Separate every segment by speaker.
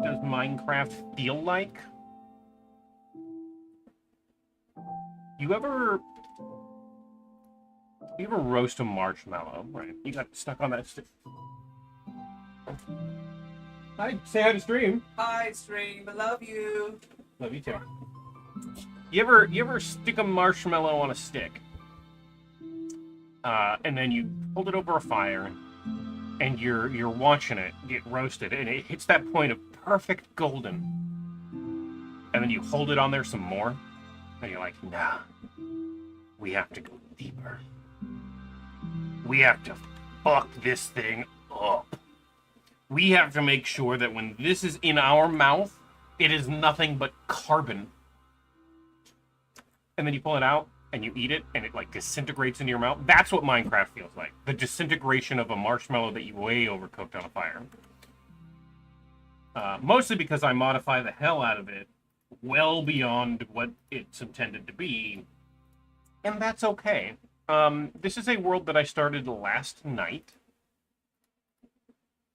Speaker 1: does Minecraft feel like? You ever roast a marshmallow, right? You got stuck on that stick. Hi, say hi to stream.
Speaker 2: Hi, stream. I love you.
Speaker 1: Love you too. You ever stick a marshmallow on a stick, and then you hold it over a fire, and you're watching it get roasted, and it hits that point of perfect golden, and then you hold it on there some more, and you're like, nah, we have to go deeper. We have to fuck this thing up. We have to make sure that when this is in our mouth, it is nothing but carbon. And then you pull it out and you eat it and it like disintegrates into your mouth. That's what Minecraft feels like. The disintegration of a marshmallow that you way overcooked on a fire. Mostly because I modify the hell out of it well beyond what it's intended to be. And that's okay. This is a world that I started last night.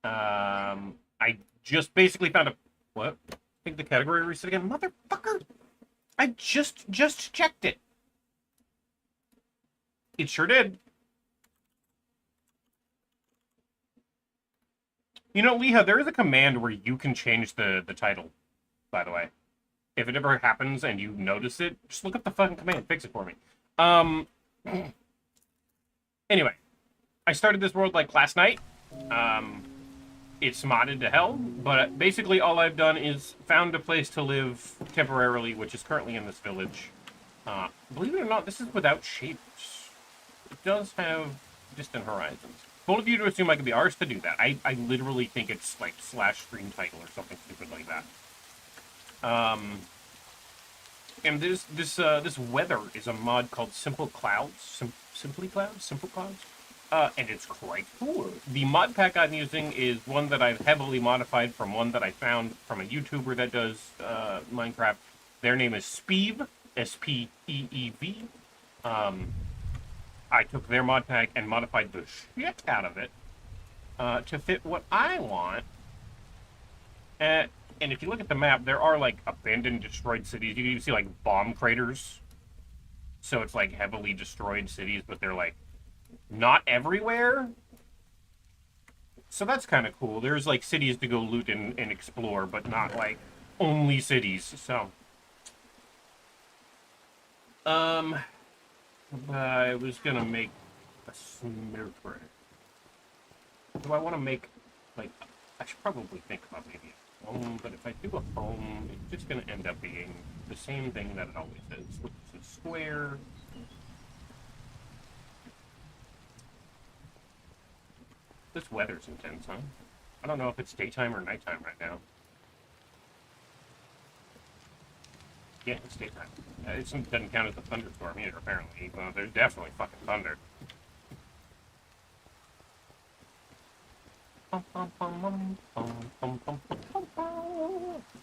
Speaker 1: I just basically found a... What? I think the category reset again. Motherfucker! I just checked it. It sure did. You know, Leah, there is a command where you can change the title, by the way. If it ever happens and you notice it, just look up the fucking command. Fix it for me. Anyway, I started this world like last night. It's modded to hell, but basically all I've done is found a place to live temporarily, which is currently in this village. Believe it or not, this is without shaders. It does have distant horizons. Bold of you to assume I could be ours to do that. I literally think it's like /stream title or something stupid like that. And this weather is a mod called Simple Clouds. Simply Clouds? Simple Clouds? And it's quite cool. The mod pack I'm using is one that I've heavily modified from one that I found from a YouTuber that does Minecraft. Their name is Speev, S-P-E-E-V. I took their mod pack and modified the shit out of it to fit what I want. And if you look at the map, there are like abandoned, destroyed cities. You can see like bomb craters. So it's like heavily destroyed cities, but they're like not everywhere. So that's kind of cool. There's like cities to go loot and explore, but not like only cities. So I was gonna make a smirker. Do I want to make like I should probably think about maybe a foam, but if I do a foam, it's just gonna end up being the same thing that it always is, which is a square. This weather's intense, huh? I don't know if it's daytime or nighttime right now. Yeah, it's daytime. It doesn't count as a thunderstorm either, apparently. Well, there's definitely fucking thunder.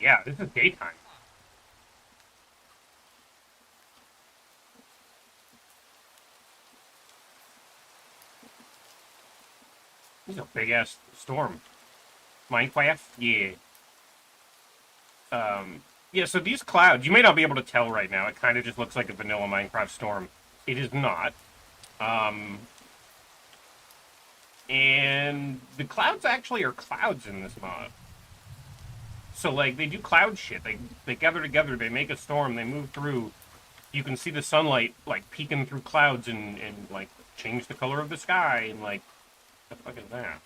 Speaker 1: Yeah, this is daytime. This is a big-ass storm. Minecraft? Yeah. Yeah, so these clouds, you may not be able to tell right now. It kind of just looks like a vanilla Minecraft storm. It is not. And the clouds actually are clouds in this mod. So, like, they do cloud shit. They gather together, they make a storm, they move through. You can see the sunlight, like, peeking through clouds and like, change the color of the sky, and, like, what the fuck is that?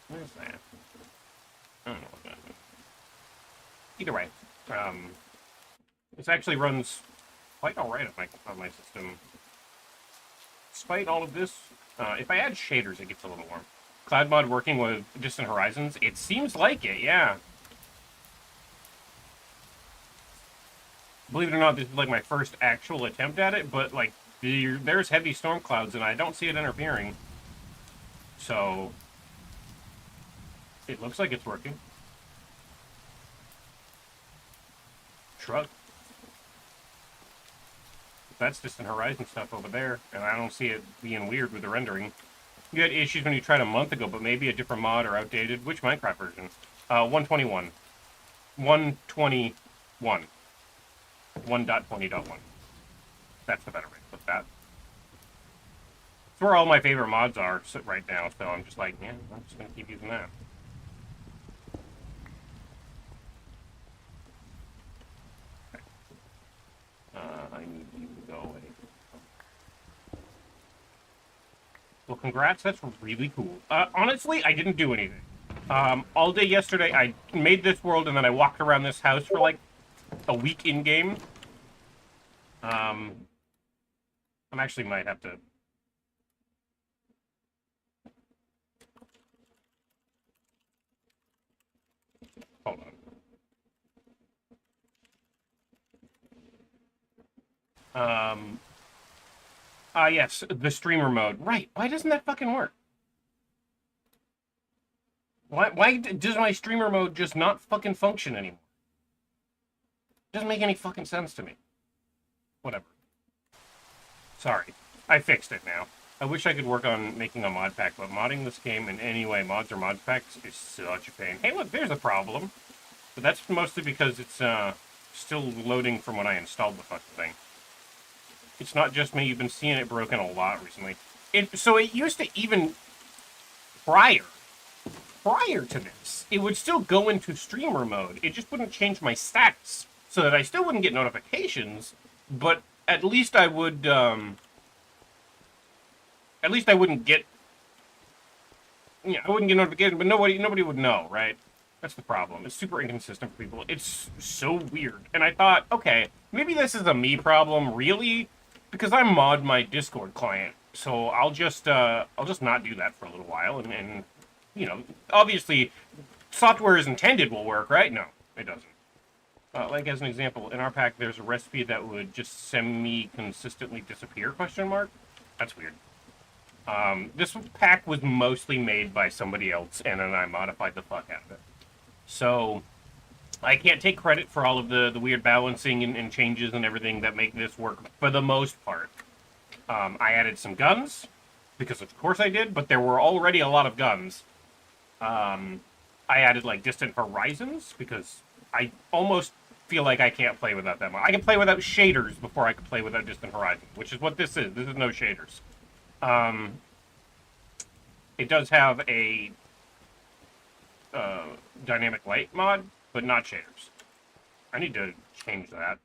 Speaker 1: What is that? I don't know what that is. Either way, this actually runs quite alright on my system. Despite all of this, if I add shaders, it gets a little warm. Cloud mod working with distant horizons? It seems like it, yeah. Believe it or not, this is like my first actual attempt at it, but like there's heavy storm clouds and I don't see it interfering. So it looks like it's working. Shrug. That's distant horizon stuff over there, and I don't see it being weird with the rendering. You had issues when you tried a month ago, but maybe a different mod or outdated. Which Minecraft version? 121. 121. 1.20.1. That's the better way to put that. It's where all my favorite mods are right now, so I'm just like, yeah, I'm just going to keep using that. Okay. I need you to go away. Well, congrats, that's really cool. Honestly, I didn't do anything. All day yesterday, I made this world, and then I walked around this house for, like, a week in-game. I actually might have to... Hold on. Yes, the streamer mode. Right, why doesn't that fucking work? Why does my streamer mode just not fucking function anymore? It doesn't make any fucking sense to me. Whatever. Sorry. I fixed it now. I wish I could work on making a mod pack, but modding this game in any way, mods or mod packs, is such a pain. Hey, look, there's a problem. But that's mostly because it's still loading from when I installed the fucking thing. It's not just me. You've been seeing it broken a lot recently. So it used to even... Prior to this, it would still go into streamer mode. It just wouldn't change my stats. So that I still wouldn't get notifications, but at least I would, at least I wouldn't get, yeah, I wouldn't get notifications, but nobody would know, right? That's the problem. It's super inconsistent for people. It's so weird. And I thought, okay, maybe this is a me problem, really? Because I mod my Discord client, so I'll just not do that for a little while, and you know, obviously, software as intended will work, right? No, it doesn't. Like, as an example, in our pack, there's a recipe that would just semi-consistently disappear, question mark? That's weird. This pack was mostly made by somebody else, and then I modified the fuck out of it. So, I can't take credit for all of the weird balancing and changes and everything that make this work for the most part. I added some guns, because of course I did, but there were already a lot of guns. I added, like, Distant Horizons, because I almost feel like I can't play without them. I can play without shaders before I can play without Distant Horizon, which is what this is. This is no shaders. It does have a dynamic light mod, but not shaders. I need to change that.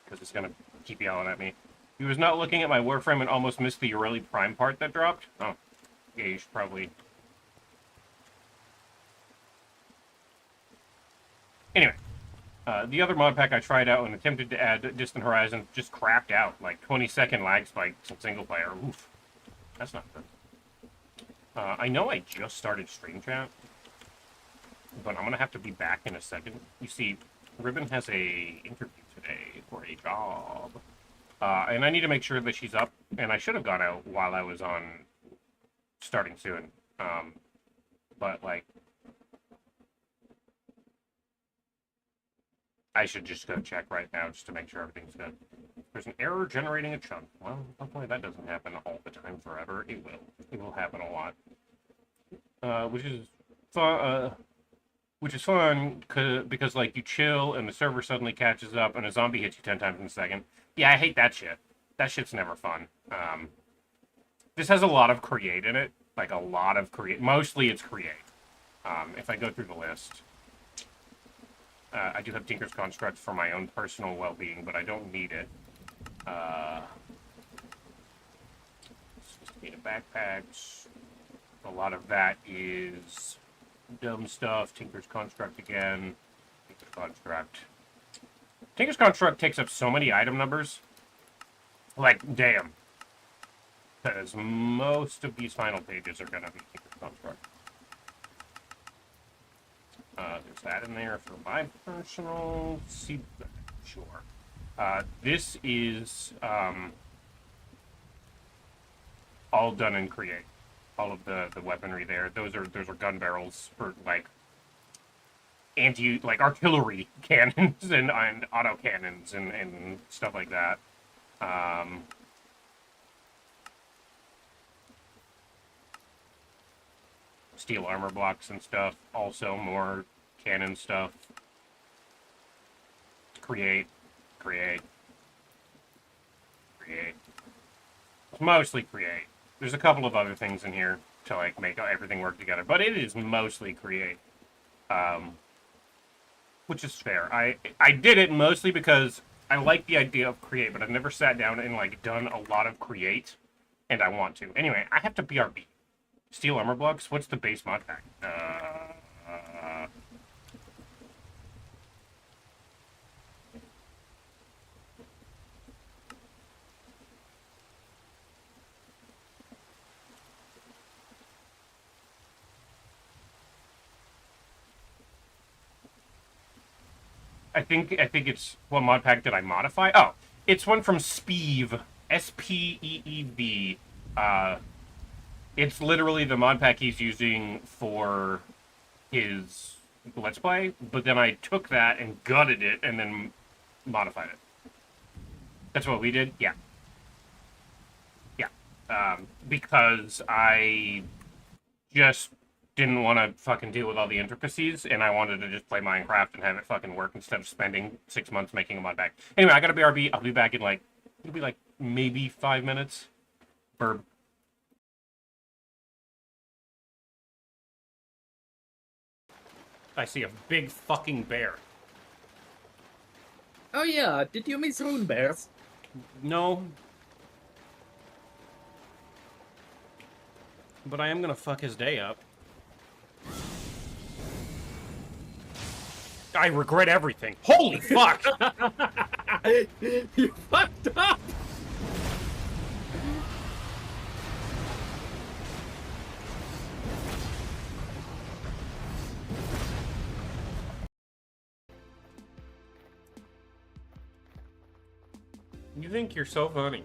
Speaker 1: Because it's going to keep yelling at me. He was not looking at my Warframe and almost missed the Aurelia Prime part that dropped. Oh. Yeah, you should probably... Anyway. The other mod pack I tried out and attempted to add Distant Horizon just crapped out. Like 20-second lag spikes in single player. Oof. That's not good. I know I just started stream chat. But I'm going to have to be back in a second. You see, Ribbon has a interview today for a job. And I need to make sure that she's up. And I should have gone out while I was on starting soon. But, like, I should just go check right now just to make sure everything's good. There's an error generating a chunk. Well, hopefully that doesn't happen all the time forever. It will. It will happen a lot. Which is fun. Because, like, you chill and the server suddenly catches up and a zombie hits you 10 times in a second. Yeah, I hate that shit. That shit's never fun. This has a lot of create in it. Like, a lot of create. Mostly it's create. If I go through the list. I do have Tinker's Construct for my own personal well-being, but I don't need it. Sophisticated backpacks. A lot of that is dumb stuff. Tinker's Construct again. Tinker's Construct. Tinker's Construct takes up so many item numbers. Like, damn. Because most of these final pages are going to be Tinker's Construct. There's that in there for my personal... See, sure. This is all done in Create. All of the weaponry there. Those are gun barrels for, like, artillery cannons and auto cannons and stuff like that. steel armor blocks and stuff. Also more cannon stuff. Create. It's mostly create. There's a couple of other things in here to like make everything work together, but it is mostly create. Which is fair. I did it mostly because I like the idea of create, but I've never sat down and like done a lot of create, and I want to. Anyway, I have to BRB. Steel armor blocks. What's the base mod pack? I think it's what mod pack did I modify? Oh, it's one from Speev, Speev. It's literally the mod pack he's using for his Let's Play, but then I took that and gutted it and then modified it. That's what we did. Yeah. Because I just didn't want to fucking deal with all the intricacies, and I wanted to just play Minecraft and have it fucking work instead of spending 6 months making a mod pack. Anyway, I got a BRB. I'll be back in like, it'll be like maybe 5 minutes. Burb. I see a big fucking bear.
Speaker 3: Oh yeah, did you miss Rune Bears?
Speaker 1: No. But I am gonna fuck his day up. I regret everything. Holy fuck!
Speaker 3: You fucked up!
Speaker 1: You think you're so funny.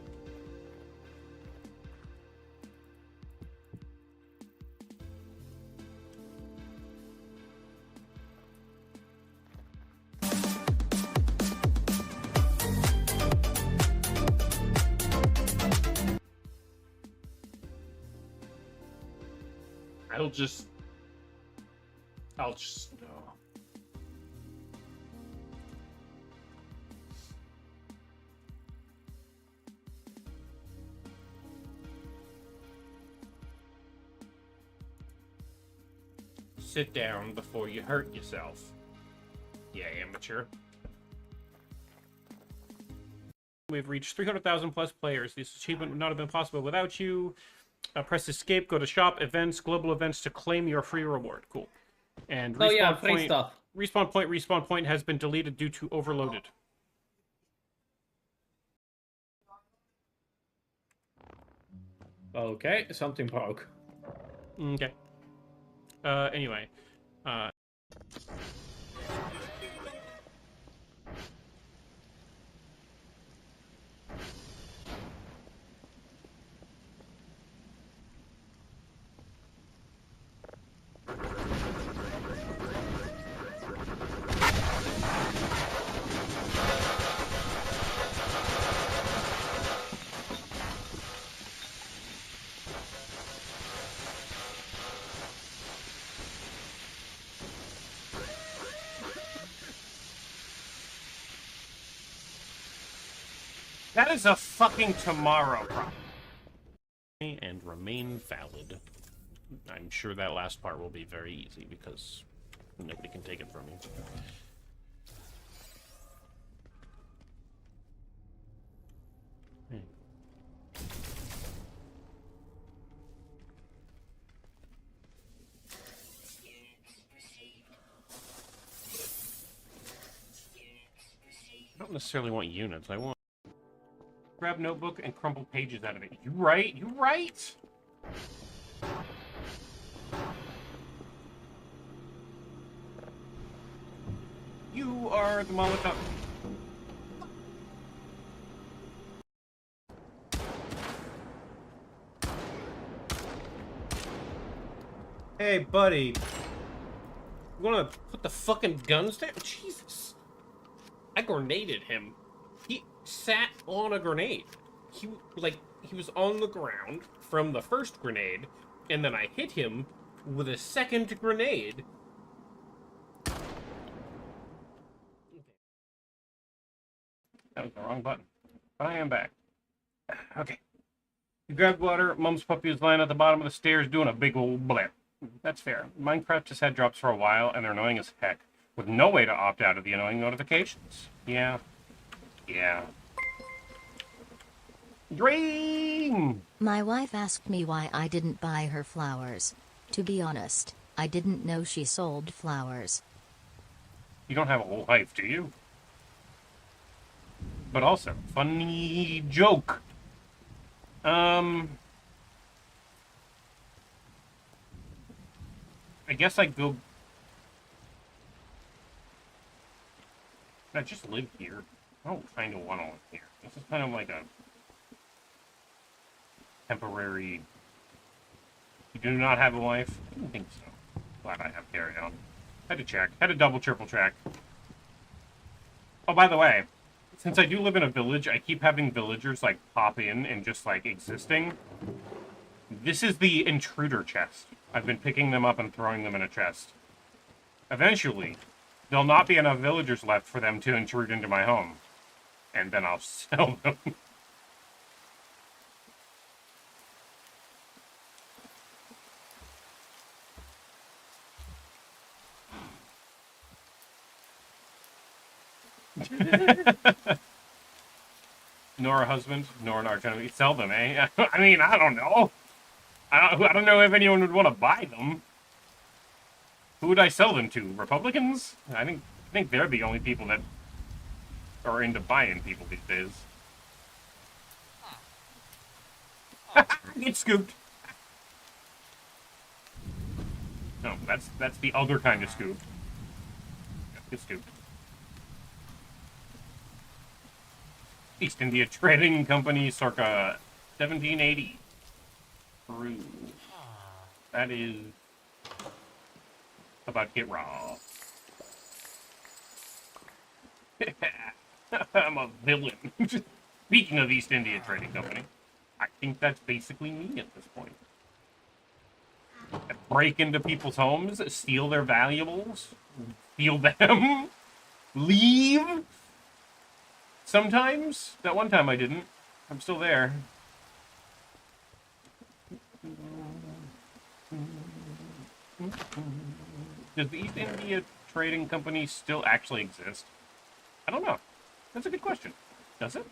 Speaker 4: I'll just no.
Speaker 1: Sit down before you hurt yourself. Yeah, amateur. We've reached 300,000 plus players. This achievement would not have been possible without you. Press escape, go to shop, events, global events to claim your free reward. Cool. And
Speaker 3: Oh yeah, free stuff.
Speaker 1: respawn point has been deleted due to overloaded.
Speaker 3: Okay, something broke.
Speaker 1: Okay. Anyway. That is a fucking tomorrow problem. And remain valid. I'm sure that last part will be very easy because nobody can take it from me. I don't necessarily want units. I want grab notebook and crumple pages out of it. You right? You right? You are the Molotov. Hey, buddy. You wanna put the fucking guns down? Jesus. I grenaded him. He sat on a grenade. He was on the ground from the first grenade, and then I hit him with a second grenade. That was the wrong button. But I am back. Okay. You grabbed water. Mom's puppy was lying at the bottom of the stairs doing a big old blip. That's fair. Minecraft just had drops for a while, and they're annoying as heck, with no way to opt out of the annoying notifications. Yeah. Yeah. Dream!
Speaker 4: My wife asked me why I didn't buy her flowers. To be honest, I didn't know she sold flowers.
Speaker 1: You don't have a whole wife, do you? But also, funny joke. I guess I go... I just live here. I don't kind of want to live here. This is kind of like a temporary... You do not have a wife? I don't think so. Glad I have carry on. Had to check. Had to double, triple check. Oh, by the way, since I do live in a village, I keep having villagers, like, pop in and just, like, existing. This is the intruder chest. I've been picking them up and throwing them in a chest. Eventually, there'll not be enough villagers left for them to intrude into my home. And then I'll sell them. Nor a husband, nor an arch enemy. Sell them, eh? I mean, I don't know. I don't know if anyone would want to buy them. Who would I sell them to? Republicans? I think they're the only people that are into buying people these days. Get scooped. No, that's the other kind of scoop. Get scooped. East India Trading Company, circa 1780. True. That is about to get raw. I'm a villain. Speaking of East India Trading Company, I think that's basically me at this point. Break into people's homes, steal their valuables, steal them, leave. Sometimes. That one time I didn't. I'm still there. Does the East India Trading Company still actually exist? I don't know. That's a good question. Does it?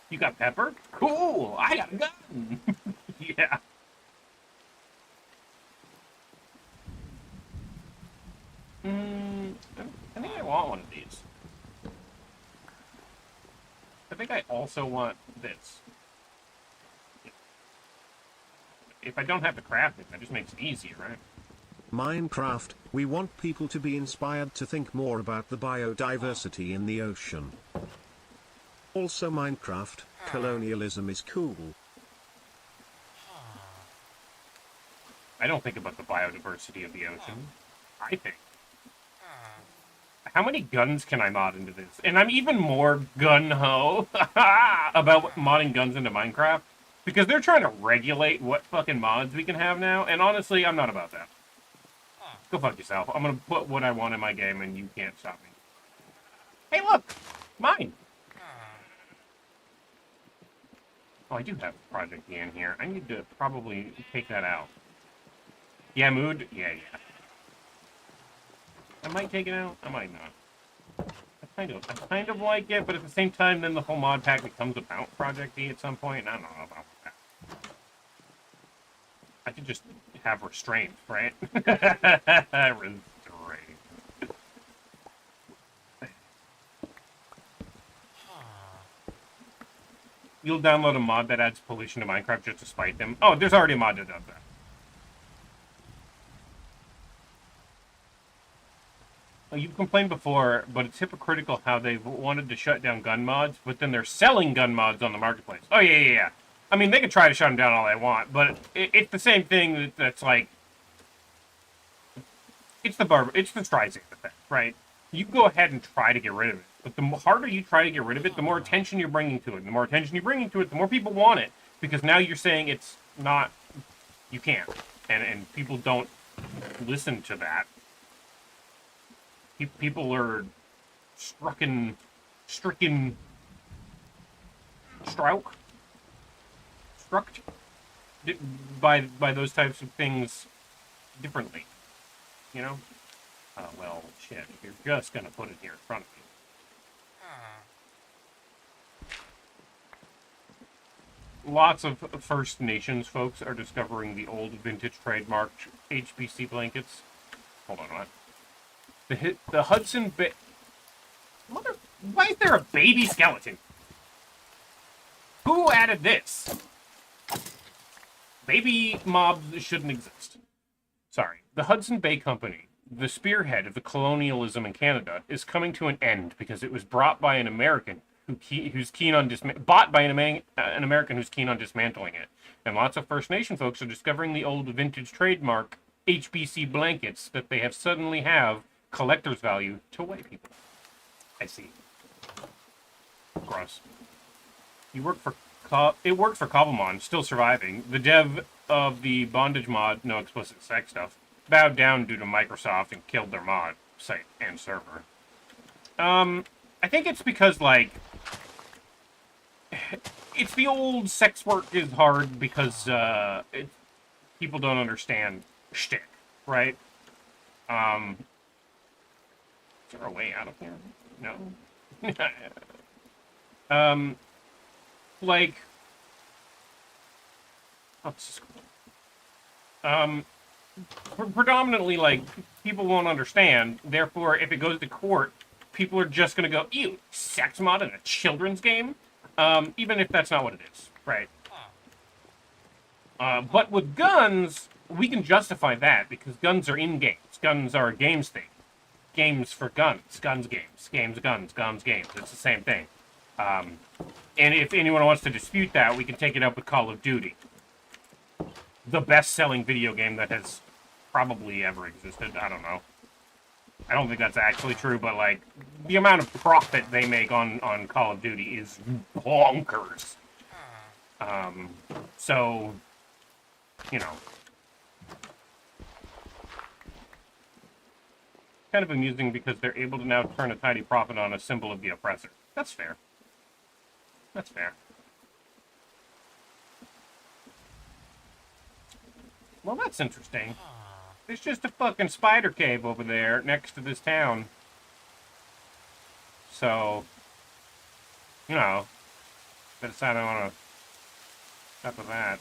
Speaker 1: You got pepper? Cool! I got a gun! Yeah. I think I want one of these. I think I also want this. If I don't have to craft it, that just makes it easier, right?
Speaker 5: Minecraft, we want people to be inspired to think more about the biodiversity in the ocean. Also Minecraft, colonialism is cool.
Speaker 1: I don't think about the biodiversity of the ocean. I think. How many guns can I mod into this? And I'm even more gun-ho about modding guns into Minecraft. Because they're trying to regulate what fucking mods we can have now. And honestly, I'm not about that. Go fuck yourself. I'm gonna put what I want in my game and you can't stop me. Hey, look! Mine! Oh, I do have Project E in here. I need to probably take that out. Yeah, mood? Yeah. I might take it out. I might not. I kind of like it, but at the same time, then the whole mod pack becomes about Project E at some point, and I don't know about that. I could just have restraint, right? Restraint. You'll download a mod that adds pollution to Minecraft just to spite them. Oh, there's already a mod that does that. You've complained before, but it's hypocritical how they've wanted to shut down gun mods, but then they're selling gun mods on the marketplace. Oh, yeah. I mean, they can try to shut them down all they want, but it's the same thing that's like... It's the Streisand effect, right? You can go ahead and try to get rid of it, but the harder you try to get rid of it, the more attention you're bringing to it. The more attention you're bringing to it, the more people want it. Because now you're saying it's not, you can't. And people don't listen to that. People are stricken, struck by those types of things differently, you know? Well, shit, if you're just gonna put it here in front of you. Lots of First Nations folks are discovering the old vintage trademark HBC blankets. Hold on, what? The Hudson Bay... Why is there a baby skeleton? Who added this? Baby mobs shouldn't exist. Sorry. The Hudson Bay Company, the spearhead of the colonialism in Canada, is coming to an end because it was brought by an American who's keen on bought by an American who's keen on dismantling it. And lots of First Nation folks are discovering the old vintage trademark HBC blankets that they have suddenly have collector's value to white people. I see. Gross. You work for... It worked for Cobblemon, still surviving. The dev of the bondage mod, no explicit sex stuff, bowed down due to Microsoft and killed their mod site and server. I think it's because, like... It's the old sex work is hard because, people don't understand shtick, right? Is there a way out of here? No. Like, oh, this is cool. Predominantly, like, people won't understand. Therefore, if it goes to court, people are just going to go, ew, sex mod in a children's game? Even if that's not what it is, right? But with guns, we can justify that because guns are in games. Guns are a games thing. Games for guns. Guns games. Games guns. Guns games. It's the same thing. And if anyone wants to dispute that, we can take it up with Call of Duty. The best-selling video game that has probably ever existed. I don't know. I don't think that's actually true, but, like, the amount of profit they make on Call of Duty is bonkers. So, you know. Kind of amusing because they're able to now turn a tidy profit on a symbol of the oppressor. That's fair. That's fair. Well, that's interesting. There's just a fucking spider cave over there next to this town. So, you know, I decided I want to step with that.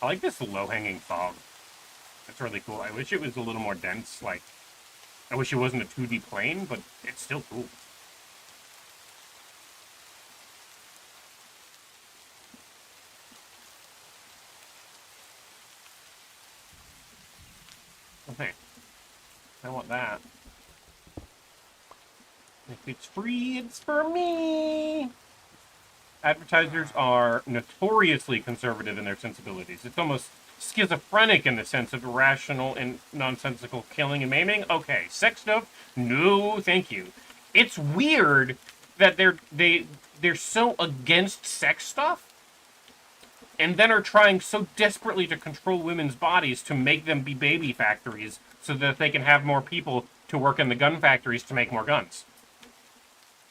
Speaker 1: I like this low-hanging fog. It's really cool. I wish it was a little more dense. Like, I wish it wasn't a 2D plane, but it's still cool. Okay. I want that. If it's free, it's for me! Advertisers are notoriously conservative in their sensibilities. It's almost schizophrenic in the sense of irrational and nonsensical killing and maiming. Okay, sex stuff? No, thank you. It's weird that they're so against sex stuff and then are trying so desperately to control women's bodies to make them be baby factories so that they can have more people to work in the gun factories to make more guns.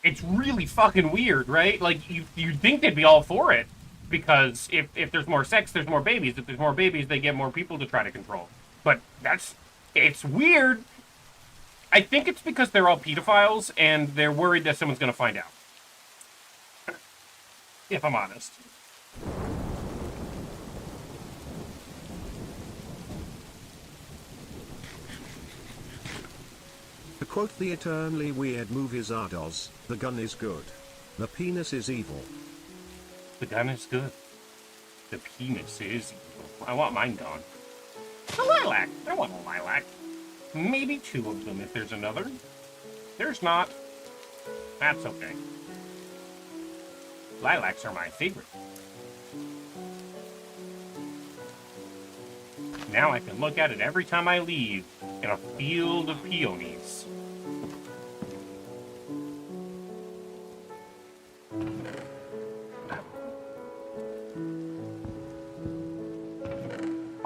Speaker 1: It's really fucking weird, right? Like, you'd think they'd be all for it, because if there's more sex, there's more babies. If there's more babies, they get more people to try to control. But it's weird. I think it's because they're all pedophiles, and they're worried that someone's gonna find out. If I'm honest.
Speaker 5: To quote the eternally weird movie Zardoz, the gun is good. The penis is evil.
Speaker 1: The gun is good. The penis is evil. I want mine gone. A lilac. I want a lilac. Maybe 2 of them if there's another. There's not. That's okay. Lilacs are my favorite. Now I can look at it every time I leave in a field of peonies.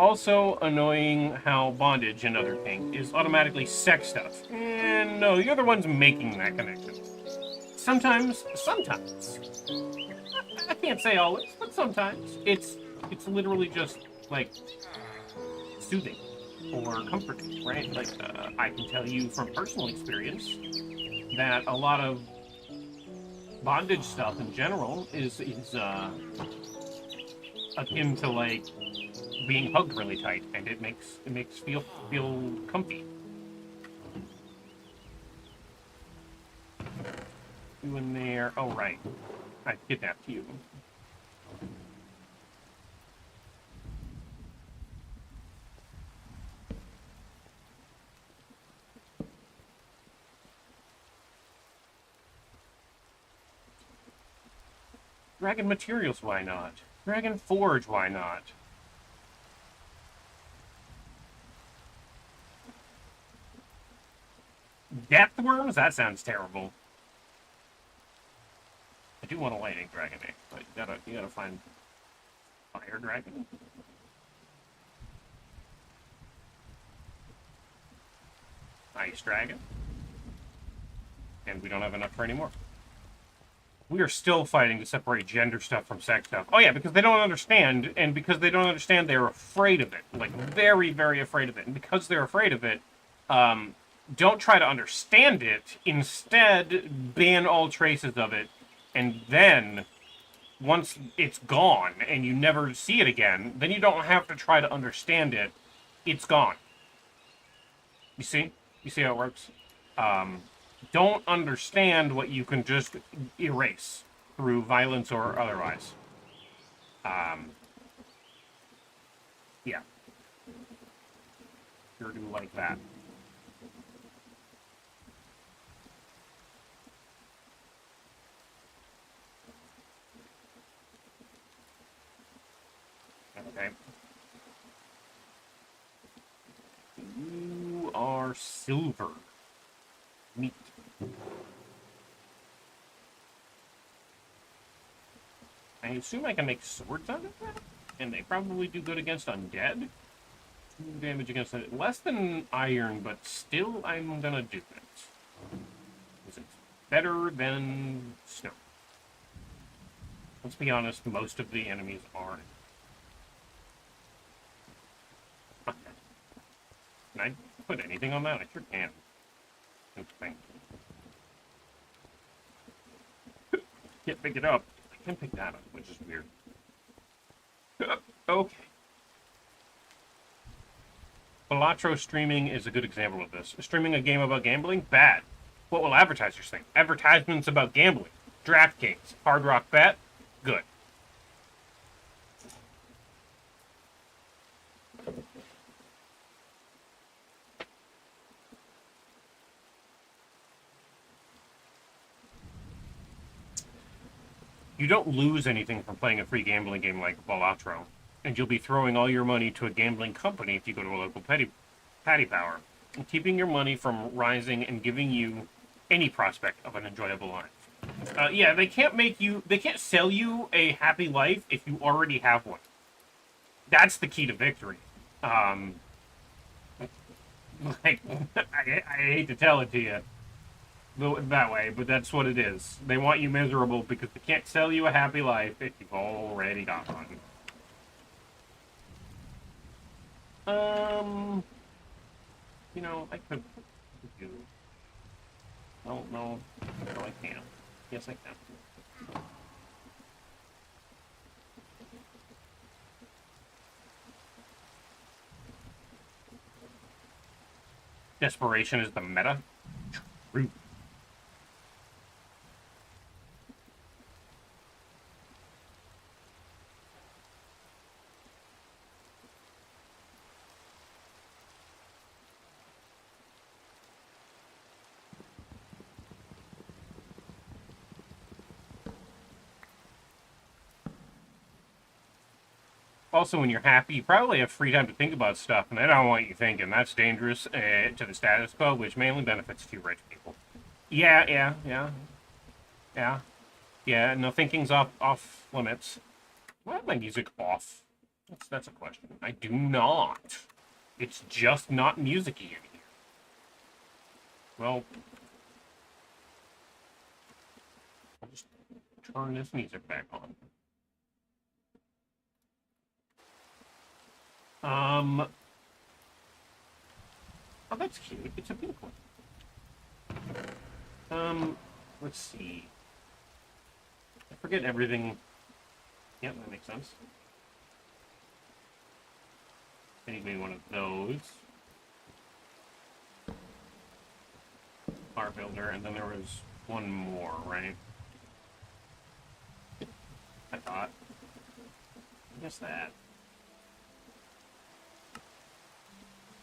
Speaker 1: Also annoying how bondage and other things is automatically sex stuff. And no, you're the ones making that connection. Sometimes, I can't say always, but sometimes it's literally just like soothing or comforting, right? Like I can tell you from personal experience that a lot of bondage stuff in general is akin to like being hugged really tight, and it makes feel comfy. You in there? Oh right, I kidnapped you. Dragon Materials, why not? Dragon Forge, why not? Depth Worms? That sounds terrible. I do want a Lightning Dragon egg, but you gotta find Fire Dragon. Ice Dragon. And we don't have enough for any more. We are still fighting to separate gender stuff from sex stuff. Oh yeah, because they don't understand, and because they don't understand, they're afraid of it. Like, very, very afraid of it. And because they're afraid of it, don't try to understand it. Instead, ban all traces of it. And then, once it's gone, and you never see it again, then you don't have to try to understand it. It's gone. You see? You see how it works? Don't understand what you can just erase through violence or otherwise. Yeah. Sure do like that. Okay. You are silver. Meat. I assume I can make swords out of that? And they probably do good against undead. 2 damage against it. Less than iron, but still I'm gonna do it. Because it's better than snow. Let's be honest, most of the enemies aren't. Can I put anything on that? I sure can. Interesting. Can't pick it up. I can pick that up, which is weird. Okay. Balatro streaming is a good example of this. Streaming a game about gambling? Bad. What will advertisers think? Advertisements about gambling. DraftKings. Hard Rock Bet? Good. You don't lose anything from playing a free gambling game like Balatro, and you'll be throwing all your money to a gambling company if you go to a local Paddy Power, and keeping your money from rising and giving you any prospect of an enjoyable life. Yeah, they can't sell you a happy life if you already have one. That's the key to victory. Like, I hate to tell it to you that way, but that's what it is. They want you miserable because they can't sell you a happy life if you've already got one. You know, I could do. No, I can't. Yes, I can. Desperation is the meta. True. Also, when you're happy, you probably have free time to think about stuff, and they don't want you thinking. That's dangerous to the status quo, which mainly benefits few rich people. Yeah. No, thinking's off limits. Why is my music off? That's a question. I do not. It's just not music-y in here. Well, I'll just turn this music back on. Oh, that's cute. It's a pink one. Let's see. I forget everything. Yep, that makes sense. I need maybe one of those. Car builder, and then there was one more, right? I thought. I guess that.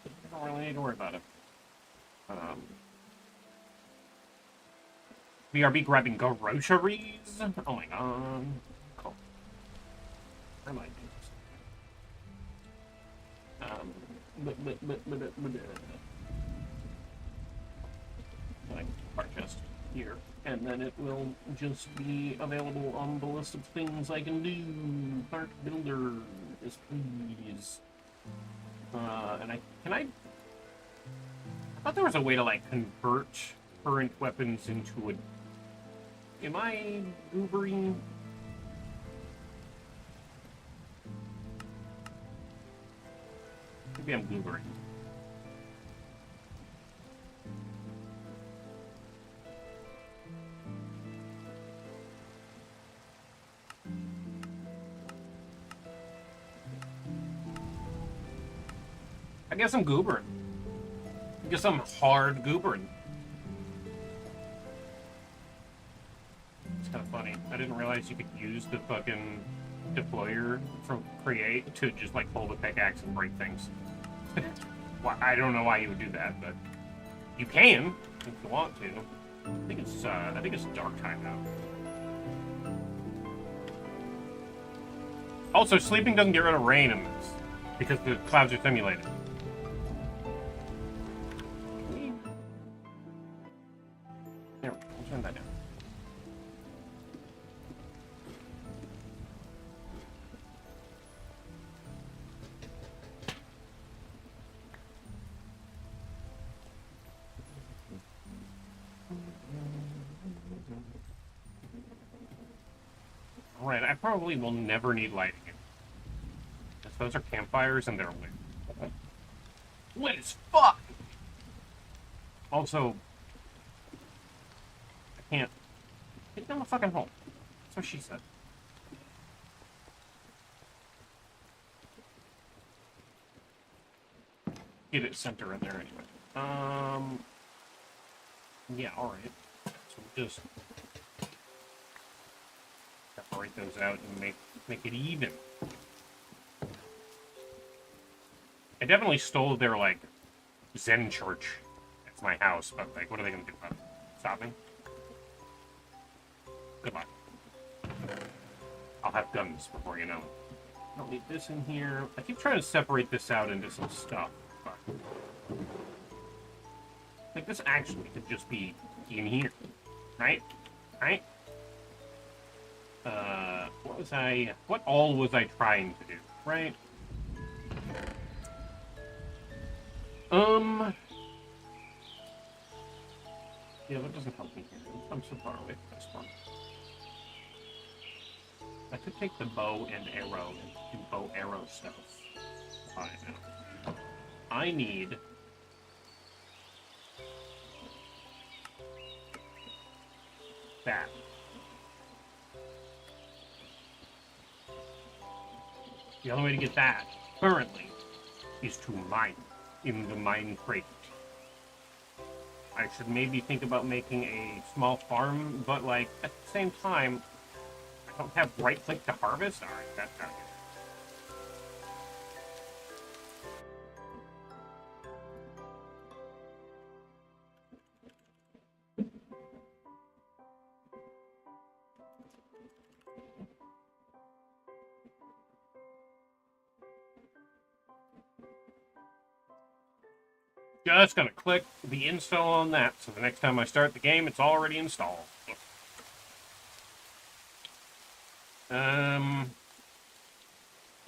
Speaker 1: I don't really need to worry about it. BRB grabbing groceries? Oh my god. Cool. I might do this. Like, part chest here. And then it will just be available on the list of things I can do. Part builder. Yes, please. And I thought there was a way to, like, convert current weapons into a... Am I goobering? Maybe I'm goobering. I guess I'm goobering. I guess I'm hard goobering. It's kind of funny. I didn't realize you could use the fucking deployer from Create to just like hold a pickaxe and break things. Well, I don't know why you would do that, but you can if you want to. I think it's dark time now. Also, sleeping doesn't get rid of rain in this because the clouds are simulated. There, I'll turn that down. Alright, I probably will never need lighting. Because those are campfires and they're lit. Lit as fuck! Also, I can't get down the fucking hole. That's what she said. Get it center in there anyway. Yeah, alright. So we'll just separate those out and make it even. I definitely stole their, like, Zen church at my house, but, like, what are they gonna do about it? Stop me? Good luck. I'll have guns before you know it. I don't need this in here. I keep trying to separate this out into some stuff, but... like, this actually could just be in here. Right? Right? What all was I trying to do? Right? Yeah, that doesn't help me here. I'm so far away from this one. I could take the bow and arrow and do bow arrow stuff. I know. I need... that. The only way to get that, currently, is to mine in the mine crate. I should maybe think about making a small farm, but, like, at the same time, I don't have right-click to harvest? Alright, that's not good. Just gonna click the install on that, so the next time I start the game, it's already installed.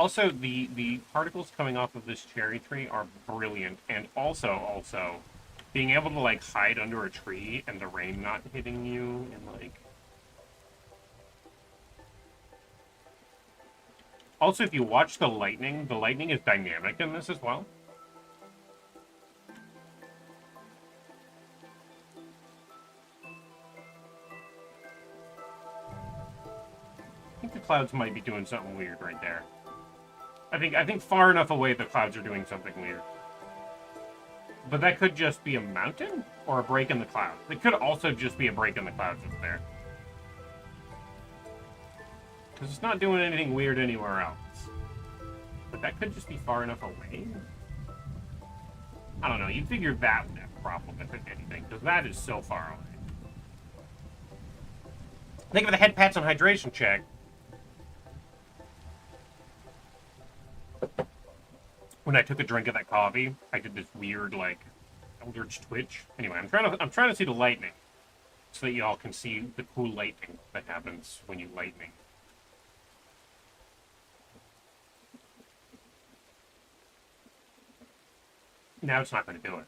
Speaker 1: Also, the particles coming off of this cherry tree are brilliant, and also being able to like hide under a tree and the rain not hitting you and like. Also, if you watch the lightning is dynamic in this as well. I think the clouds might be doing something weird right there. I think far enough away the clouds are doing something weird. But that could just be a mountain or a break in the clouds. It could also just be a break in the clouds up there. Because it's not doing anything weird anywhere else. But that could just be far enough away. I don't know. You'd figure that would have a problem if anything. Because that is so far away. Think of the head pats on hydration check. When I took a drink of that coffee, I did this weird, like, eldritch twitch. Anyway, I'm trying to see the lightning, so that y'all can see the cool lightning that happens when you lightning. Now it's not going to do it.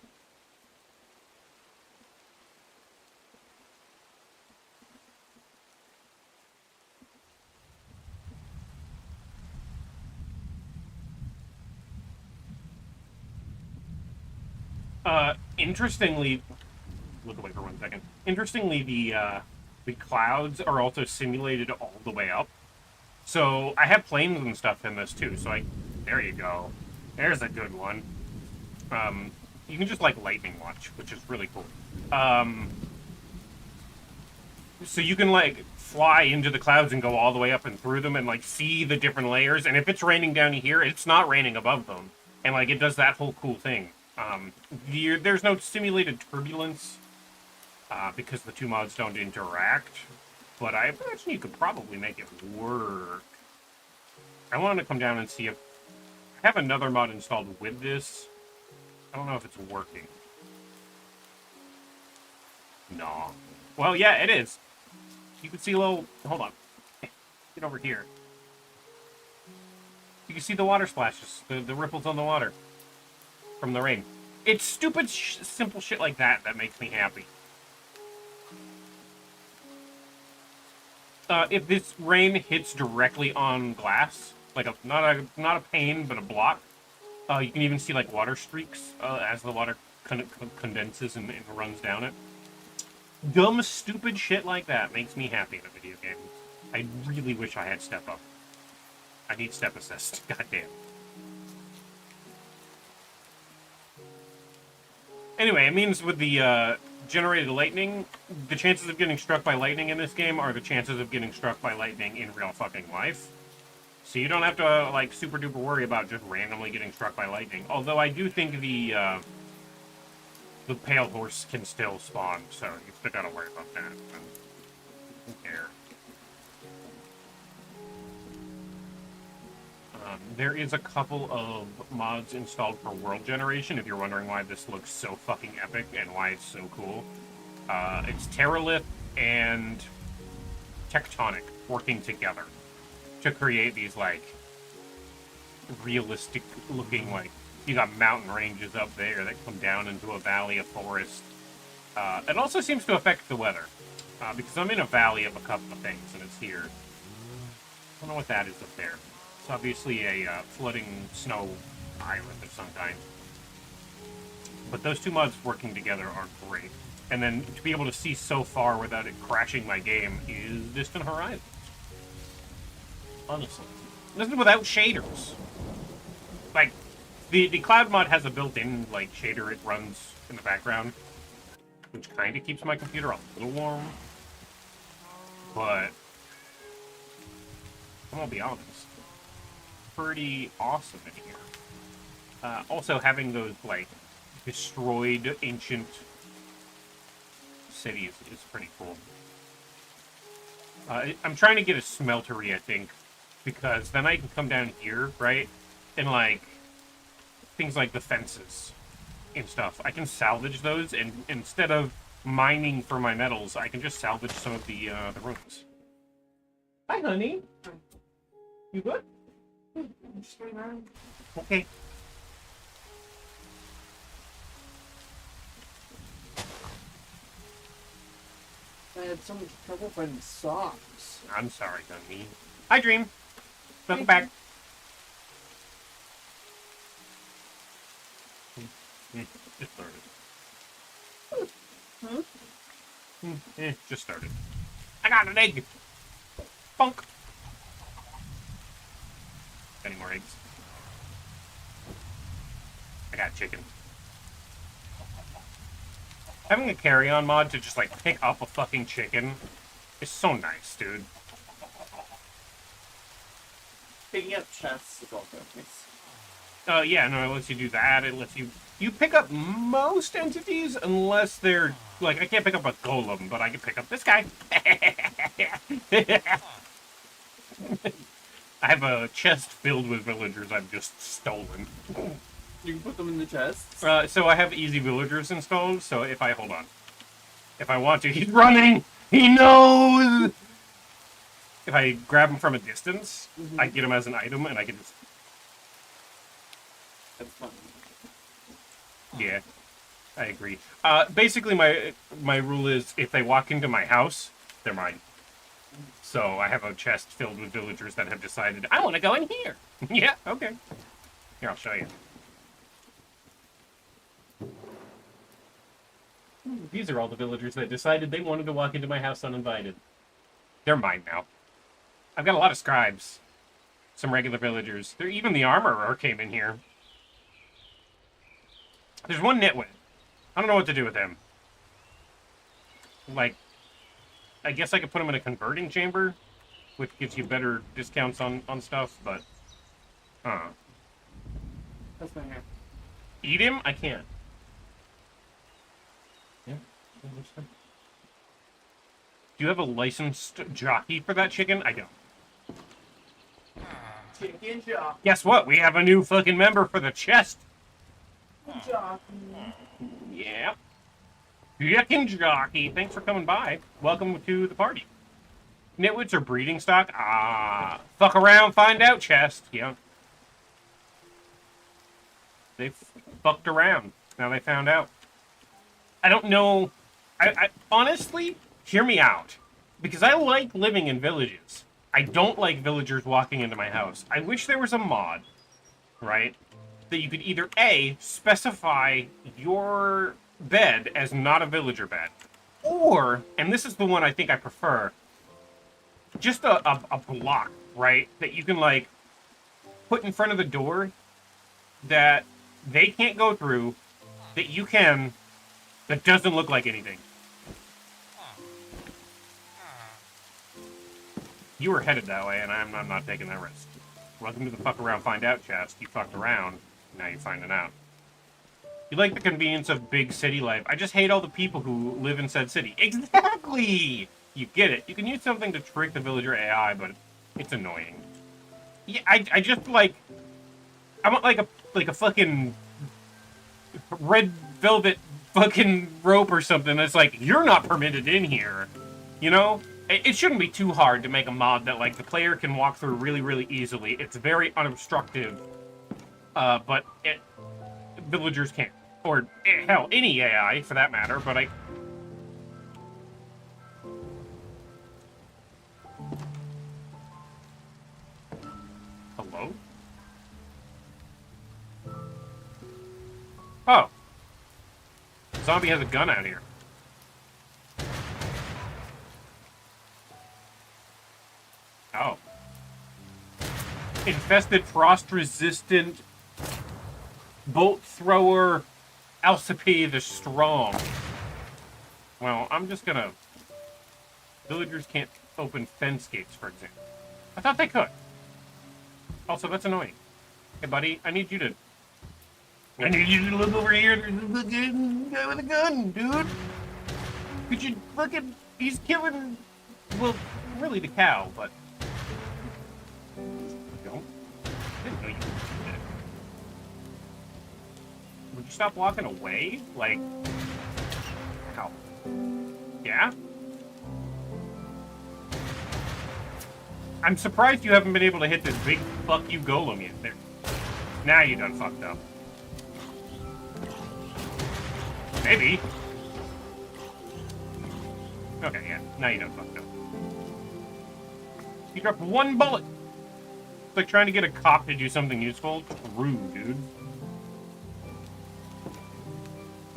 Speaker 1: Interestingly, look away for 1 second. Interestingly, the clouds are also simulated all the way up. So I have planes and stuff in this too. So there you go. There's a good one. You can just like lightning watch, which is really cool. So you can like fly into the clouds and go all the way up and through them and like see the different layers. And if it's raining down here, it's not raining above them. And like it does that whole cool thing. There's no simulated turbulence because the two mods don't interact, but I imagine you could probably make it work. I want to come down and see if I have another mod installed with this. I don't know if it's working. No. Well, yeah, it is. You can see a little... Hold on. Get over here. You can see the water splashes, the ripples on the water from the rain. It's stupid, simple shit like that that makes me happy. If this rain hits directly on glass, like not a pane, but a block, you can even see like water streaks as the water condenses and runs down it. Dumb, stupid shit like that makes me happy in a video game. I really wish I had step up. I need step assist. Goddamn. Anyway, it means with the generated lightning, the chances of getting struck by lightning in this game are the chances of getting struck by lightning in real fucking life. So you don't have to, like, super duper worry about just randomly getting struck by lightning. Although I do think the pale horse can still spawn, so you still gotta worry about that. Who cares? There is a couple of mods installed for world generation, if you're wondering why this looks so fucking epic and why it's so cool. It's Terralith and Tectonic working together to create these, like, realistic looking, like, you got mountain ranges up there that come down into a valley of forest. It also seems to affect the weather, because I'm in a valley of a couple of things, and it's here. I don't know what that is up there. It's obviously a floating snow island of some kind. But those two mods working together are great. And then to be able to see so far without it crashing my game is Distant Horizons. Honestly. This is without shaders. Like, the Cloud mod has a built-in, like, shader it runs in the background, which kind of keeps my computer a little warm. But I'm gonna be honest. Pretty awesome in here. Also, having those, like, destroyed ancient cities is pretty cool. I'm trying to get a smeltery, I think, because then I can come down here, right? And, like, things like the fences and stuff. I can salvage those, and instead of mining for my metals, I can just salvage some of the ruins. Hi, honey. You good?
Speaker 2: Just wait around.
Speaker 1: Okay.
Speaker 2: I had so much trouble finding socks.
Speaker 1: I'm sorry, Gunny. Hi, Dream. Welcome back. Just started. Just started. I got an egg. Funk. Any more eggs? I got chicken. Having a carry-on mod to just like pick up a fucking chicken is so nice, dude.
Speaker 2: Picking up chests is also nice.
Speaker 1: Yeah, no, it lets you do that. It lets you pick up most entities unless they're like I can't pick up a golem, but I can pick up this guy. I have a chest filled with villagers I've just stolen.
Speaker 2: You can put them in the chests.
Speaker 1: So I have easy villagers installed. So if I hold on, if I want to, he's running. He knows. If I grab him from a distance, I get him as an item, and I can just
Speaker 2: That's fun.
Speaker 1: yeah. I agree. Basically, my rule is if they walk into my house, they're mine. So I have a chest filled with villagers that have decided I want to go in here. Yeah, okay. Here, I'll show you. These are all the villagers that decided they wanted to walk into my house uninvited. They're mine now. I've got a lot of scribes. Some regular villagers. Even the armorer came in here. There's one nitwit. I don't know what to do with him. Like, I guess I could put him in a converting chamber, which gives you better discounts on stuff, but...
Speaker 2: That's my hair.
Speaker 1: Eat him? I can't. Yeah. Do you have a licensed jockey for that chicken? I don't.
Speaker 2: Chicken jockey.
Speaker 1: Guess what? We have a new fucking member for the chest.
Speaker 2: Jockey.
Speaker 1: Yeah. Chicken jockey. Thanks for coming by. Welcome to the party. Nitwits are breeding stock? Fuck around, find out, chest. Yeah. They fucked around. Now they found out. I don't know. I honestly, hear me out. Because I like living in villages. I don't like villagers walking into my house. I wish there was a mod, right? That you could either A, specify your bed as not a villager bed. Or, and this is the one I think I prefer, just a block, right? That you can, like, put in front of the door that they can't go through, that you can, that doesn't look like anything. You were headed that way, and I'm not taking that risk. Welcome to the fuck around, find out chest. You fucked around, now you're finding out. You like the convenience of big city life. I just hate all the people who live in said city. Exactly! You get it. You can use something to trick the villager AI, but it's annoying. Yeah, I just like... I want like a fucking red velvet fucking rope or something that's like, you're not permitted in here. You know? It shouldn't be too hard to make a mod that, like, the player can walk through really, really easily. It's very unobstructive, but villagers can't. Or, hell, any AI, for that matter, but Hello? Oh. Zombie has a gun out here. Oh. Infested, frost-resistant, bolt thrower, Alcipe the Strong. Well, I'm just gonna... Villagers can't open fence gates, for example. I thought they could. Also, that's annoying. Hey, buddy, I need you to look over here. There's a fucking guy with a gun, dude. Could you fucking... He's killing... Well, really the cow, but... Don't. I didn't know you could do that. Would you stop walking away? Like... Ow. Yeah? I'm surprised you haven't been able to hit this big fuck you golem yet. There. Now you done fucked up. Maybe. Okay, yeah. Now you done fucked up. You dropped one bullet. It's like trying to get a cop to do something useful. Rude, dude.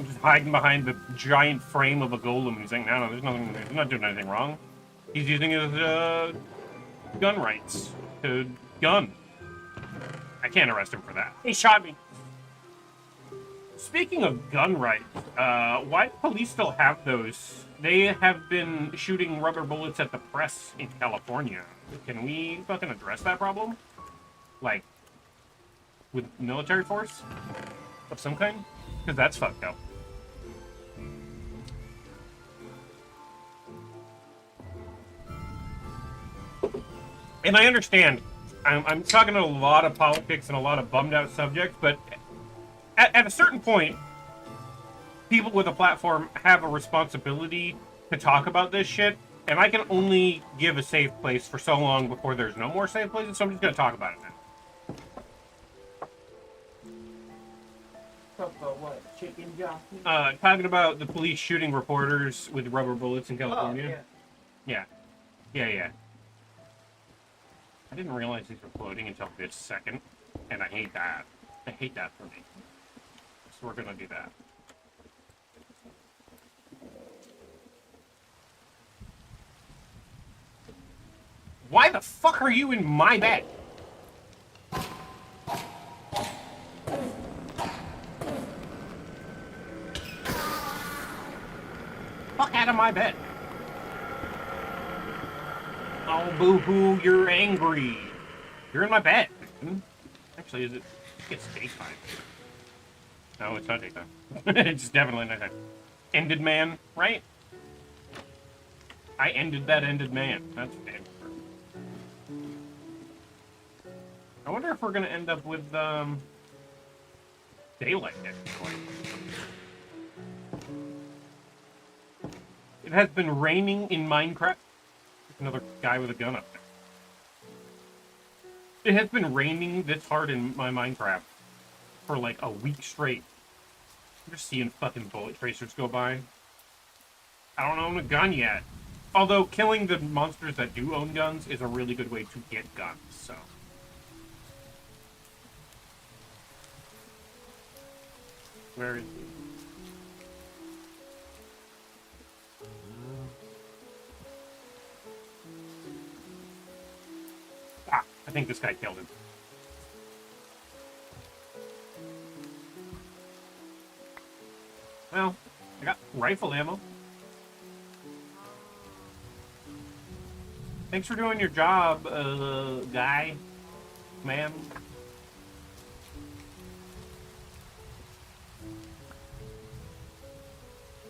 Speaker 1: Just hiding behind the giant frame of a golem and he's saying, no, there's nothing, he's not doing anything wrong. He's using his gun rights to gun. I can't arrest him for that. He shot me. Speaking of gun rights, why do police still have those? They have been shooting rubber bullets at the press in California. Can we fucking address that problem? Like, with military force of some kind? Because that's fucked up. And I understand. I'm talking a lot of politics and a lot of bummed out subjects, but at a certain point, people with a platform have a responsibility to talk about this shit, and I can only give a safe place for so long before there's no more safe places, so I'm just gonna talk about it now.
Speaker 2: Talk about what? Chicken jockey?
Speaker 1: Talking about the police shooting reporters with rubber bullets in California.
Speaker 2: Oh, yeah.
Speaker 1: Yeah. I didn't realize these were floating until this second, and I hate that. I hate that for me. So we're gonna do that. Why the fuck are you in my bed? Fuck out of my bed. Oh, boo-hoo, you're angry. You're in my bed. Actually, is it? It's daytime. No, it's not daytime. It's definitely nighttime. Ended man, right? I ended that ended man. That's damn true. I wonder if we're gonna end up with, daylight next point. It has been raining in Minecraft. Another guy with a gun up there. It has been raining this hard in my Minecraft for like a week straight. I'm just seeing fucking bullet tracers go by. I don't own a gun yet. Although killing the monsters that do own guns is a really good way to get guns, so. Where is he? I think this guy killed him. Well, I got rifle ammo. Thanks for doing your job, guy. Man.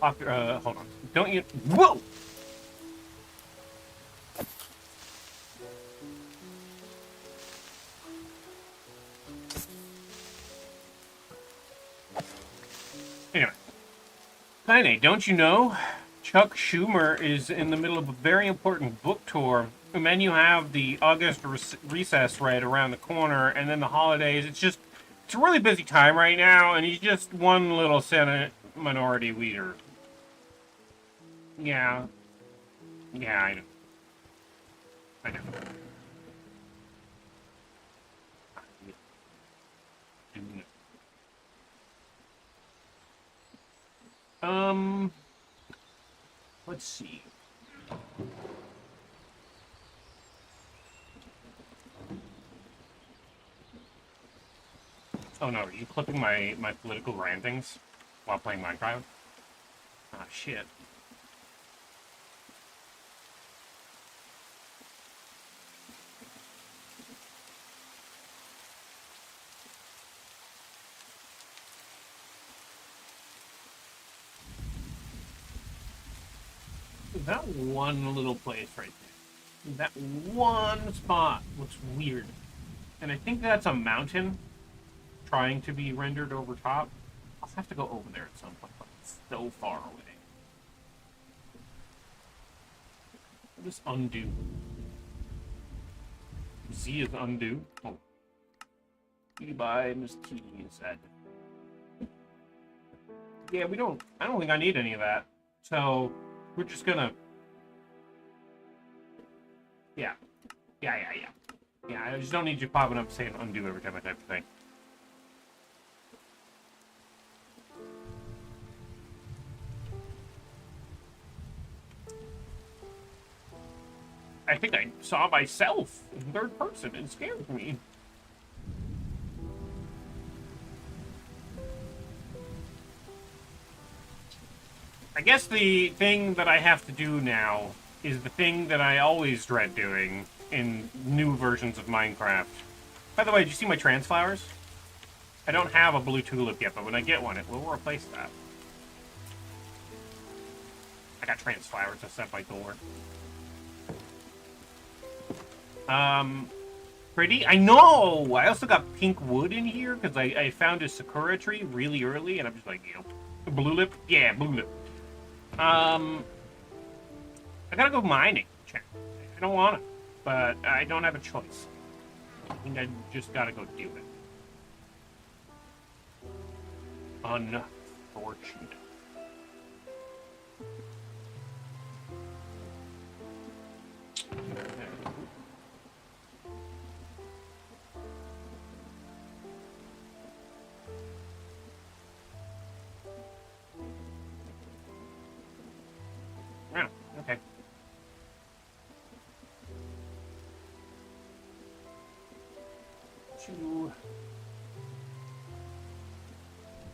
Speaker 1: Hold on. Don't you... Whoa! Anyway. Tiny, don't you know? Chuck Schumer is in the middle of a very important book tour. And then you have the August recess right around the corner, and then the holidays. It's a really busy time right now, and he's just one little Senate minority leader. Yeah. Yeah, I know. I know. Let's see. Oh no, are you clipping my political rantings while playing Minecraft? Ah, shit. That one little place right there. That one spot looks weird. And I think that's a mountain trying to be rendered over top. I'll have to go over there at some point, but it's so far away. I'll just undo. Z is undo. Oh. E by Miss T said. Yeah, we don't. I don't think I need any of that. So we're just gonna. Yeah. Yeah. Yeah, I just don't need you popping up saying undo every time I type a thing. I think I saw myself in third person. It scared me. I guess the thing that I have to do now is the thing that I always dread doing in new versions of Minecraft. By the way, did you see my trans flowers? I don't have a blue tulip yet, but when I get one, it will replace that. I got trans flowers to set my door. Pretty? I know! I also got pink wood in here, because I found a sakura tree really early, and I'm just like, you know, blue lip? Yeah, blue lip. I gotta go mining. I don't want to, but I don't have a choice. I think I just gotta go do it. Unfortunate. Yeah, okay.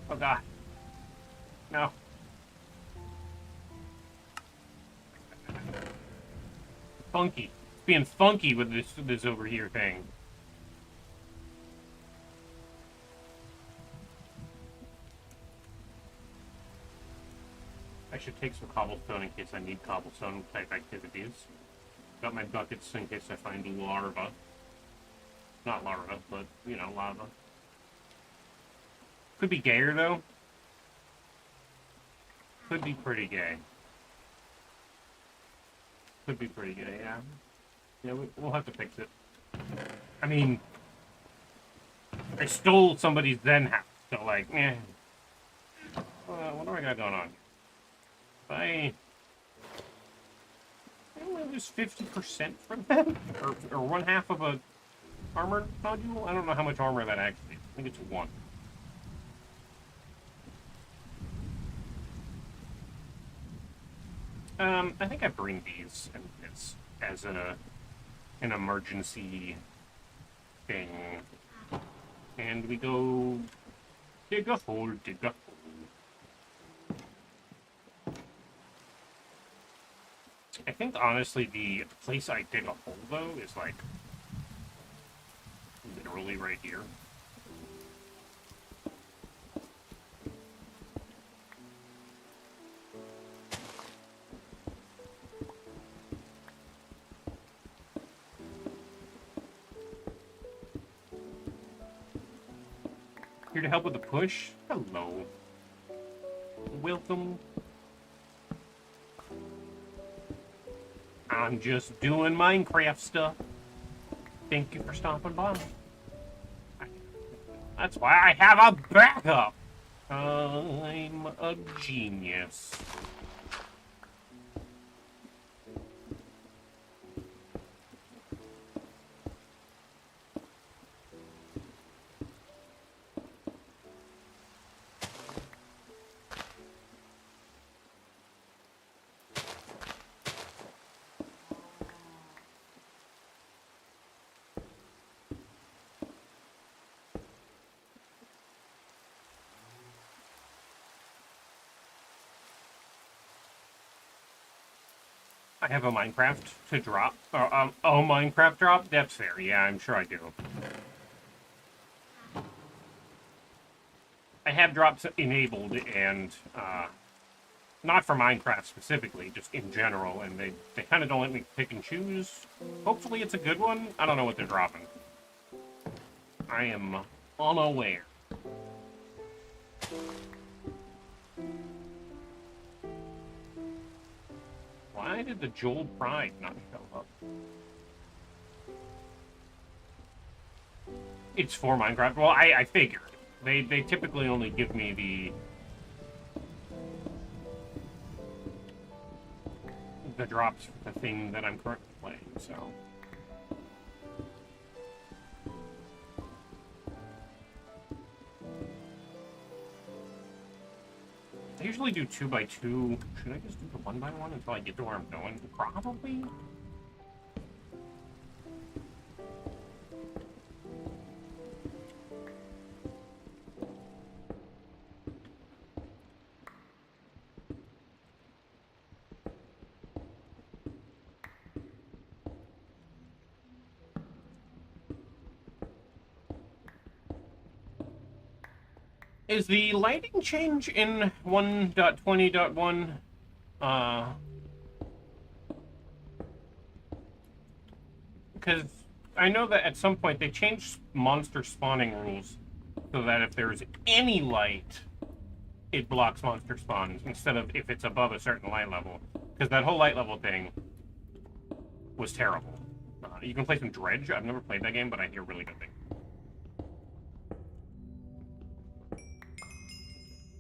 Speaker 1: Oh god. No. Funky. Being funky with this over here thing. I should take some cobblestone in case I need cobblestone type activities. Got my buckets in case I find larva. Not larva, but, you know, lava. Could be gayer, though. Could be pretty gay. Could be pretty gay, yeah. Yeah, we'll have to fix it. I mean, I stole somebody's Zen house, so, like, eh. What do I got going on? If I only lose 50% from them? Or one half of a armor module? I don't know how much armor that actually is. I think it's 1. I think I bring these and this as an emergency thing. And we go dig a hole, dig a hole. I think, honestly, the place I dig a hole, though, is, like, literally right here. Here to help with the push? Hello. Welcome. I'm just doing Minecraft stuff. Thank you for stopping by. That's why I have a backup. I'm a genius. I have a Minecraft to drop. Oh, Minecraft drop? That's fair. Yeah, I'm sure I do. I have drops enabled, and not for Minecraft specifically, just in general, and they kind of don't let me pick and choose. Hopefully it's a good one. I don't know what they're dropping. I am unaware. Why did the Joel Pride not show up? It's for Minecraft. Well, I figured. They typically only give me the drops for the thing that I'm currently playing, so. I usually do 2x2. Should I just do the 1x1 until I get to where I'm going? Probably. Is the lighting change in 1.20.1 because I know that at some point they changed monster spawning rules so that if there's any light, it blocks monster spawns instead of if it's above a certain light level. Because that whole light level thing was terrible. You can play some Dredge. I've never played that game, but I hear really good things.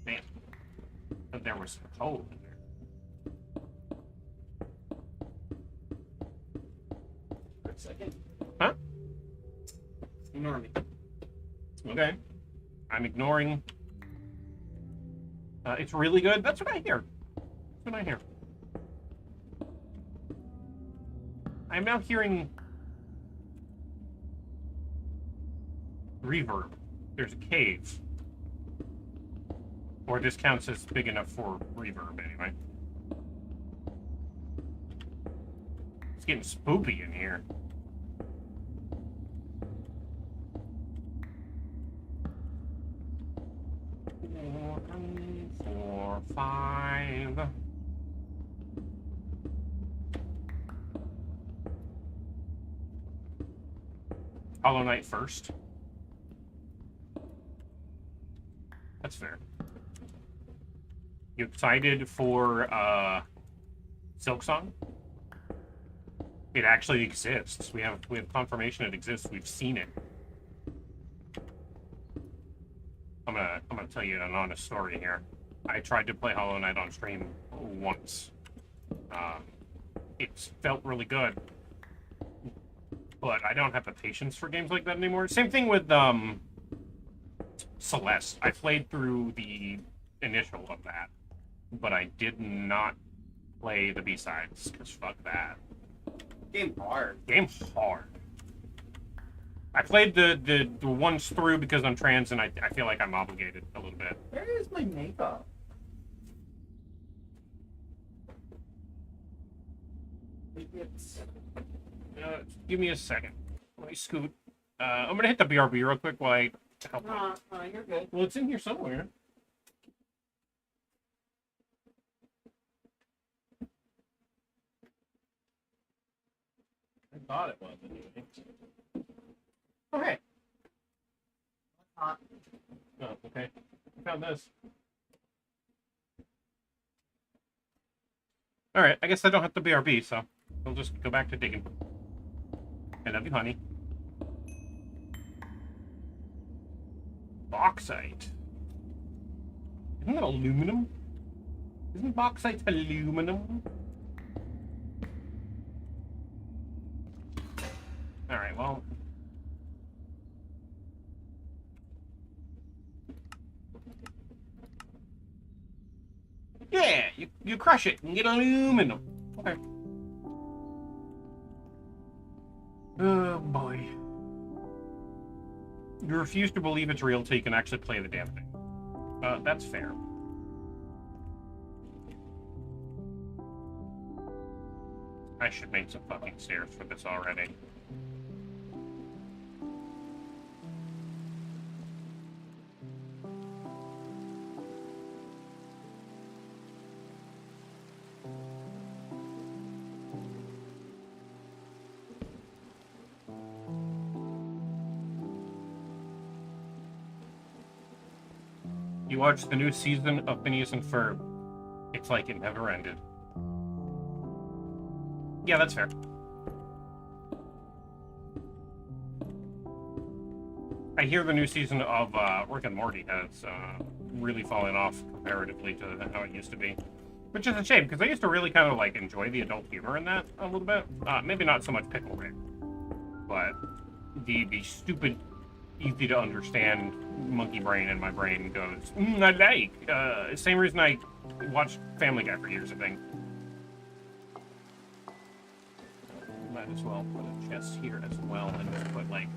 Speaker 1: Man, but there was some coal in there.
Speaker 2: For a second.
Speaker 1: Huh?
Speaker 2: Ignore me.
Speaker 1: Okay. I'm ignoring. It's really good. That's what I hear. That's what I hear. I'm now hearing reverb. There's a cave. Or this counts as big enough for reverb, anyway. It's getting spoopy in here. Four, five. Hollow Knight first. That's fair. You excited for Silksong? It actually exists. We have confirmation it exists. We've seen it. I'm gonna tell you an honest story here. I tried to play Hollow Knight on stream once. It felt really good, but I don't have the patience for games like that anymore. Same thing with Celeste. I played through the initial of that, but I did not play the B-sides, because fuck that.
Speaker 2: Game hard.
Speaker 1: Game hard. I played the ones through because I'm trans and I feel like I'm obligated a little bit.
Speaker 2: Where is my makeup? It's...
Speaker 1: Give me a second. Let me scoot. I'm gonna hit the BRB real quick while I help.
Speaker 2: No, you're good.
Speaker 1: Well, it's in here somewhere. I thought it was anyway. Okay.
Speaker 2: Not.
Speaker 1: Oh, okay. I found this. Alright, I guess I don't have to BRB, so we'll just go back to digging. I love you, honey. Bauxite. Isn't that aluminum? Isn't bauxite aluminum? Alright, well... Yeah, you crush it and get aluminum. Okay. Oh boy. You refuse to believe it's real till you can actually play the damn thing. That's fair. I should make some fucking stairs for this already. You watch the new season of Phineas and Ferb. It's like it never ended. Yeah, that's fair. I hear the new season of Rick and Morty has really fallen off comparatively to how it used to be. Which is a shame, because I used to really kind of like enjoy the adult humor in that a little bit. Maybe not so much Pickle Rick, but the stupid, easy to understand monkey brain in my brain goes, I like. Same reason I watched Family Guy for years, I think. Might as well put a chest here as well and just put like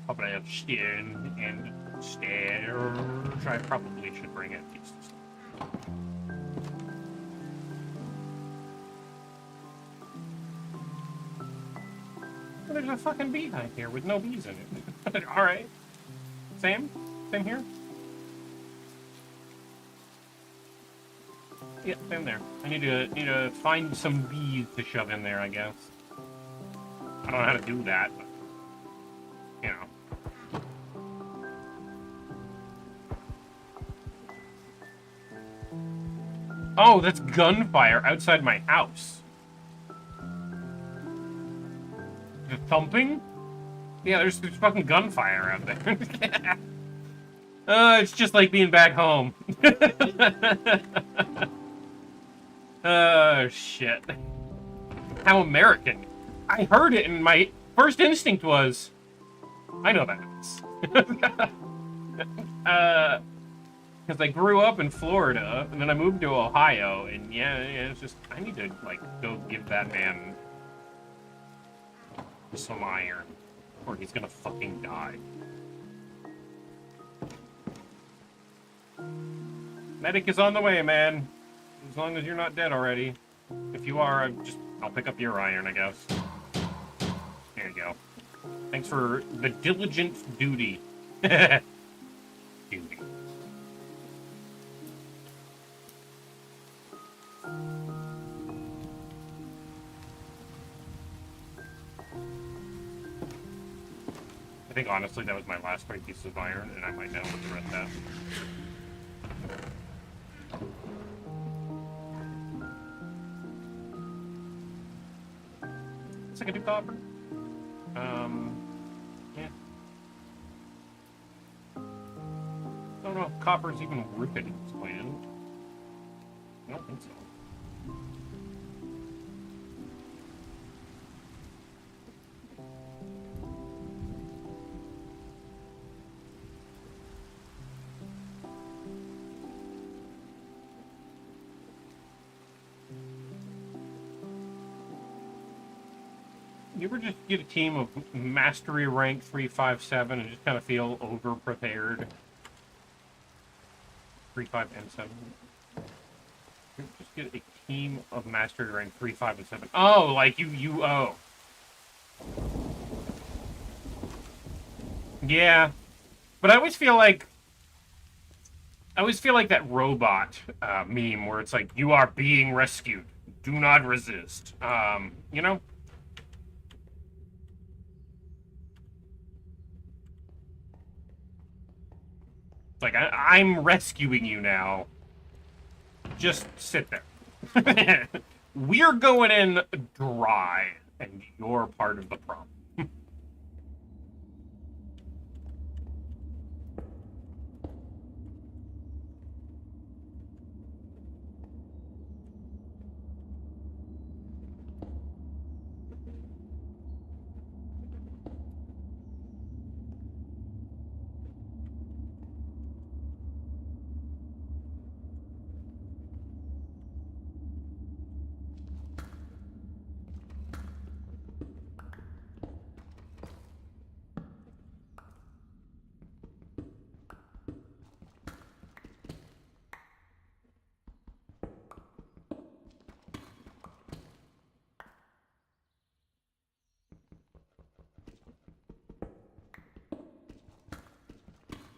Speaker 1: a stone and stairs. I probably should bring it. There's a fucking beehive here with no bees in it. Alright. Same? Same here? Yeah, same there. I need to find some bees to shove in there, I guess. I don't know how to do that, but you know. Oh, that's gunfire outside my house. The thumping? Yeah, there's fucking gunfire out there. It's just like being back home. Oh, shit. How American. I heard it and my first instinct was, I know that is. Because I grew up in Florida, and then I moved to Ohio, and yeah, it's just, I need to, like, go give that man some iron, or he's gonna fucking die. Medic is on the way, man. As long as you're not dead already. If you are, I'll pick up your iron, I guess. There you go. Thanks for the diligent duty. Duty. I think honestly that was my last 3 pieces of iron, and I might now regret that. Looks like a new copper. Yeah. I don't know if copper's even worth it in this land. I don't think so. You ever just get a team of mastery rank 357 and just kind of feel over prepared? 3, 5, and 7. Just get a team of mastery rank 3, 5, and 7. Oh, like you oh. Yeah, but I always feel like that robot meme where it's like, you are being rescued. Do not resist. You know. Like, I'm rescuing you now. Just sit there. We're going in dry, and you're part of the problem.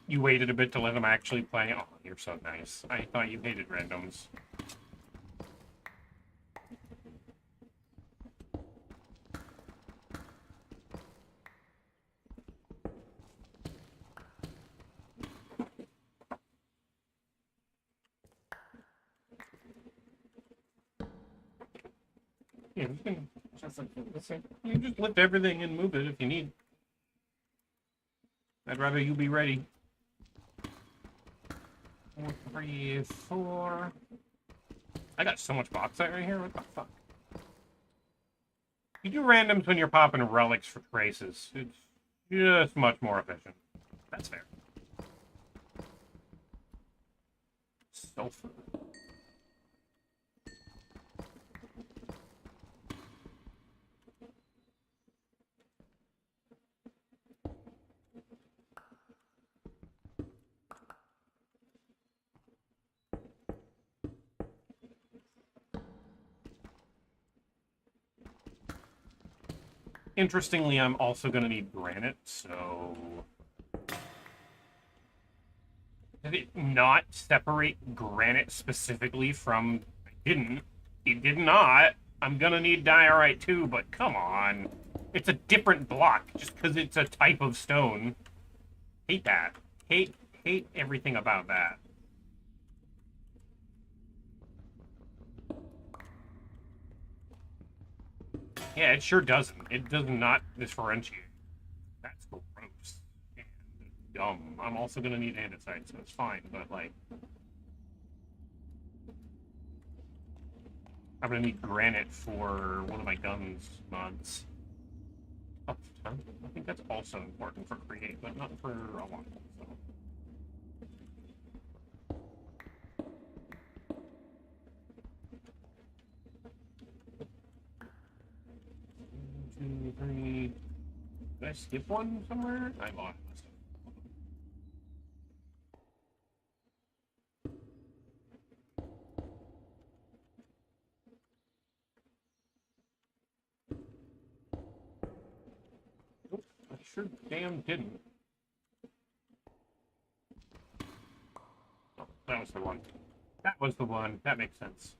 Speaker 1: You waited a bit to let him actually play. Oh, you're so nice. I thought you hated randoms. Yeah, you can just, you just lift everything and move it if you need. I'd rather you be ready. 4, 3, 4. I got so much bauxite right here. What the fuck? You do randoms when you're popping relics for traces. It's just much more efficient. That's fair. Sulfur. Interestingly, I'm also going to need granite, so... Did it not separate granite specifically from... It did not. I'm going to need diorite too, but come on. It's a different block, just because it's a type of stone. Hate that. Hate everything about that. Yeah, it sure doesn't. It does not differentiate. That's gross and dumb. I'm also gonna need andesite, so it's fine, but like... I'm gonna need granite for one of my guns mods. Oh, I think that's also important for create, but not for a lot. So. 2, 3. Did I skip one somewhere? I lost. Nope, I sure damn didn't. Oh, that was the one. That was the one. That makes sense.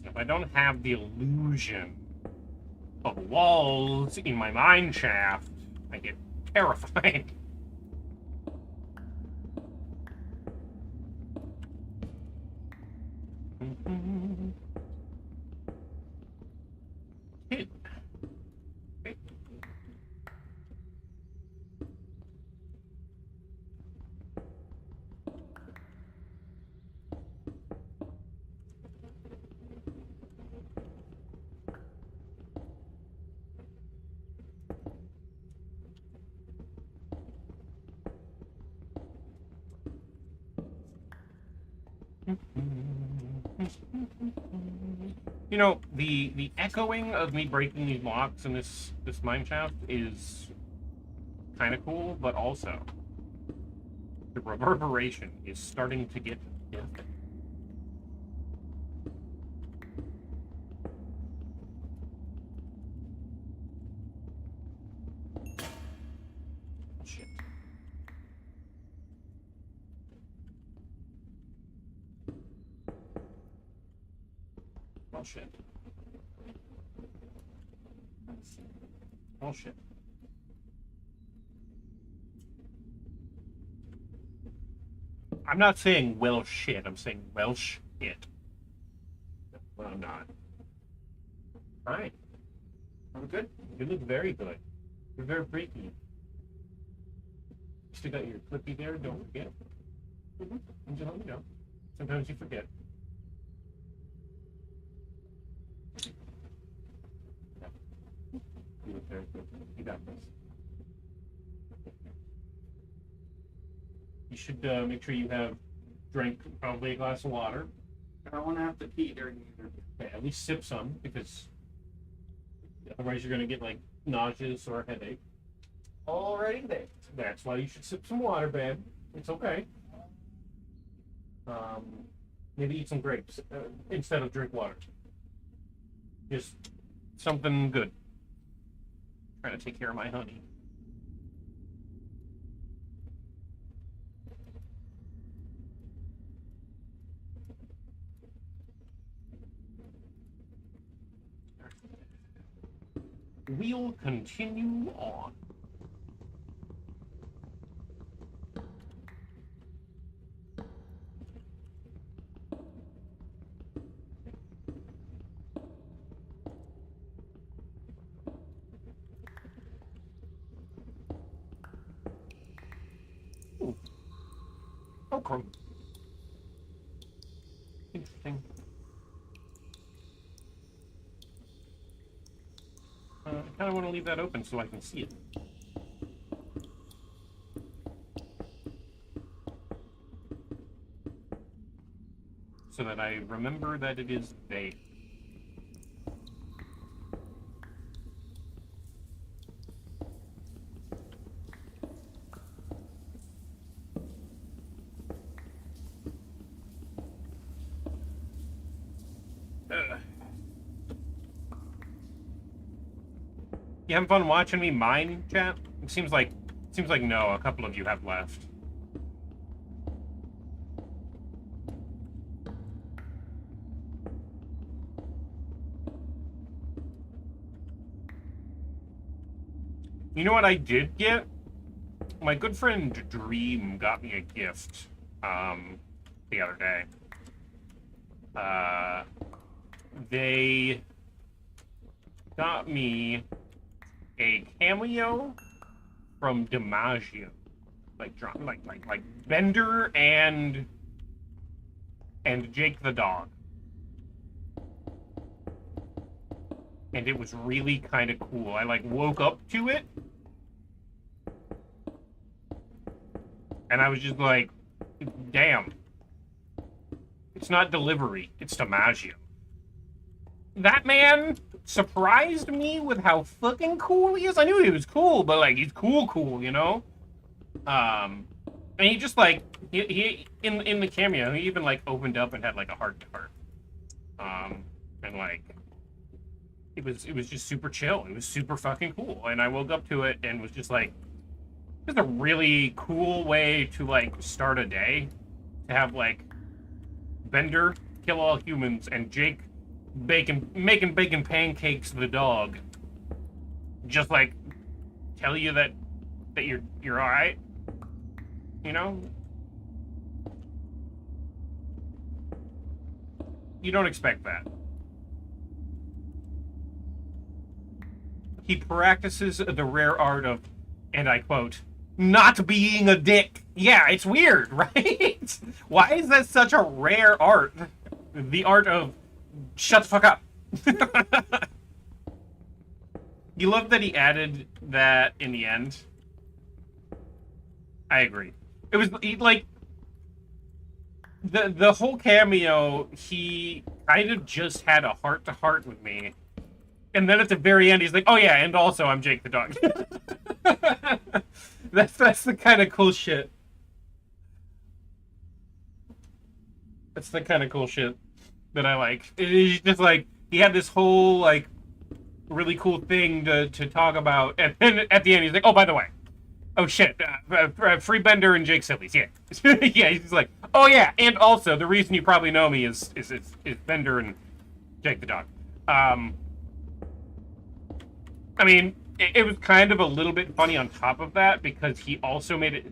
Speaker 1: If I don't have the illusion of walls in my mine shaft, I get terrified. Hit. Okay. You know, the echoing of me breaking these blocks in this mine shaft is kind of cool, but also the reverberation is starting to get different. Shit. Oh shit. Oh shit. I'm not saying well shit, I'm saying well shit. Well, I'm not. Alright. I'm good. You look very good. You're very freaky. You still got your clippy there, don't forget. And just let me know. Sometimes you forget. You look very good. You got this. You should make sure you have drank probably a glass of water.
Speaker 2: I don't want to have to pee during either.
Speaker 1: Okay, at least sip some, because otherwise you're going to get like nauseous or a headache.
Speaker 2: Already there.
Speaker 1: That's why you should sip some water, babe. It's okay. Maybe eat some grapes instead of drink water. Just something good. Trying to take care of my honey. We'll continue on. Ooh. Okra. Interesting. I kind of want to leave that open so I can see it. So that I remember that it is they. You having fun watching me mine, chat? It seems like no. A couple of you have left. You know what I did get? My good friend Dream got me a gift the other day. They got me a cameo from DiMaggio, like Bender and Jake the dog, and it was really kind of cool. I like woke up to it, and I was just like, "Damn, it's not delivery, it's DiMaggio." That man surprised me with how fucking cool he is. I knew he was cool, but like he's cool, you know. And he just like he in the cameo, he even like opened up and had like a heart to heart. And like it was just super chill. It was super fucking cool, and I woke up to it and was just like, this is a really cool way to like start a day, to have like Bender kill all humans and Jake making bacon pancakes the dog just like tell you that you're all right, you know. You don't expect that. He practices the rare art of, and I quote, not being a dick. Yeah, it's weird, right? Why is that such a rare art? The art of shut the fuck up. You love that he added that in the end. I agree. It was like the whole cameo. He kind of just had a heart to heart with me, and then at the very end, he's like, "Oh yeah, and also I'm Jake the dog." That's the kind of cool shit. That's the kind of cool shit that I like. It's just like he had this whole like really cool thing to talk about, and then at the end he's like, "Oh, by the way, oh shit, free Bender and Jake Sillies, yeah." Yeah, he's like, "Oh yeah, and also the reason you probably know me is Bender and Jake the dog." I mean, it was kind of a little bit funny on top of that, because he also made it.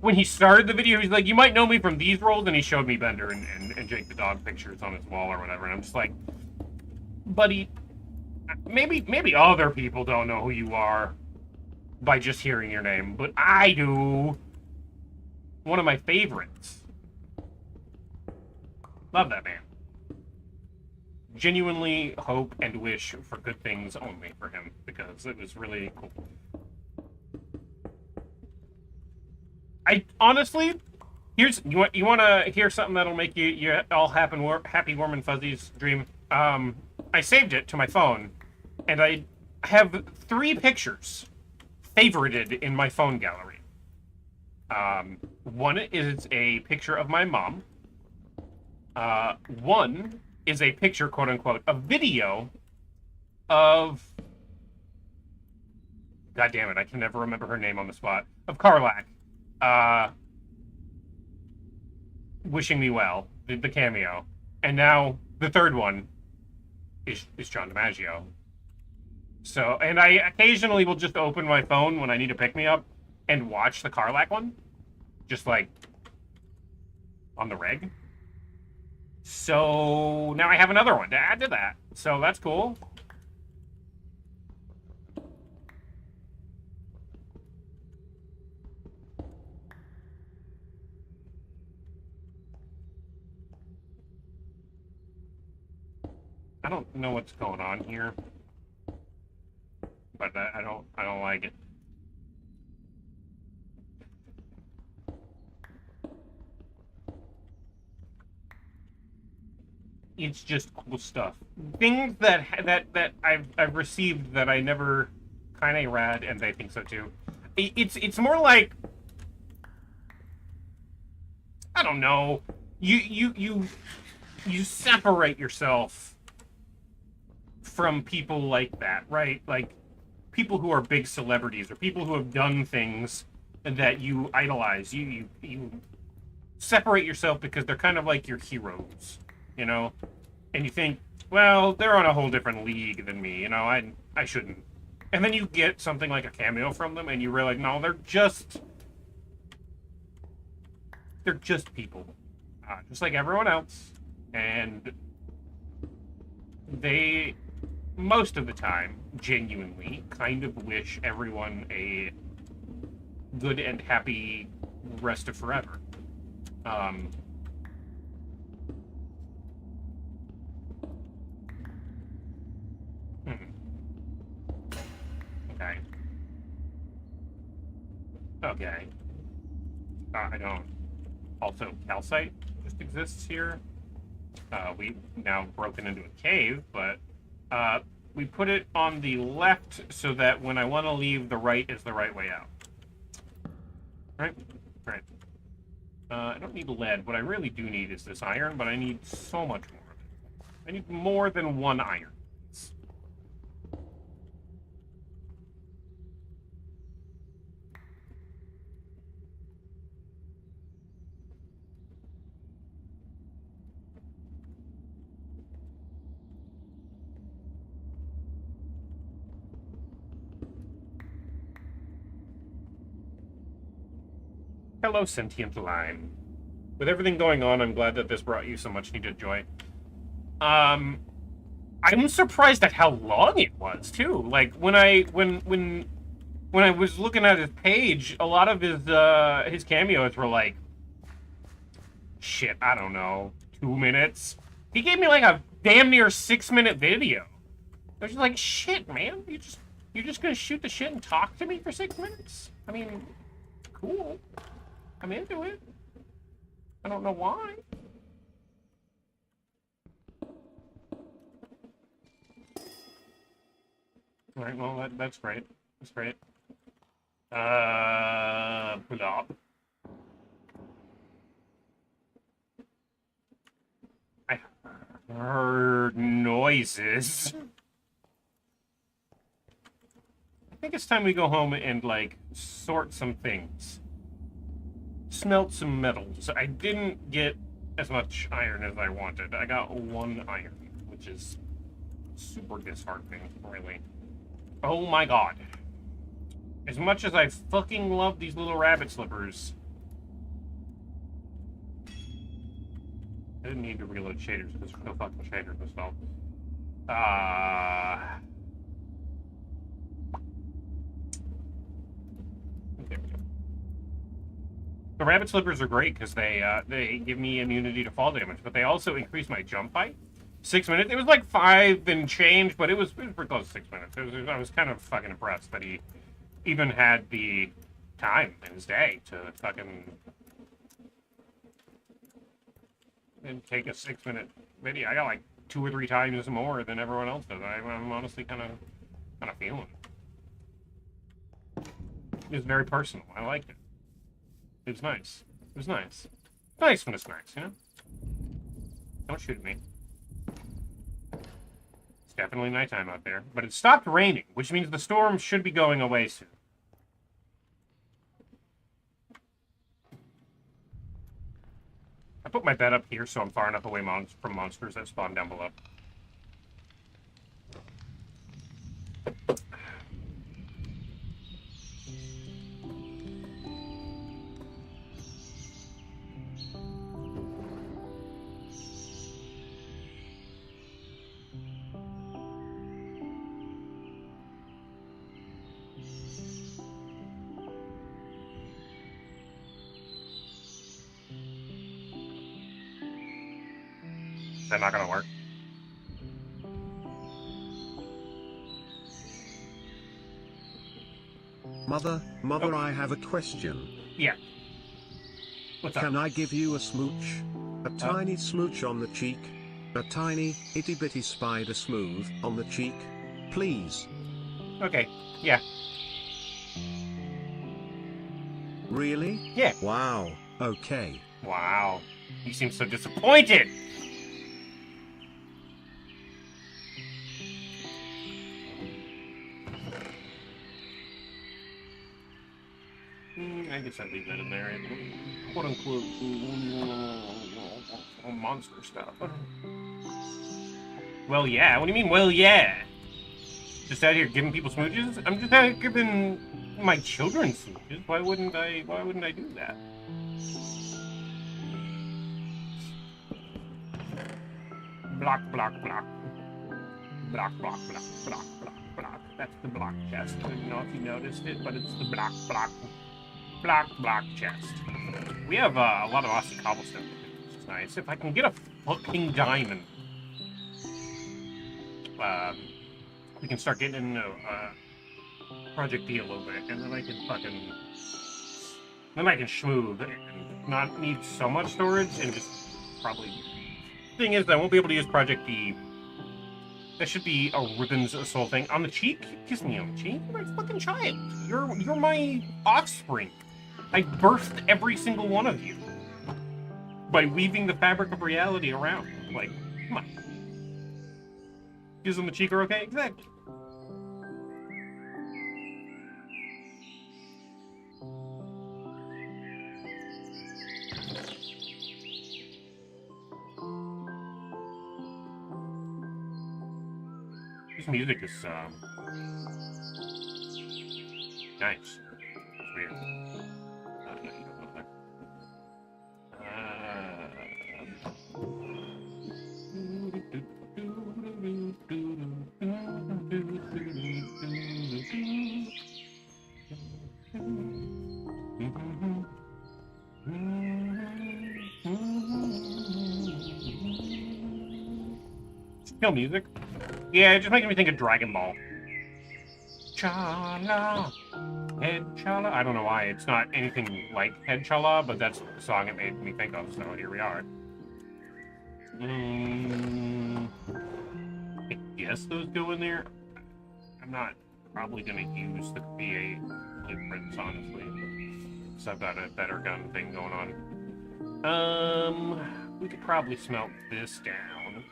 Speaker 1: When he started the video, he's like, "You might know me from these roles," and he showed me Bender and Jake the dog pictures on his wall or whatever, and I'm just like, buddy, maybe other people don't know who you are by just hearing your name, but I do. One of my favorites. Love that man. Genuinely hope and wish for good things only for him, because it was really cool. I honestly, you want to hear something that'll make you all happy, warm and fuzzies dream. I saved it to my phone, and I have 3 pictures favorited in my phone gallery. One is a picture of my mom. One is a picture, quote unquote, a video of. God damn it, I can never remember her name on the spot. Of Karlach. Wishing me well, the cameo. And now the third one is John DiMaggio. So, and I occasionally will just open my phone when I need to pick me up and watch the Karlach one. Just like on the reg. So now I have another one to add to that. So that's cool. I don't know what's going on here, but I don't like it. It's just cool stuff. Things that I've received that I never kind of read, and they think so too. It's more like, I don't know. You separate yourself from people like that, right? Like people who are big celebrities or people who have done things that you idolize. You separate yourself because they're kind of like your heroes, you know? And you think, well, they're on a whole different league than me, you know? I shouldn't. And then you get something like a cameo from them and you realize, no, they're just people. Just like everyone else. And they, most of the time, genuinely kind of wish everyone a good and happy rest of forever. Okay. Okay. I don't. Also, calcite just exists here. We've now broken into a cave, but we put it on the left so that when I want to leave, the right is the right way out. Right? Right. I don't need lead. What I really do need is this iron, but I need so much more of it. I need more than one iron. Hello, sentient lime. With everything going on, I'm glad that this brought you so much needed joy. I'm surprised at how long it was too. Like when I was looking at his page, a lot of his cameos were like, shit, I don't know, 2 minutes. He gave me like a damn near 6-minute video. I was just like, shit, man, you're just gonna shoot the shit and talk to me for 6 minutes? I mean, cool. I'm into it. I don't know why. All right, well, that's great. That's great. Plop. I heard noises. I think it's time we go home and, like, sort some things. Smelt some metals. I didn't get as much iron as I wanted. I got 1 iron, which is super disheartening, really. Oh my god. As much as I fucking love these little rabbit slippers, I didn't need to reload shaders because there's no fucking shaders installed. There we go. The rabbit slippers are great because they give me immunity to fall damage, but they also increase my jump height. 6 minutes. It was like 5 and change, but it was pretty close to 6 minutes. I was kind of fucking impressed that he even had the time in his day to fucking and take a 6-minute video. I got like 2 or 3 times more than everyone else does. I'm honestly kind of feeling it. It's very personal. I liked it. It was nice. It was nice. Nice when it's nice, you know? Don't shoot me. It's definitely nighttime out there. But it stopped raining, which means the storm should be going away soon. I put my bed up here so I'm far enough away from monsters that spawn down below. Is that not gonna work?
Speaker 5: Mother, I have a question.
Speaker 1: Yeah. What's up?
Speaker 5: Can I give you a smooch? A tiny smooch on the cheek? A tiny, itty-bitty spider smooth on the cheek? Please.
Speaker 1: Okay. Yeah.
Speaker 5: Really?
Speaker 1: Yeah.
Speaker 5: Wow, okay.
Speaker 1: Wow. You seem so disappointed! I guess I'd leave that in there. Quote unquote monster stuff. Well, yeah. What do you mean, well, yeah? Just out here giving people smooches? I'm just out here giving my children smooches. Why wouldn't I do that? Block, block, block. Block, block, block, block, block, block. That's the block chest. I don't know if you noticed it, but it's the block, block. Block, block chest. We have a lot of awesome cobblestone, which is nice. If I can get a fucking diamond, we can start getting into Project D a little bit, and then I can schmooth and not need so much storage, and just probably. Thing is, I won't be able to use Project D. That should be a Ribbons Assault thing on the cheek. Kiss me on the cheek. You're my fucking child. You're my offspring. I birthed every single one of you by weaving the fabric of reality around. Like, come on. Kiss on the cheek are okay? Exactly. This music is, nice. It's weird. No, you don't go there. Still music? Yeah, it just making me think of Dragon Ball. Chala, Head Chala. I don't know why it's not anything like Head Chala, but that's the song it made me think of. So here we are. I guess those go in there. I'm not probably gonna use the VA blueprints honestly, because I've got a better gun thing going on. We could probably smelt this down.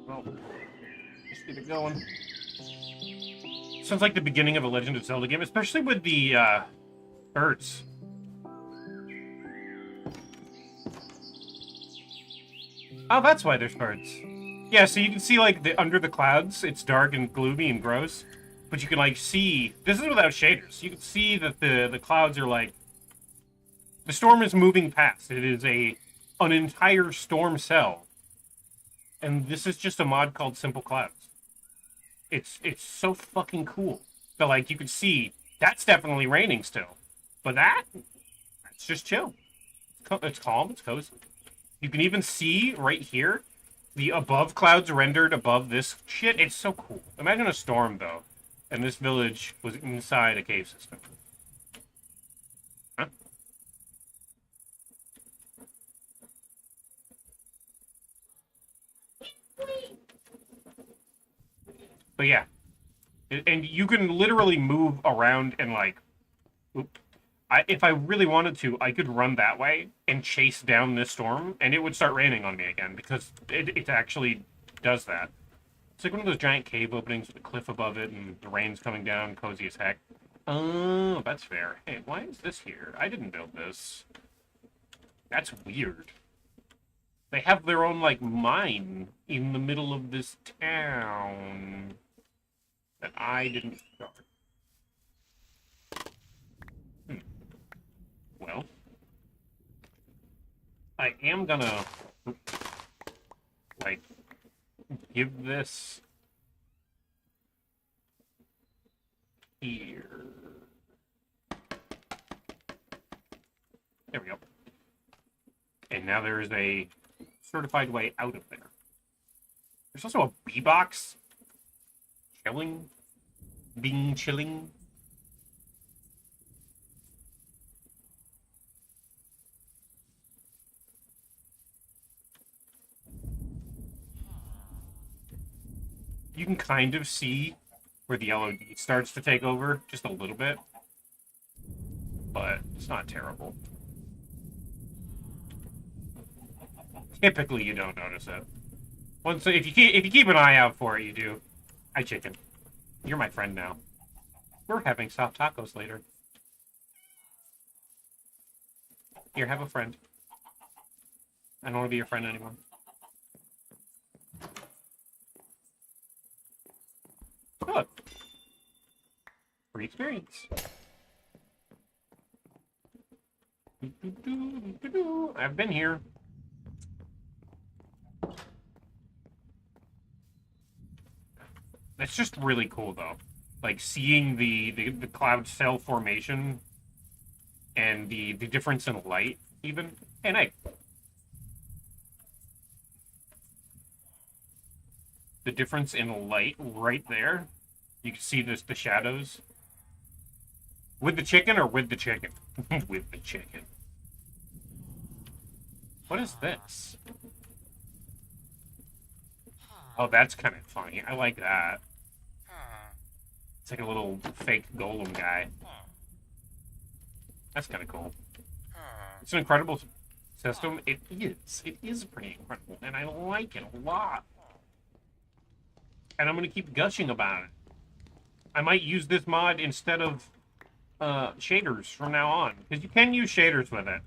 Speaker 1: Well, just get it going. Sounds like the beginning of a Legend of Zelda game, especially with the birds. Oh, that's why there's birds. Yeah, so you can see like under the clouds, it's dark and gloomy and gross, but you can like see. This is without shaders. You can see that the clouds are like the storm is moving past. It is an entire storm cell. And this is just a mod called Simple Clouds. It's so fucking cool. So like you can see that's definitely raining still, but that's just chill. It's calm. It's cozy. You can even see right here the above clouds rendered above this shit. It's so cool. Imagine a storm though, and this village was inside a cave system. Huh? But yeah. And you can literally move around and, like... Oop. If I really wanted to, I could run that way and chase down this storm, and it would start raining on me again, because it actually does that. It's like one of those giant cave openings with a cliff above it, and the rain's coming down, cozy as heck. Oh, that's fair. Hey, why is this here? I didn't build this. That's weird. They have their own, like, mine in the middle of this town that I didn't start. Well, I am gonna, like, give this here. There we go. And now there is a certified way out of there. There's also a bee box. Chilling. Being chilling. You can kind of see where the LOD starts to take over, just a little bit. But it's not terrible. Typically, you don't notice it. Once, if you keep an eye out for it, you do. Hi, chicken. You're my friend now. We're having soft tacos later. Here, have a friend. I don't want to be your friend anymore. Look. Free experience. I've been here. It's just really cool, though. Like, seeing the cloud cell formation and the difference in light, even. And the difference in light right there. You can see this, the shadows. With the chicken or with the chicken? With the chicken. What is this? Oh, that's kind of funny. I like that. It's like a little fake golem guy. That's kind of cool. It's an incredible system. It is. It is pretty incredible, and I like it a lot. And I'm going to keep gushing about it. I might use this mod instead of shaders from now on, because you can use shaders with it.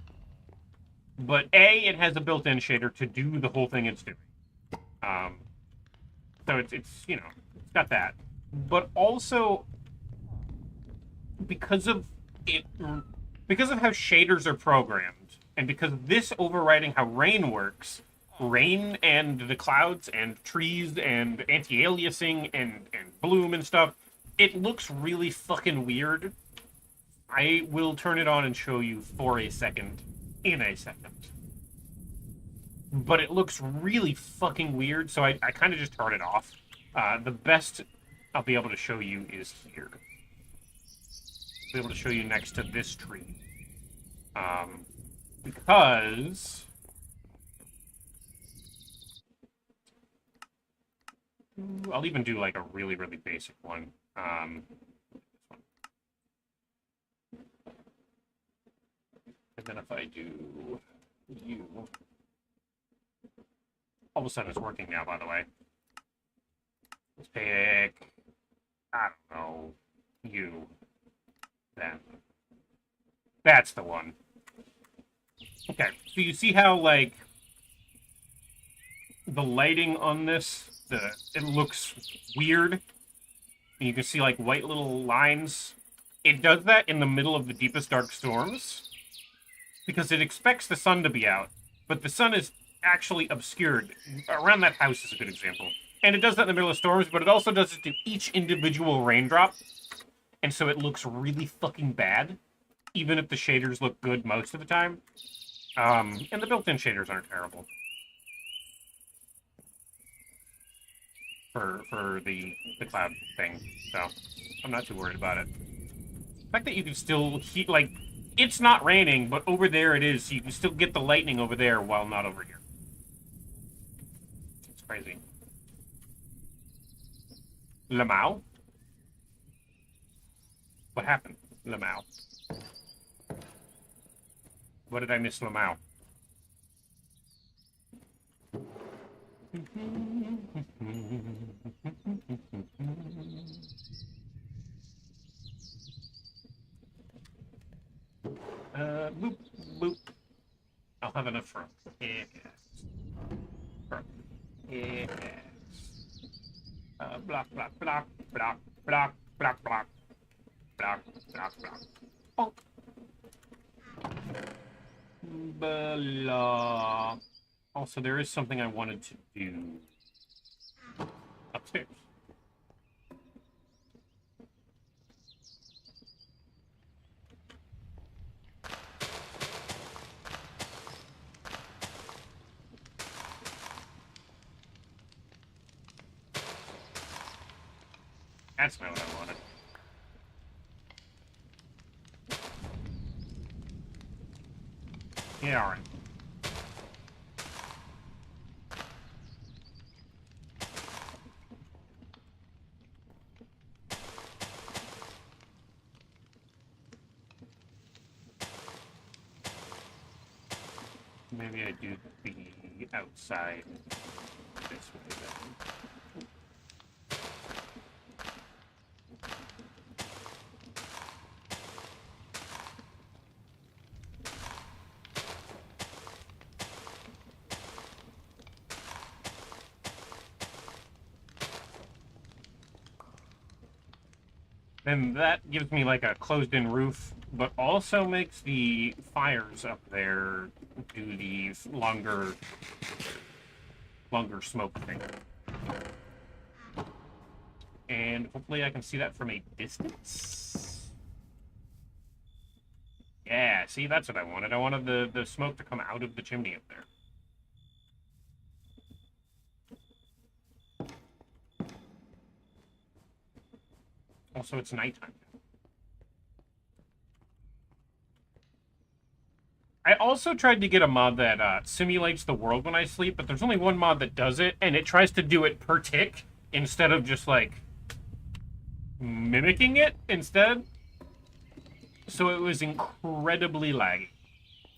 Speaker 1: But A, it has a built-in shader to do the whole thing it's doing. So it's you know, it's got that. But also, because of how shaders are programmed, and because of this overriding how rain works, rain and the clouds and trees and anti-aliasing and bloom and stuff, it looks really fucking weird. I will turn it on and show you for a second, in a second. But it looks really fucking weird, so I kind of just turn it off. The best I'll be able to show you is here. I'll be able to show you next to this tree. Because... I'll even do like a really, really basic one. And then if I do you... All of a sudden it's working now, by the way. Let's pick... I don't know. You. Then. That's the one. Okay, so you see how, like... the lighting on this, it looks weird. And you can see, like, white little lines. It does that in the middle of the deepest dark storms. Because it expects the sun to be out. But the sun is actually obscured. Around that house is a good example. And it does that in the middle of storms, but it also does it to each individual raindrop. And so it looks really fucking bad. Even if the shaders look good most of the time. And the built-in shaders aren't terrible. For the cloud thing. So, I'm not too worried about it. The fact that you can still heat, like, it's not raining, but over there it is, so you can still get the lightning over there while not over here. It's crazy. Lamau? What happened, Lamau? What did I miss, Lamau? Boop, boop. I'll have enough for him. Yes. Block, block, block, block, block, block, block, block, block, block. Bonk. Blah. Also, there is something I wanted to do upstairs. That's not what I wanted. Yeah, alright. Maybe I do the outside this way then. Then that gives me like a closed-in roof, but also makes the fires up there do the longer smoke thing. And hopefully I can see that from a distance. Yeah, see, that's what I wanted. I wanted the smoke to come out of the chimney up there. Also, it's nighttime. I also tried to get a mod that simulates the world when I sleep, but there's only one mod that does it, and it tries to do it per tick instead of just, like, mimicking it instead. So it was incredibly laggy.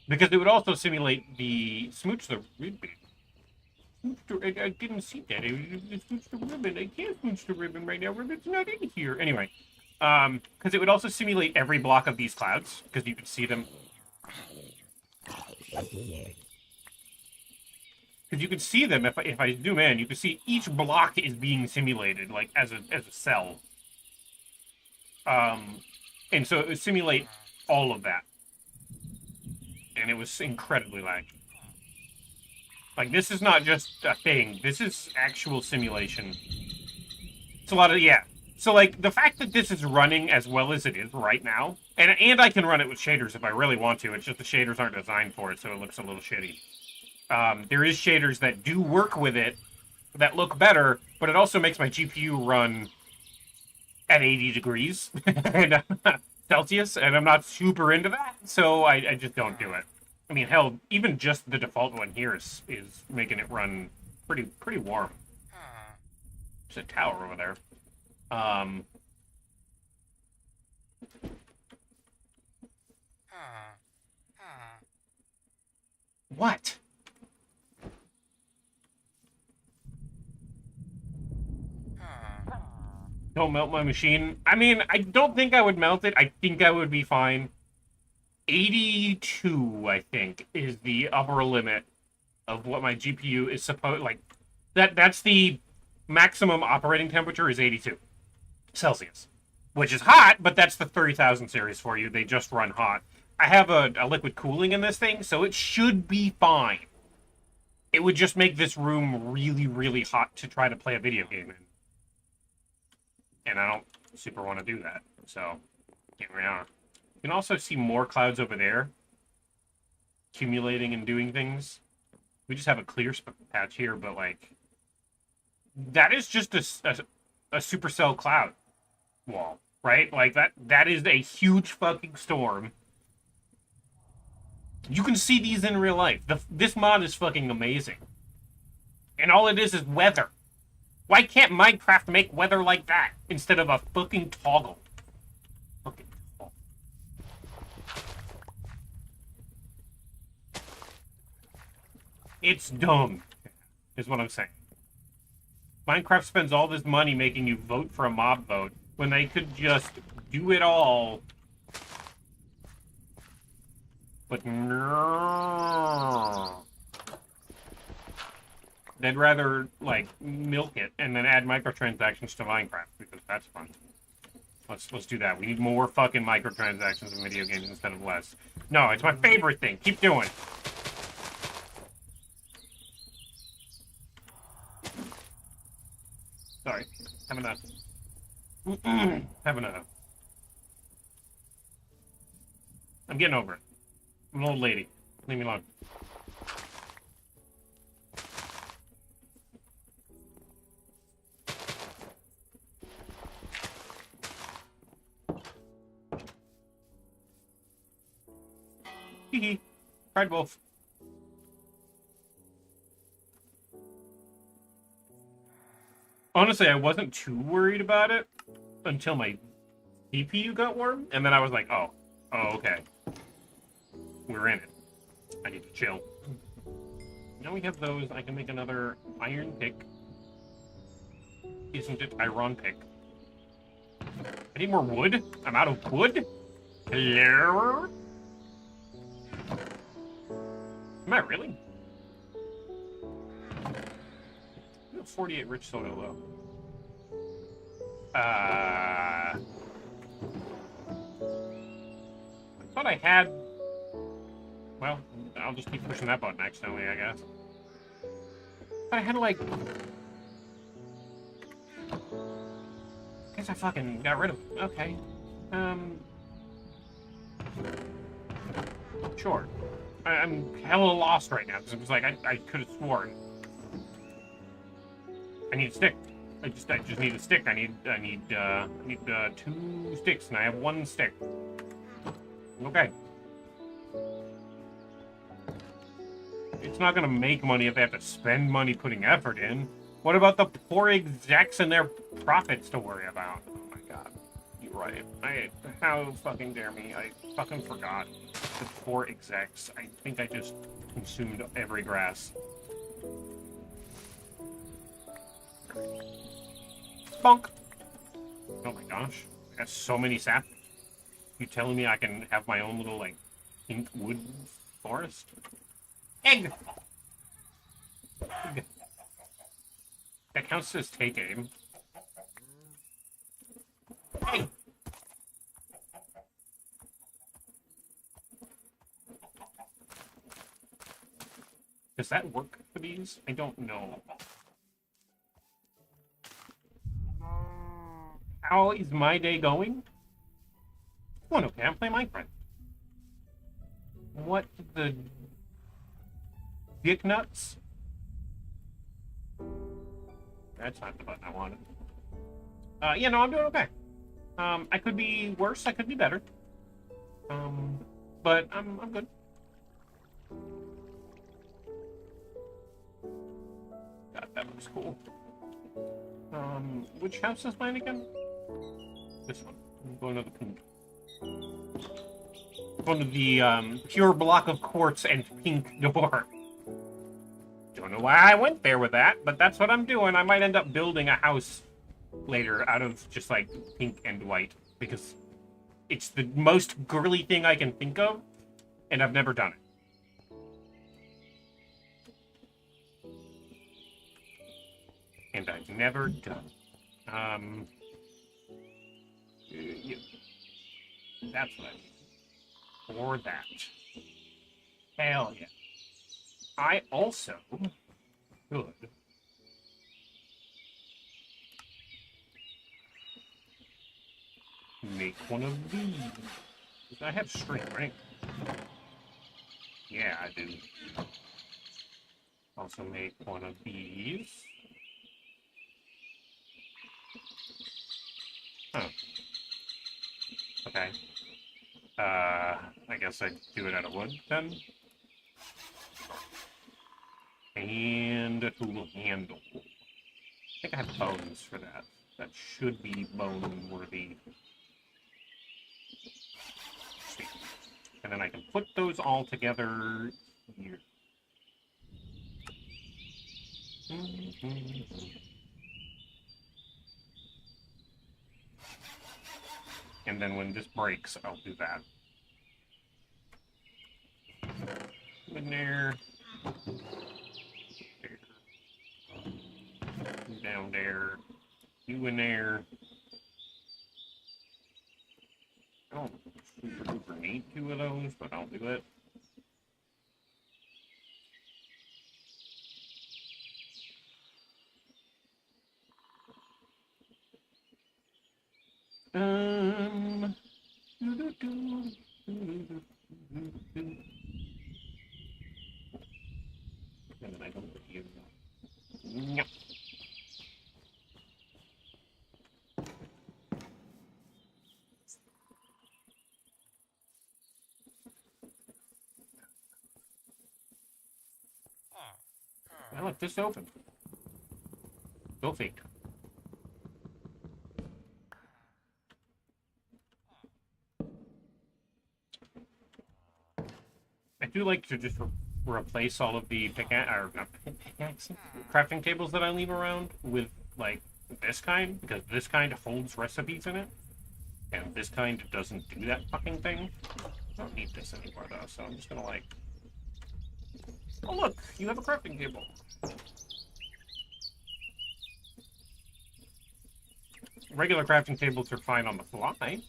Speaker 1: Because it would also simulate the smooch the ribbon. I didn't see that. Smooch the ribbon. I can't smooch the ribbon right now. Ribbon's not in here. Anyway, because it would also simulate every block of these clouds, because you could see them. Because you could see them if I zoom in, you can see each block is being simulated like as a cell. And so it would simulate all of that, and it was incredibly laggy. Like, this is not just a thing. This is actual simulation. It's a lot of, yeah. So, like, the fact that this is running as well as it is right now, and I can run it with shaders if I really want to, it's just the shaders aren't designed for it, so it looks a little shitty. There is shaders that do work with it, that look better, but it also makes my GPU run at 80 degrees and, Celsius, and I'm not super into that, so I just don't do it. I mean, hell, even just the default one here is making it run pretty warm. There's a tower over there. What? Don't melt my machine. I mean, I don't think I would melt it. I think I would be fine. 82, I think, is the upper limit of what my GPU is supposed, like, that's the maximum operating temperature is 82 Celsius, which is hot, but that's the 30,000 series for you. They just run hot. I have a liquid cooling in this thing, so it should be fine. It would just make this room really, really hot to try to play a video game in. And I don't super want to do that, so here we are. You can also see more clouds over there, accumulating and doing things. We just have a clear patch here, but, like, that is just a supercell cloud wall, right? Like, that is a huge fucking storm. You can see these in real life. This mod is fucking amazing. And all it is weather. Why can't Minecraft make weather like that instead of a fucking toggle? Fucking toggle. It's dumb, is what I'm saying. Minecraft spends all this money making you vote for a mob vote when they could just do it all. But no. They'd rather, like, milk it and then add microtransactions to Minecraft, because that's fun. Let's do that. We need more fucking microtransactions in video games instead of less. No, it's my favorite thing. Keep doing. Sorry. Having a... having a... I'm getting over it. I'm an old lady. Leave me alone. Hee Pride Wolf. Honestly, I wasn't too worried about it until my CPU got warm, and then I was like, oh, okay. We're in it. I need to chill. Now we have those. I can make another iron pick. Isn't it iron pick? I need more wood. I'm out of wood. Hello? Am I really? I have 48 rich soda low. I thought I had... Well, I'll just keep pushing that button accidentally, I guess. I had, like... I guess I fucking got rid of it. Okay. Sure. I'm hella lost right now, because it was like, I could have sworn. I need a stick. I just need a stick. I need 2 sticks, and I have 1 stick. Okay. It's not gonna make money if they have to spend money putting effort in. What about the poor execs and their profits to worry about? Oh my god. You're right. How fucking dare me. I fucking forgot. The poor execs. I think I just consumed every grass. Bonk! Oh my gosh. I got so many sap. You telling me I can have my own little, like, pink wood forest? Egg! Egg. That counts as take aim. Egg! Does that work for these? I don't know. How is my day going? Going okay, I'm playing Minecraft. What the... dick nuts? That's not the button I wanted. Yeah, no, I'm doing okay. I could be worse, I could be better. But I'm good. God, that looks cool. Which house is mine again? This one. I'm going to the pink. Going to the pure block of quartz and pink door. Don't know why I went there with that, but that's what I'm doing. I might end up building a house later out of just like pink and white because it's the most girly thing I can think of, and I've never done it. And I've never done it. Yeah. That's what I mean. Or that. Hell yeah. I also could make one of these. I have string, right? Yeah, I do. Also make one of these. Oh. Okay. I guess I do it out of wood then. And a tool handle. I think I have bones for that. That should be bone-worthy. Sweet. And then I can put those all together here. And then when this breaks, I'll do that. In there. There. Down there. You in there. I don't super duper need 2 of those, but I'll do it. And then I don't let you. Yep. I left this open. Filthy. I do like to just replace all of the crafting tables that I leave around with like this kind, because this kind holds recipes in it, and this kind doesn't do that fucking thing. I don't need this anymore though, so I'm just gonna like. Oh look, you have a crafting table. Regular crafting tables are fine on the fly,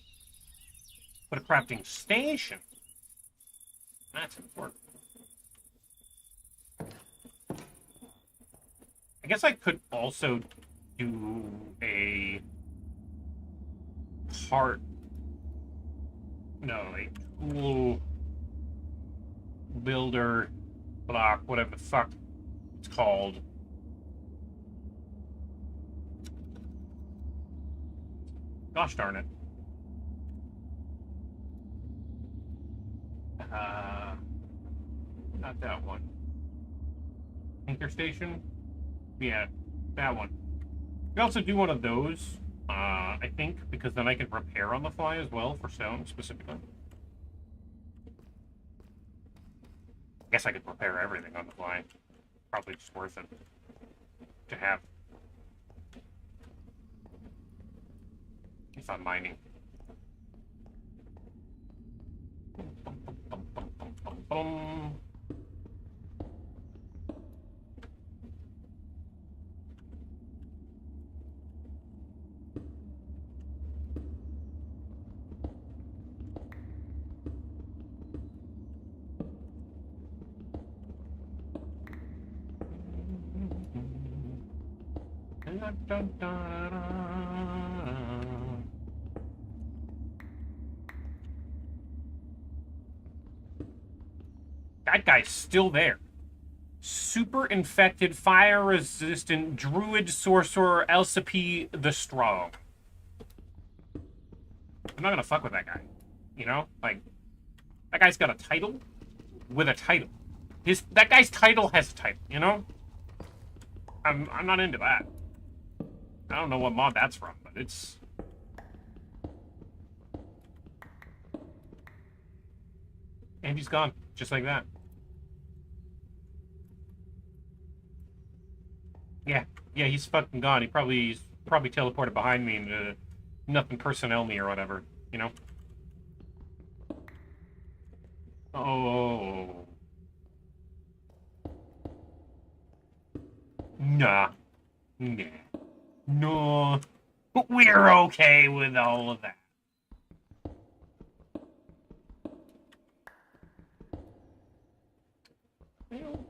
Speaker 1: but a crafting station. That's important. I guess I could also do a part. No, a tool builder block, whatever the fuck it's called. Gosh darn it. Not that one. Anchor station? Yeah, that one. We also do one of those, I think, because then I can repair on the fly as well for stone specifically. I guess I could repair everything on the fly. Probably just worth it to have. If I'm mining. Bum. That guy's still there. Super infected, fire resistant, druid sorcerer, Elsipe the Strong. I'm not gonna fuck with that guy. You know? Like, that guy's got a title with a title. That guy's title has a title, you know? I'm not into that. I don't know what mod that's from, but it's... And he's gone, just like that. Yeah, he's fucking gone. He's probably teleported behind me and nothing personnel me or whatever, you know? Oh. Nah. No. But we're okay with all of that. Well.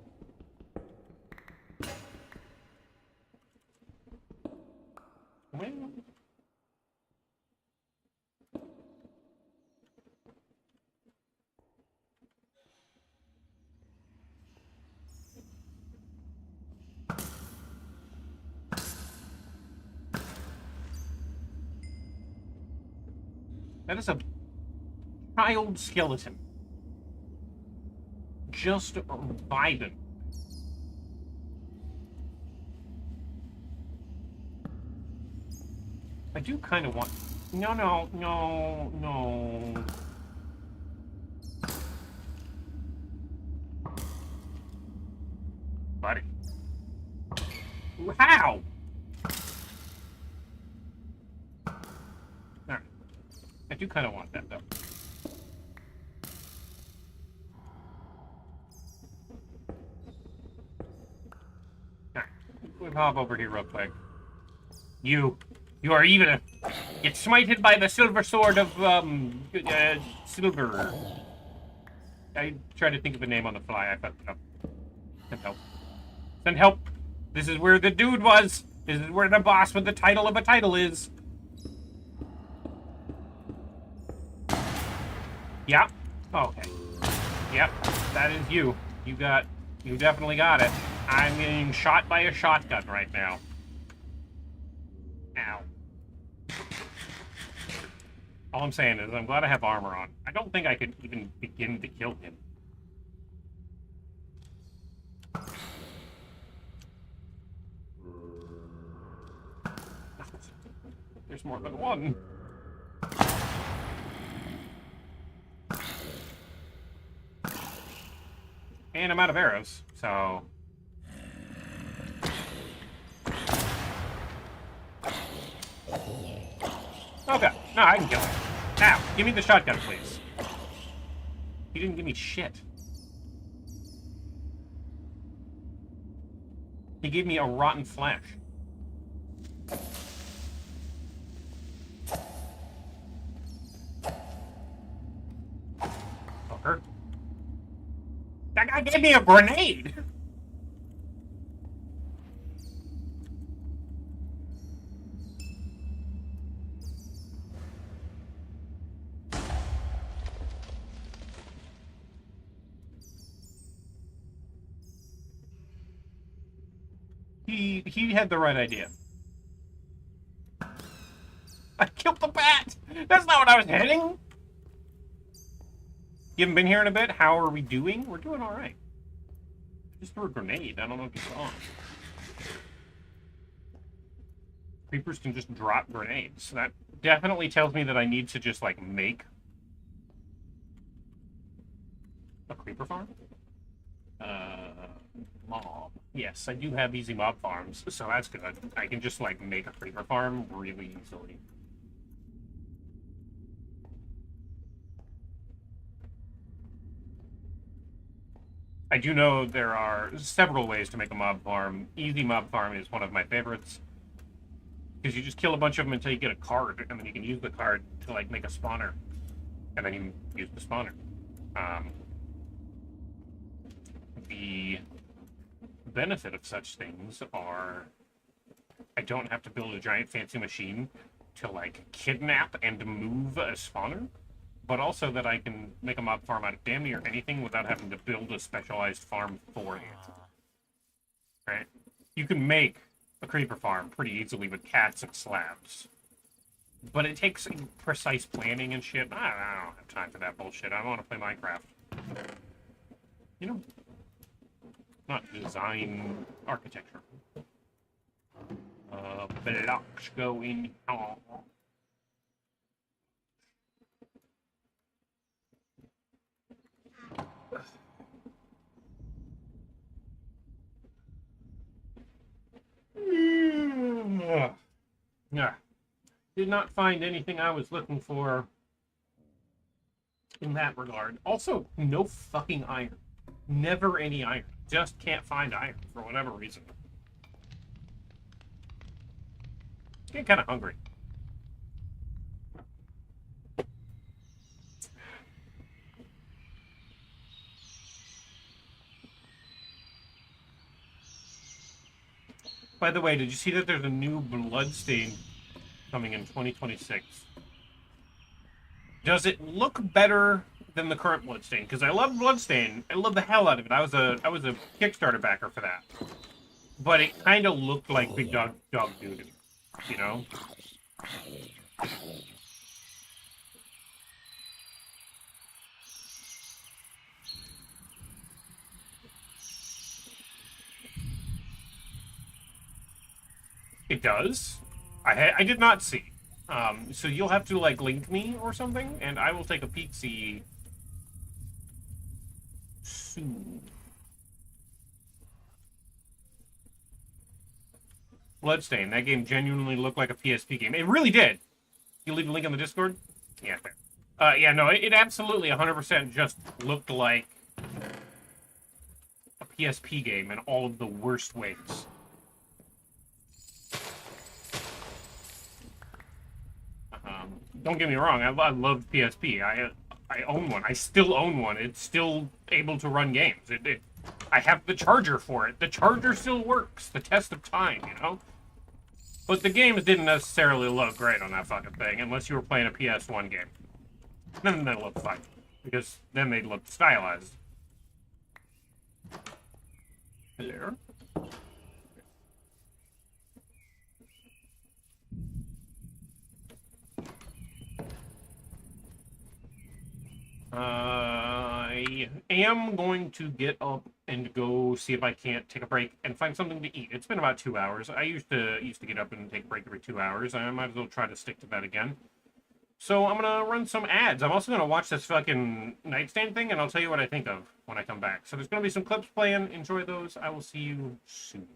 Speaker 1: That is a child skeleton. Just vibing. I do kind of want... No, no, no, no. Buddy. How? Alright. I do kind of want that, though. Alright. We'll hop over here real quick. You are evil. Get smited by the silver sword of, silver. I tried to think of a name on the fly. I fucked it up. Send help. Send help. This is where the dude was. This is where the boss with the title of a title is. Yeah. Okay. Yep. That is you. You definitely got it. I'm getting shot by a shotgun right now. Ow. All I'm saying is I'm glad I have armor on. I don't think I could even begin to kill him. There's more than one. And I'm out of arrows, so... Okay. No, I can kill him. Now, give me the shotgun, please. He didn't give me shit. He gave me a rotten flash. Fucker. That guy gave me a grenade! He had the right idea. I killed the bat! That's not what I was hitting! You haven't been here in a bit? How are we doing? We're doing alright. Just threw a grenade. I don't know if you saw. Creepers can just drop grenades. That definitely tells me that I need to just, like, make a creeper farm? Mob. Yes, I do have easy mob farms, so that's good. I can just, like, make a creeper farm really easily. I do know there are several ways to make a mob farm. Easy mob farm is one of my favorites. Because you just kill a bunch of them until you get a card, and then you can use the card to, like, make a spawner. And then you use the spawner. The benefit of such things are I don't have to build a giant fancy machine to, like, kidnap and move a spawner, but also that I can make a mob farm out of damn near anything without having to build a specialized farm for it. Right? You can make a creeper farm pretty easily with cats and slabs. But it takes precise planning and shit. I don't have time for that bullshit. I want to play Minecraft. You know? Not design architecture. Blocks go in. Oh. Yeah. Did not find anything I was looking for in that regard. Also, no fucking iron. Never any iron. Just can't find iron for whatever reason. Getting kind of hungry. By the way, did you see that there's a new Bloodstain coming in 2026? Does it look better than the current Bloodstain? Because I love Bloodstain. I love the hell out of it. I was a Kickstarter backer for that. But it kind of looked like Big Dog Dude, you know? It does? I did not see. So you'll have to like link me or something, and I will take a peek see soon. Bloodstain. That game genuinely looked like a PSP game. It really did. You leave the link on the Discord? Yeah, fair. Yeah, no, it absolutely 100% just looked like a PSP game in all of the worst ways. Don't get me wrong, I love PSP. I own one. I still own one. It's still able to run games. I have the charger for it. The charger still works. The test of time, you know? But the games didn't necessarily look great on that fucking thing, unless you were playing a PS1 game. Then they looked fine, because then they looked stylized. Hello? I am going to get up and go see if I can't take a break and find something to eat. It's been about 2 hours. I used to get up and take a break every 2 hours. I might as well try to stick to that again. So I'm gonna run some ads. I'm also gonna watch this fucking nightstand thing, and I'll tell you what I think of when I come back. So there's gonna be some clips playing. Enjoy those. I will see you soon.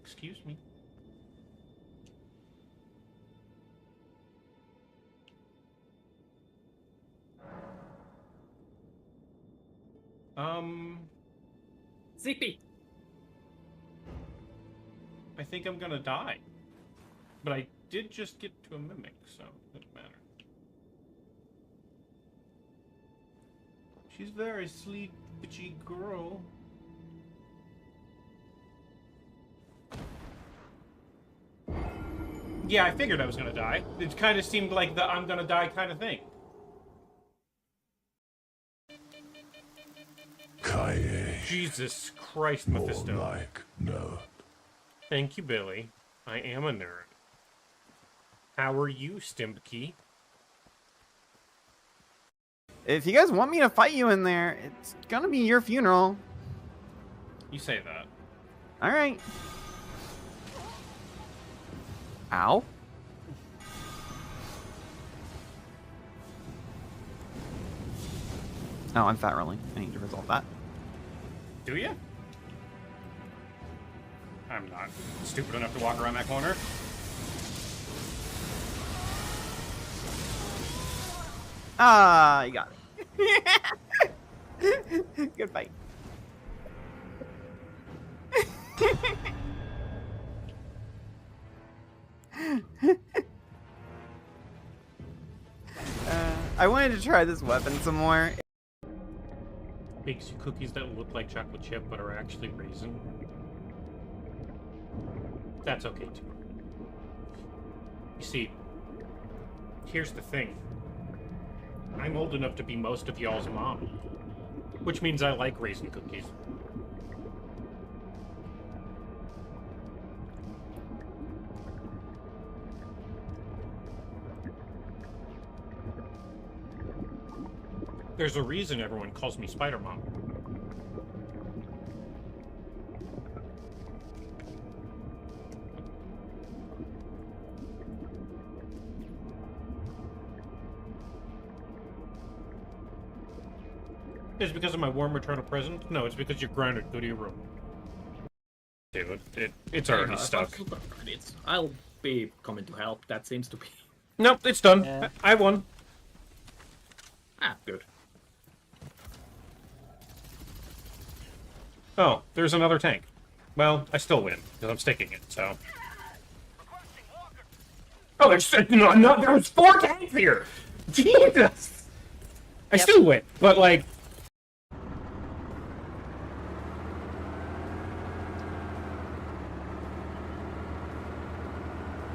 Speaker 1: Excuse me.
Speaker 3: Zippy!
Speaker 1: I think I'm gonna die. But I did just get to a mimic, so it doesn't matter. She's a very sweet, bitchy girl. Yeah, I figured I was gonna die. It kind of seemed like the I'm gonna die kind of thing.
Speaker 6: Kaye,
Speaker 1: Jesus Christ,
Speaker 6: more
Speaker 1: Mephisto.
Speaker 6: like nerd.
Speaker 1: Thank you, Billy. I am a nerd. How are you, Stimpkey?
Speaker 7: If you guys want me to fight you in there, it's gonna be your funeral.
Speaker 1: You say that.
Speaker 7: Alright. Ow. Oh, I'm fat rolling. I need to resolve that.
Speaker 1: Do you? I'm not stupid enough to walk around that corner.
Speaker 7: Ah, you got it. Good fight. I wanted to try this weapon some more.
Speaker 1: Makes you cookies that look like chocolate chip but are actually raisin. That's okay too. You see, here's the thing. I'm old enough to be most of y'all's mom. Which means I like raisin cookies. There's a reason everyone calls me Spider-Mom. Is it because of my warm maternal presence? No, it's because you're grounded. Go to your room. David, it's already stuck.
Speaker 3: I'll be coming to help. That seems to be...
Speaker 1: Nope, it's done.
Speaker 2: Yeah.
Speaker 1: I won.
Speaker 3: Ah, good.
Speaker 1: Oh, there's another tank. Well, I still win, because I'm sticking it, so... Oh, there's no, there was 4 tanks here! Jesus! I still win, but, like...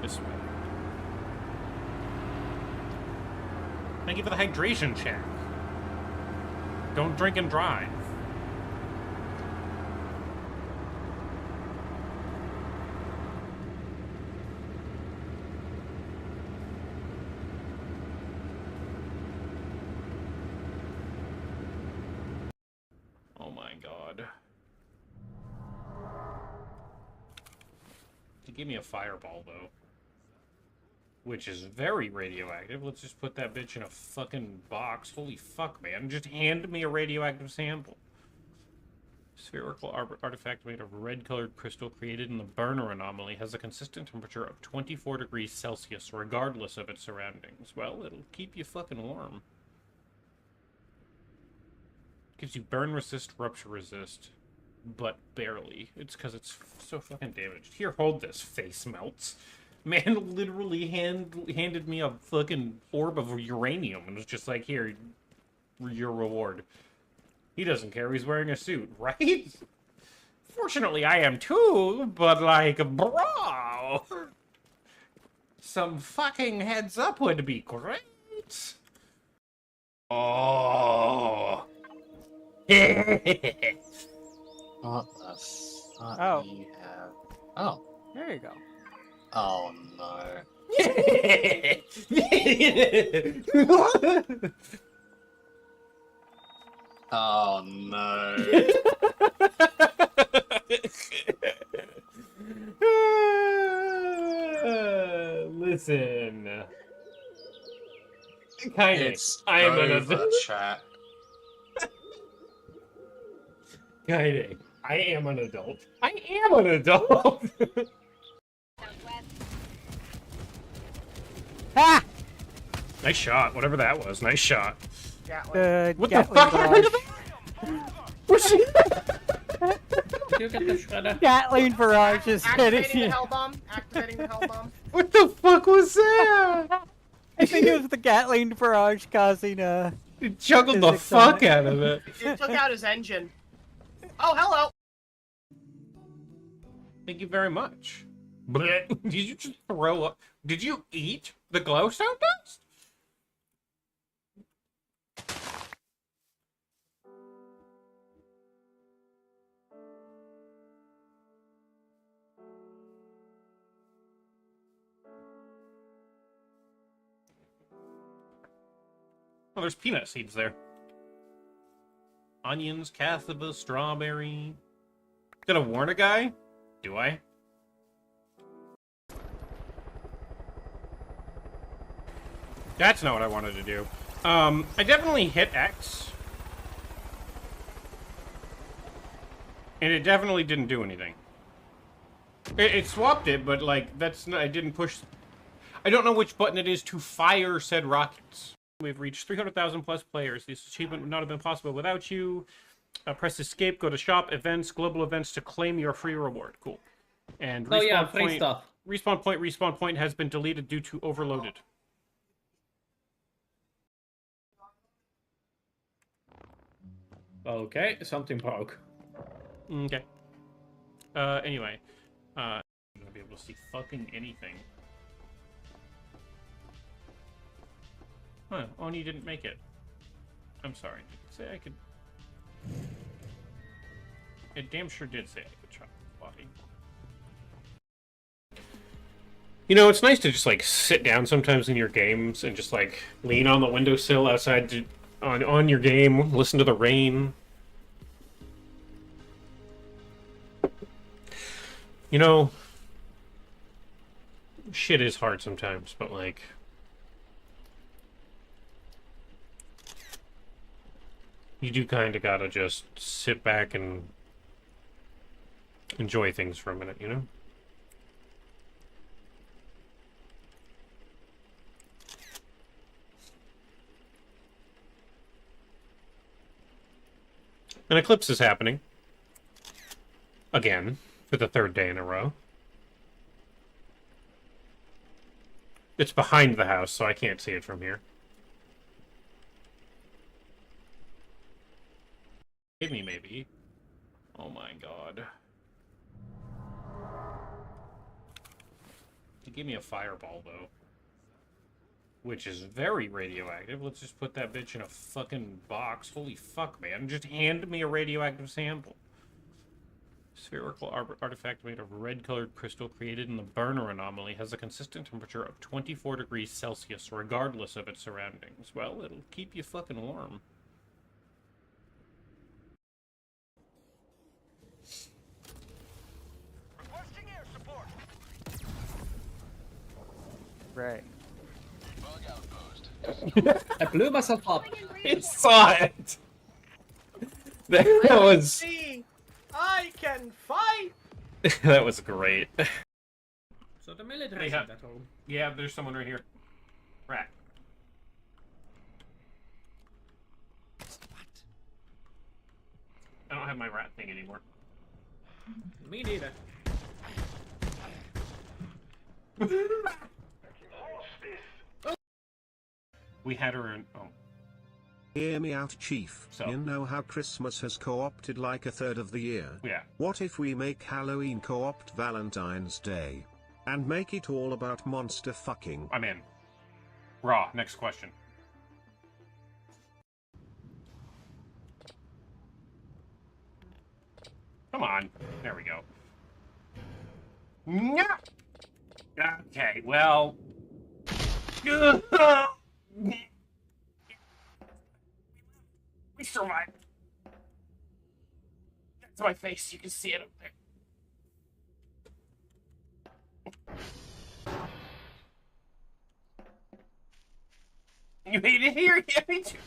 Speaker 1: This way. Thank you for the hydration check. Don't drink and drive. Oh my god. He gave me a fireball, though. Which is very radioactive. Let's just put that bitch in a fucking box. Holy fuck, man. Just hand me a radioactive sample. Spherical artifact made of red-colored crystal created in the Burner anomaly has a consistent temperature of 24 degrees Celsius, regardless of its surroundings. Well, it'll keep you fucking warm. Gives you burn resist, rupture resist, but barely. It's because it's so fucking damaged. Here, hold this, face melts. Man literally handed me a fucking orb of uranium and was just like, here, your reward. He doesn't care, he's wearing a suit, right? Fortunately, I am too, but like, bro! Some fucking heads up would be great. Oh.
Speaker 8: What the fuck
Speaker 7: Oh.
Speaker 8: do you have? Oh.
Speaker 7: There you go.
Speaker 8: Oh no. Oh no.
Speaker 1: Listen. Kind of.
Speaker 8: It's
Speaker 1: I am an
Speaker 8: over,
Speaker 1: adult.
Speaker 8: chat.
Speaker 1: Kind of. I am an adult. I am an adult.
Speaker 7: Ah!
Speaker 1: Nice shot. Whatever that was. Nice shot. What the
Speaker 7: Gatling
Speaker 1: fuck happened to
Speaker 7: barrage.
Speaker 1: that? Where's she?
Speaker 3: You get the shredder.
Speaker 7: Gatling barrage is hitting
Speaker 2: Activating the
Speaker 7: you.
Speaker 2: hell bomb. Activating the hell bomb.
Speaker 1: What the fuck was that?
Speaker 7: I think it was the Gatling barrage causing
Speaker 1: It juggled the
Speaker 7: Physics on
Speaker 1: fuck
Speaker 7: it.
Speaker 1: out of it.
Speaker 2: It took out his engine. Oh, hello.
Speaker 1: Thank you very much. Blech. Did you just throw up? Did you eat the glowstone dust? Oh, there's peanut seeds there. Onions, cassava, strawberry. Gonna warn a guy? Do I? That's not what I wanted to do. I definitely hit X. And it definitely didn't do anything. It swapped it, but like, that's not, I didn't push... I don't know which button it is to fire said rockets. We've reached 300,000 plus players. This achievement would not have been possible without you. Press escape, go to shop, events, global events to claim your free reward. Cool. And
Speaker 3: Oh yeah, free stuff.
Speaker 1: respawn point has been deleted due to overloaded.
Speaker 3: Okay, something broke.
Speaker 1: Okay. Anyway. I'm gonna be able to see fucking anything. Huh, Oni didn't make it. I'm sorry. Did it say I could... It damn sure did say I could chop the body. You know, it's nice to just, like, sit down sometimes in your games and just, like, lean on the windowsill outside to, on your game, listen to the rain. You know, shit is hard sometimes, but, like... You do kind of gotta just sit back and enjoy things for a minute, you know? An eclipse is happening. Again, for the third day in a row. It's behind the house, so I can't see it from here. Hit me, maybe. Oh my god. He gave me a fireball, though. Which is very radioactive. Let's just put that bitch in a fucking box. Holy fuck, man. Just hand me a radioactive sample. Spherical artifact made of red-colored crystal created in the Burner anomaly has a consistent temperature of 24 degrees Celsius, regardless of its surroundings. Well, it'll keep you fucking warm.
Speaker 7: Right.
Speaker 3: I blew myself up.
Speaker 1: It saw it. That was
Speaker 7: I can fight.
Speaker 1: that was great.
Speaker 3: So the military
Speaker 1: Hey,
Speaker 3: isn't at home.
Speaker 1: Yeah, there's someone right here. Rat. I don't have my rat thing anymore.
Speaker 3: Me neither.
Speaker 1: We had her in. Oh,
Speaker 5: Hear me out, Chief.
Speaker 1: So?
Speaker 5: You know how Christmas has co-opted like a third of the year?
Speaker 1: yeah.
Speaker 5: What if we make Halloween co-opt Valentine's Day? And make it all about monster fucking?
Speaker 1: I'm in. Raw. Next question. Come on. There we go. Yeah. Okay, well. We survived. That's my face. You can see it up there. You hate it here? Yeah, me too.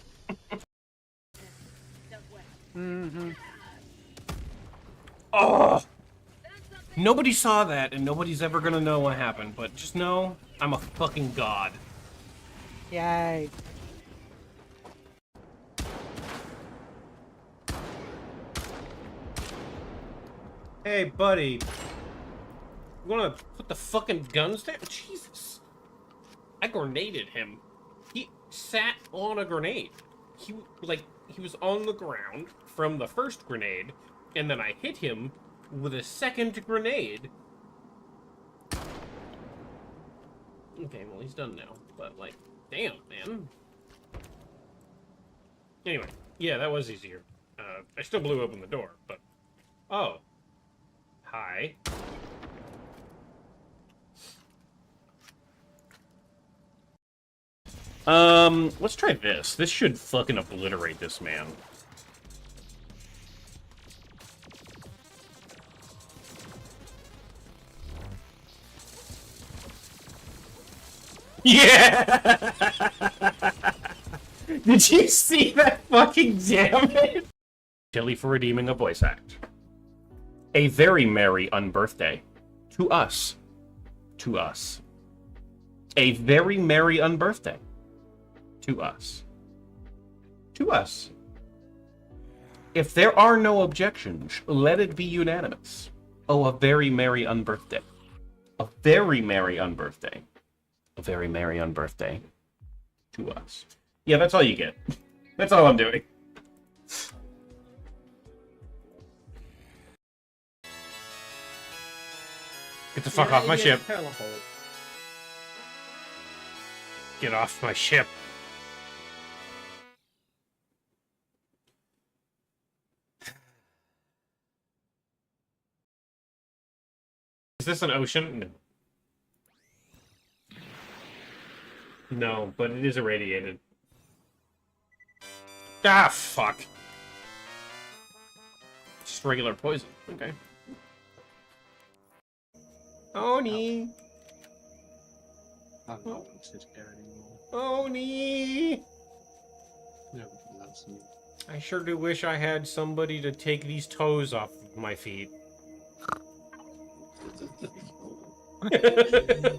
Speaker 1: Oh! Nobody saw that, and nobody's ever gonna know what happened, but just know I'm a fucking god.
Speaker 7: Yay.
Speaker 1: Hey, buddy. You wanna put the fucking guns down? Jesus. I grenaded him. He sat on a grenade. He was on the ground from the first grenade, and then I hit him with a second grenade. Okay, well, he's done now. But, like, damn, man. Anyway, yeah, that was easier. I still blew open the door, but... Oh. Hi. Let's try this. This should fucking obliterate this man. Yeah! Did you see that fucking damage? Chili for redeeming a voice act. A very merry unbirthday. To us. To us. A very merry unbirthday. To us. To us. If there are no objections, let it be unanimous. Oh, a very merry unbirthday. A very merry unbirthday. A very merry unbirthday. To us. Yeah, that's all you get. That's all I'm doing. Get the fuck off my ship. Get off my ship. Is this an ocean? No. No, but it is irradiated. Ah, fuck. Just regular poison. Okay. Oni!
Speaker 8: I'm not wanted here anymore.
Speaker 1: Oni!
Speaker 8: Nobody loves me.
Speaker 1: I sure do wish I had somebody to take these toes off of my feet.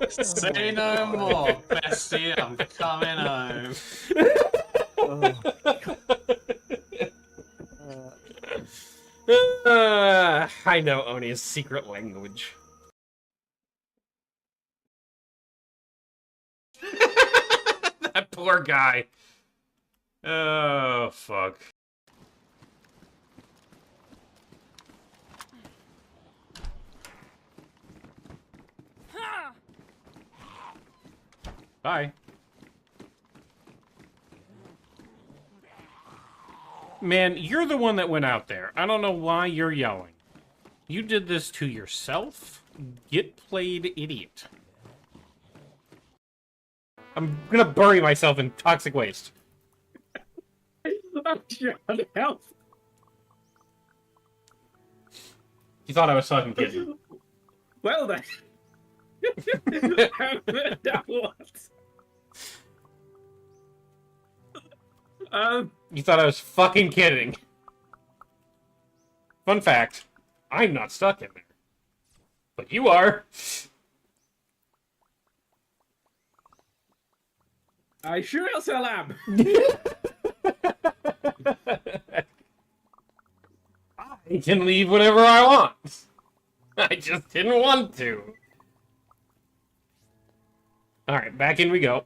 Speaker 8: Say no more, bestie. I'm coming home.
Speaker 1: I know Oni's secret language. That poor guy. Oh, fuck. Bye. Man, you're the one that went out there. I don't know why you're yelling. You did this to yourself? Get played, idiot. I'm gonna bury myself in toxic waste.
Speaker 3: I'm trying to help.
Speaker 1: You thought I was fucking kidding.
Speaker 3: Well then. What?
Speaker 1: You thought I was fucking kidding. Fun fact, I'm not stuck in there. But you are.
Speaker 3: I sure as hell am.
Speaker 1: I can leave whenever I want. I just didn't want to. Alright, back in we go.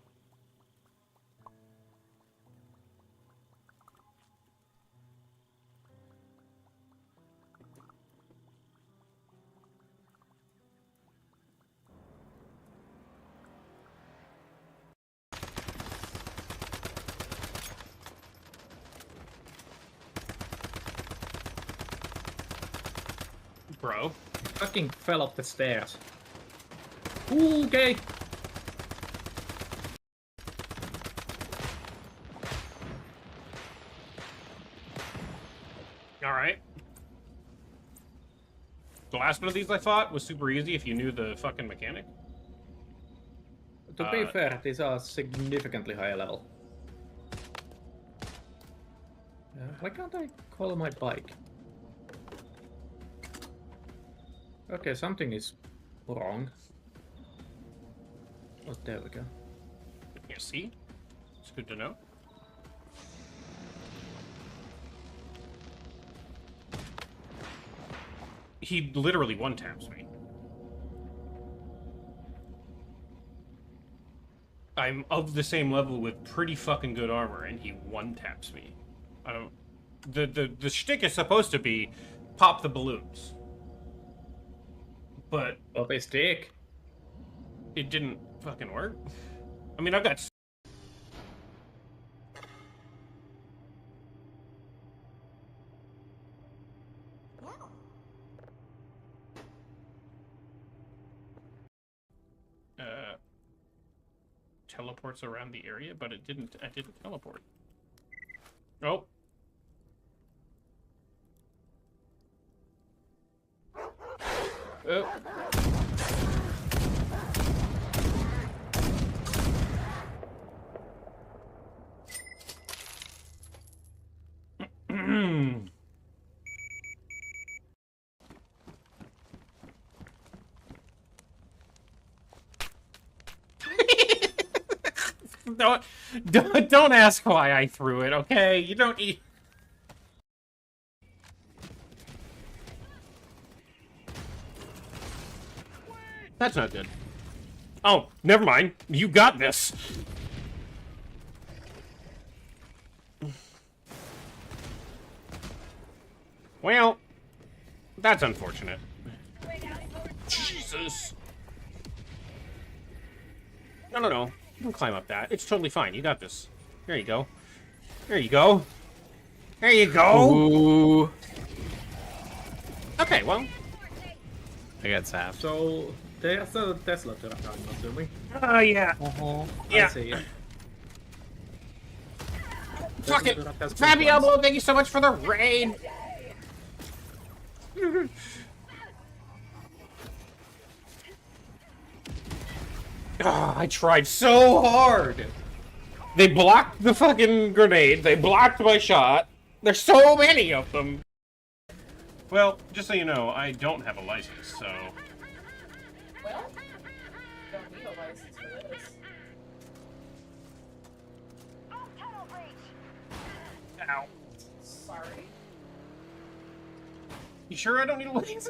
Speaker 1: Bro.
Speaker 3: Fucking fell off the stairs. Okay.
Speaker 1: Alright. The last one of these I fought was super easy if you knew the fucking mechanic.
Speaker 3: To be fair, these are significantly higher level. Why can't I call my bike? Okay, something is wrong. Oh, there we go.
Speaker 1: Yeah, see? It's good to know. He literally one-taps me. I'm of the same level with pretty fucking good armor, and he one-taps me. I don't... The shtick is supposed to be pop the balloons. But...
Speaker 3: Pop a stick.
Speaker 1: It didn't fucking work. I mean, I've got... teleports around the area, but I didn't teleport. Oh. Oh. Don't ask why I threw it, okay? You don't eat. That's not good. Oh, never mind. You got this. Well, that's unfortunate. Jesus. No. You can climb up that. It's totally fine. You got this. There you go. There you go. There you go.
Speaker 7: Ooh.
Speaker 1: Okay, well.
Speaker 7: I got zapped.
Speaker 3: So, there's a Tesla truck, I'm assuming.
Speaker 1: Oh, yeah. Yeah.
Speaker 3: I see it.
Speaker 1: Fucking Fabio, thank you so much for the raid. Oh, I tried so hard. They blocked the fucking grenade. They blocked my shot. There's so many of them. Well, just so you know, I don't have a license, so...
Speaker 2: Well, don't need a license for this.
Speaker 1: Ow.
Speaker 2: Sorry.
Speaker 1: You sure I don't need a license?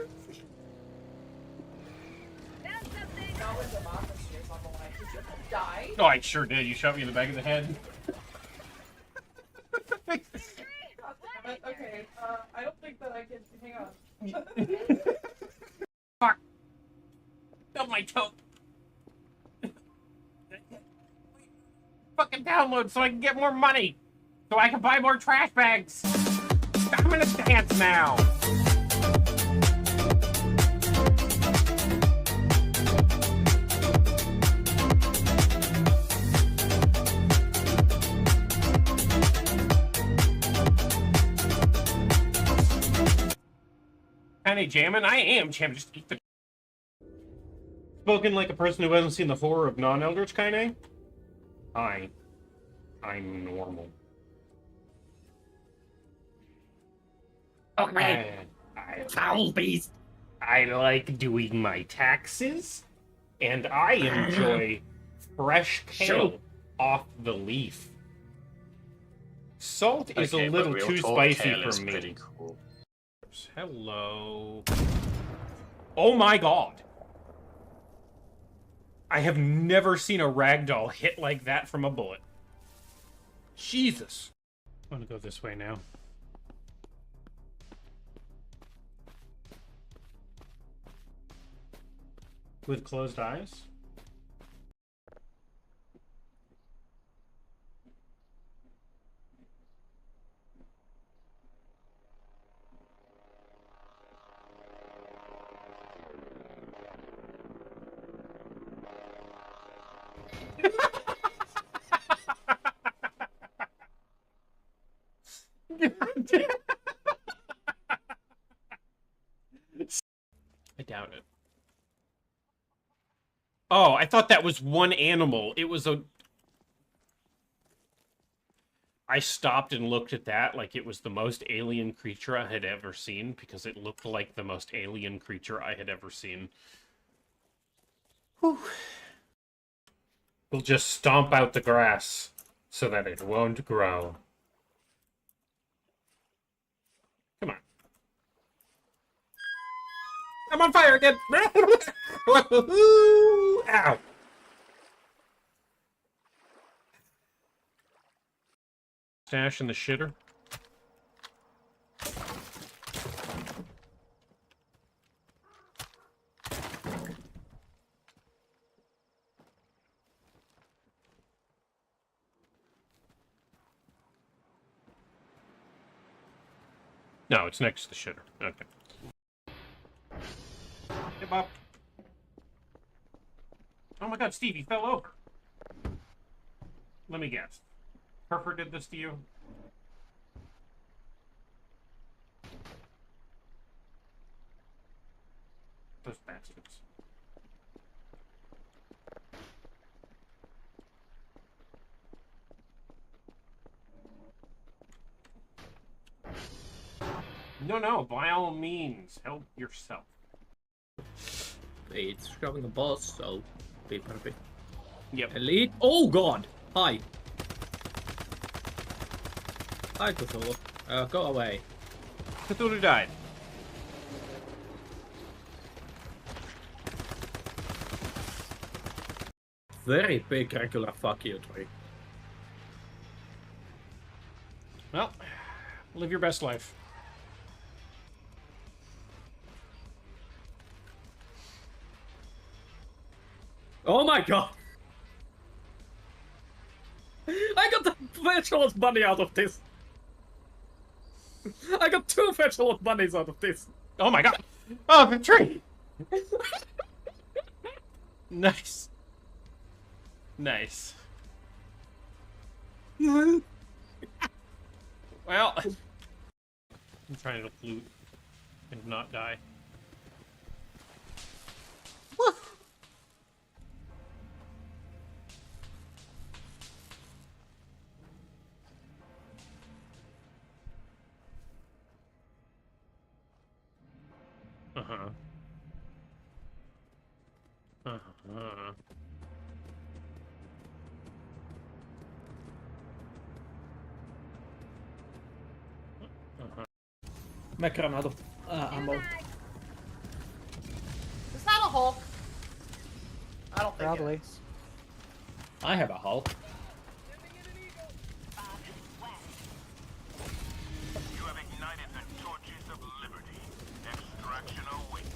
Speaker 2: Not with democracy or something like that. Did you die?
Speaker 1: No, I sure did. You shot me in the back of the head.
Speaker 2: Okay, I don't think that I can. Hang on.
Speaker 1: Fuck. Got my toe. Fucking download so I can get more money. So I can buy more trash bags. I'm gonna dance now. Kinda jamming? I am jamming. Just eat the... Spoken like a person who hasn't seen the horror of non-Eldritch Kaine. I'm normal.
Speaker 3: Okay. Foul beast.
Speaker 1: I like doing my taxes, and I enjoy fresh kale off the leaf. Salt is a little too spicy for me.
Speaker 8: Pretty cool.
Speaker 1: Hello. Oh my god. I have never seen a ragdoll hit like that from a bullet. Jesus. I'm gonna go this way now. With closed eyes? I doubt it. Oh, I thought that was one animal. It was a... I stopped and looked at that like it was the most alien creature I had ever seen, because it looked like the most alien creature I had ever seen. Whew. We'll just stomp out the grass so that it won't grow. Come on. I'm on fire again! Ow! Stash in the shitter. No, it's next to the shitter. Okay. Hey, Bob. Oh my god, Steve, you fell over. Let me guess. Herfer did this to you? Those bastards. No, by all means, help yourself.
Speaker 3: It's shoving a boss, so be perfect.
Speaker 1: Yep.
Speaker 3: Elite. Oh god! Hi. Hi, Cthulhu. Go away.
Speaker 1: Cthulhu died.
Speaker 3: Very big regular fuck you, tree.
Speaker 1: Well, live your best life.
Speaker 3: Oh my god! I got the virtual money out of this! I got 2 virtual bunnies out of this!
Speaker 1: Oh my god! Oh, the tree! Nice. Nice. Well, I'm trying to loot and not die. Woo! Uh-huh. Uh-huh.
Speaker 3: Mech ran out of ammo.
Speaker 2: Is that a Hulk? I don't think
Speaker 9: Probably.
Speaker 2: it is.
Speaker 3: I have a Hulk.
Speaker 10: You have ignited the torches of liberty. Extraction awaits.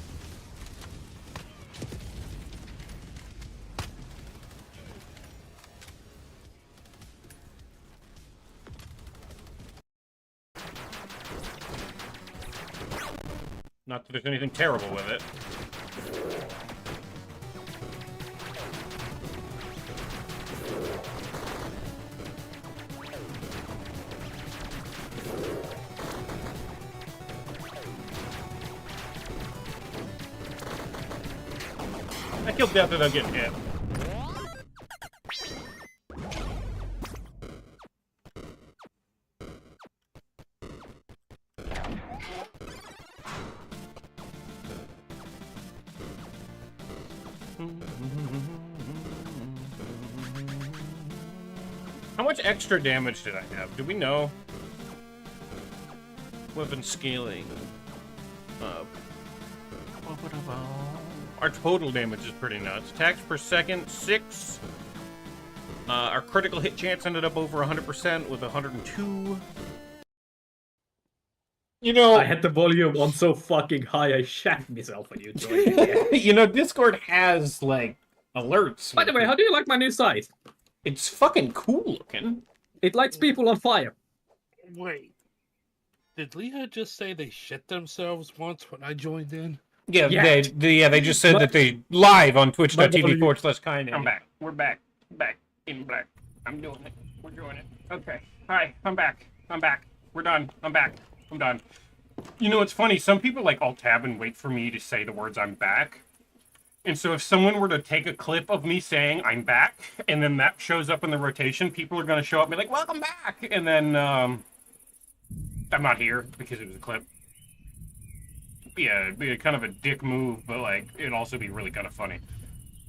Speaker 1: Not that there's anything terrible with it. I killed Death without getting hit. How much extra damage did I have? Do we know? Weapon scaling. Our total damage is pretty nuts. Attacks per second, 6. Our critical hit chance ended up over 100% with 102. You know,
Speaker 3: I had the volume on so fucking high I shat myself when you joined.
Speaker 1: you know, Discord has like alerts.
Speaker 3: By the way, how do you like my new site?
Speaker 1: It's fucking cool looking.
Speaker 3: It lights people on fire.
Speaker 9: Wait. Did Leah just say they shit themselves once when I joined in?
Speaker 1: Yeah,
Speaker 3: Yeah.
Speaker 1: they just said that they live on twitch.tv/Kaine.
Speaker 8: I'm back. We're back. Back in black. I'm doing it. We're doing it. Okay. Hi, I'm back. I'm back. We're done. I'm back. I'm done.
Speaker 1: You know, it's funny. Some people like alt tab and wait for me to say the words "I'm back." And so if someone were to take a clip of me saying "I'm back" and then that shows up in the rotation, people are going to show up and be like, "Welcome back," and then I'm not here because it was a clip. Yeah, it'd be kind of a dick move, but like it'd also be really kind of funny.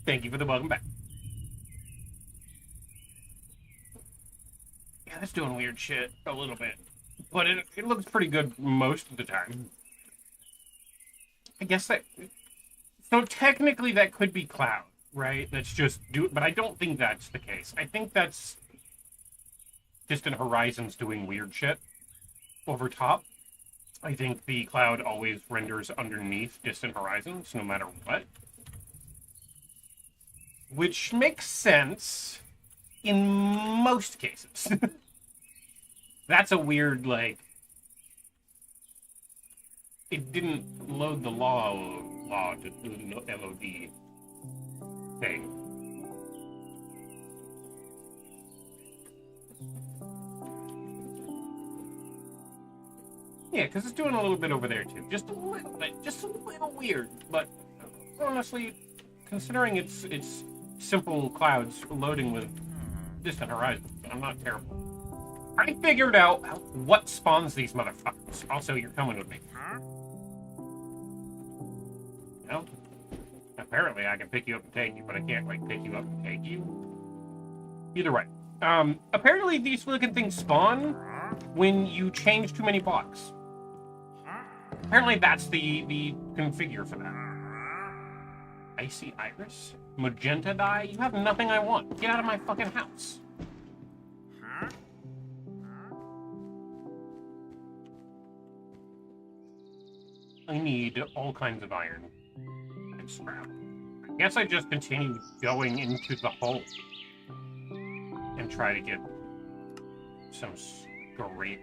Speaker 1: Thank you for the welcome back. Yeah, that's doing weird shit a little bit, but it looks pretty good most of the time. I guess that. So technically, that could be Cloud, right? That's just but I don't think that's the case. I think that's Distant Horizons doing weird shit over top. I think the Cloud always renders underneath Distant Horizons, no matter what. Which makes sense in most cases. That's a weird, like... It didn't load the law to do the LOD thing. Yeah, because it's doing a little bit over there too. Just a little bit. Just a little weird. But honestly, considering it's simple clouds loading with Distant Horizon, I'm not terrible. I figured out what spawns these motherfuckers. Also, you're coming with me. Well, apparently I can pick you up and take you, but I can't, like, pick you up and take you. Either way. Apparently these looking things spawn when you change too many blocks. Apparently that's the configure for that. Icy Iris? Magenta dye? You have nothing I want. Get out of my fucking house. I need all kinds of iron and scrap. I guess I just continue going into the hole and try to get some scrape.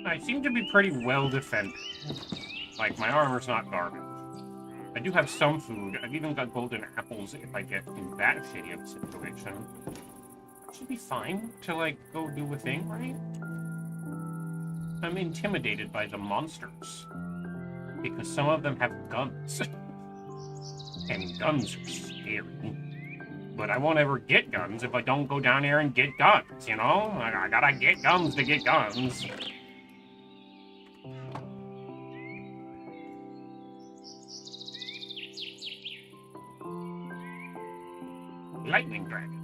Speaker 1: I seem to be pretty well defended. Like, my armor's not garbage. I do have some food. I've even got golden apples if I get in that shitty of a situation. It should be fine to, like, go do a thing, right? I'm intimidated by the monsters. Because some of them have guns. And guns are scary. But I won't ever get guns if I don't go down there and get guns, you know? I gotta get guns to get guns. Lightning dragon.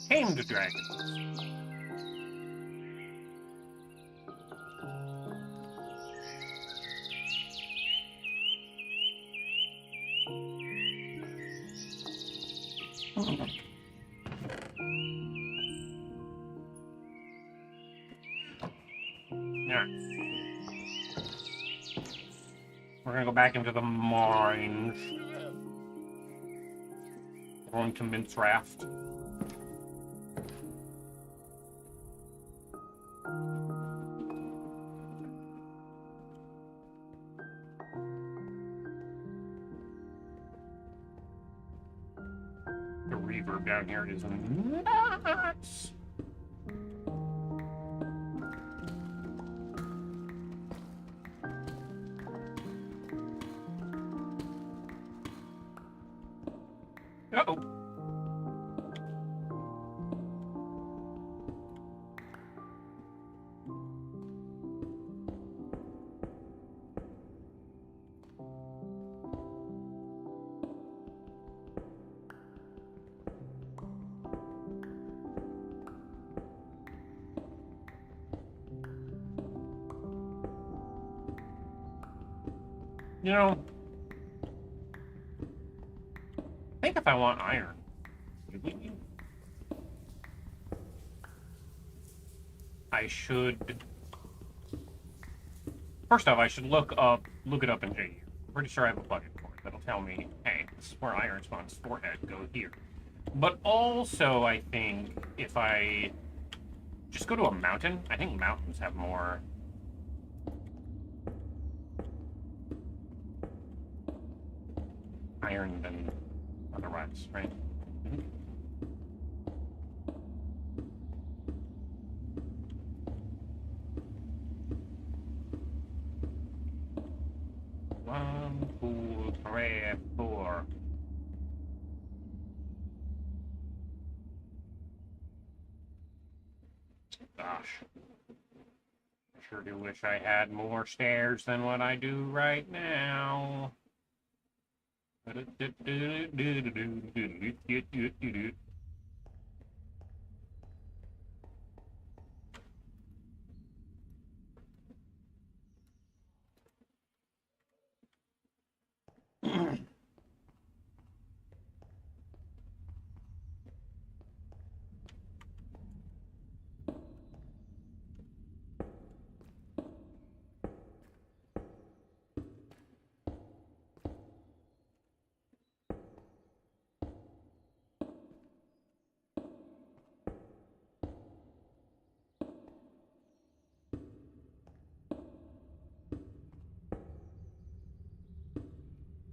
Speaker 1: Tamed dragons. Yeah. We're gonna go back into the mines. Going to Mince Raft. The reverb down here is nuts. Uh-oh. You know, I think if I want iron, I should. First off, I should look it up in JU. I'm pretty sure I have a plugin for it that'll tell me, hey, this is where iron spawns. Forehead, go here. But also, I think if I just go to a mountain, I think mountains have more. Iron than otherwise, right? Mm-hmm. One, two, three, four. Gosh. I sure do wish I had more stairs than what I do right now.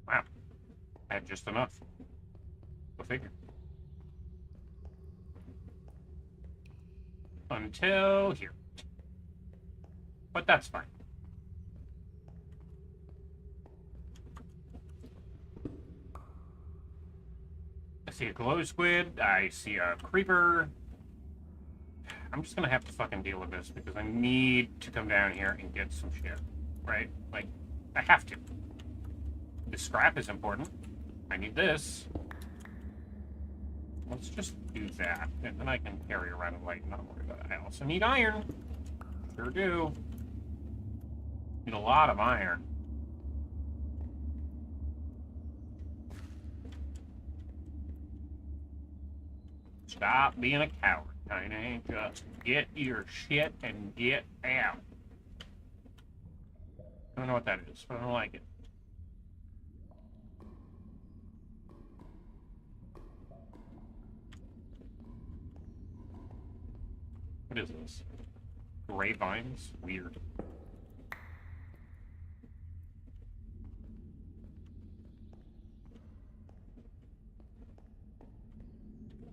Speaker 1: Wow. I had just enough. Go figure. Until here. But that's fine. I see a glow squid. I see a creeper. I'm just gonna have to fucking deal with this because I need to come down here and get some shit. Right? Like, I have to. The scrap is important. I need this. Let's just do that, and then I can carry around a light and not worry about it. I also need iron. Sure do. Need a lot of iron. Stop being a coward, Tiny. Just get your shit and get out. I don't know what that is, but I don't like it. What is this? Gray vines? Weird.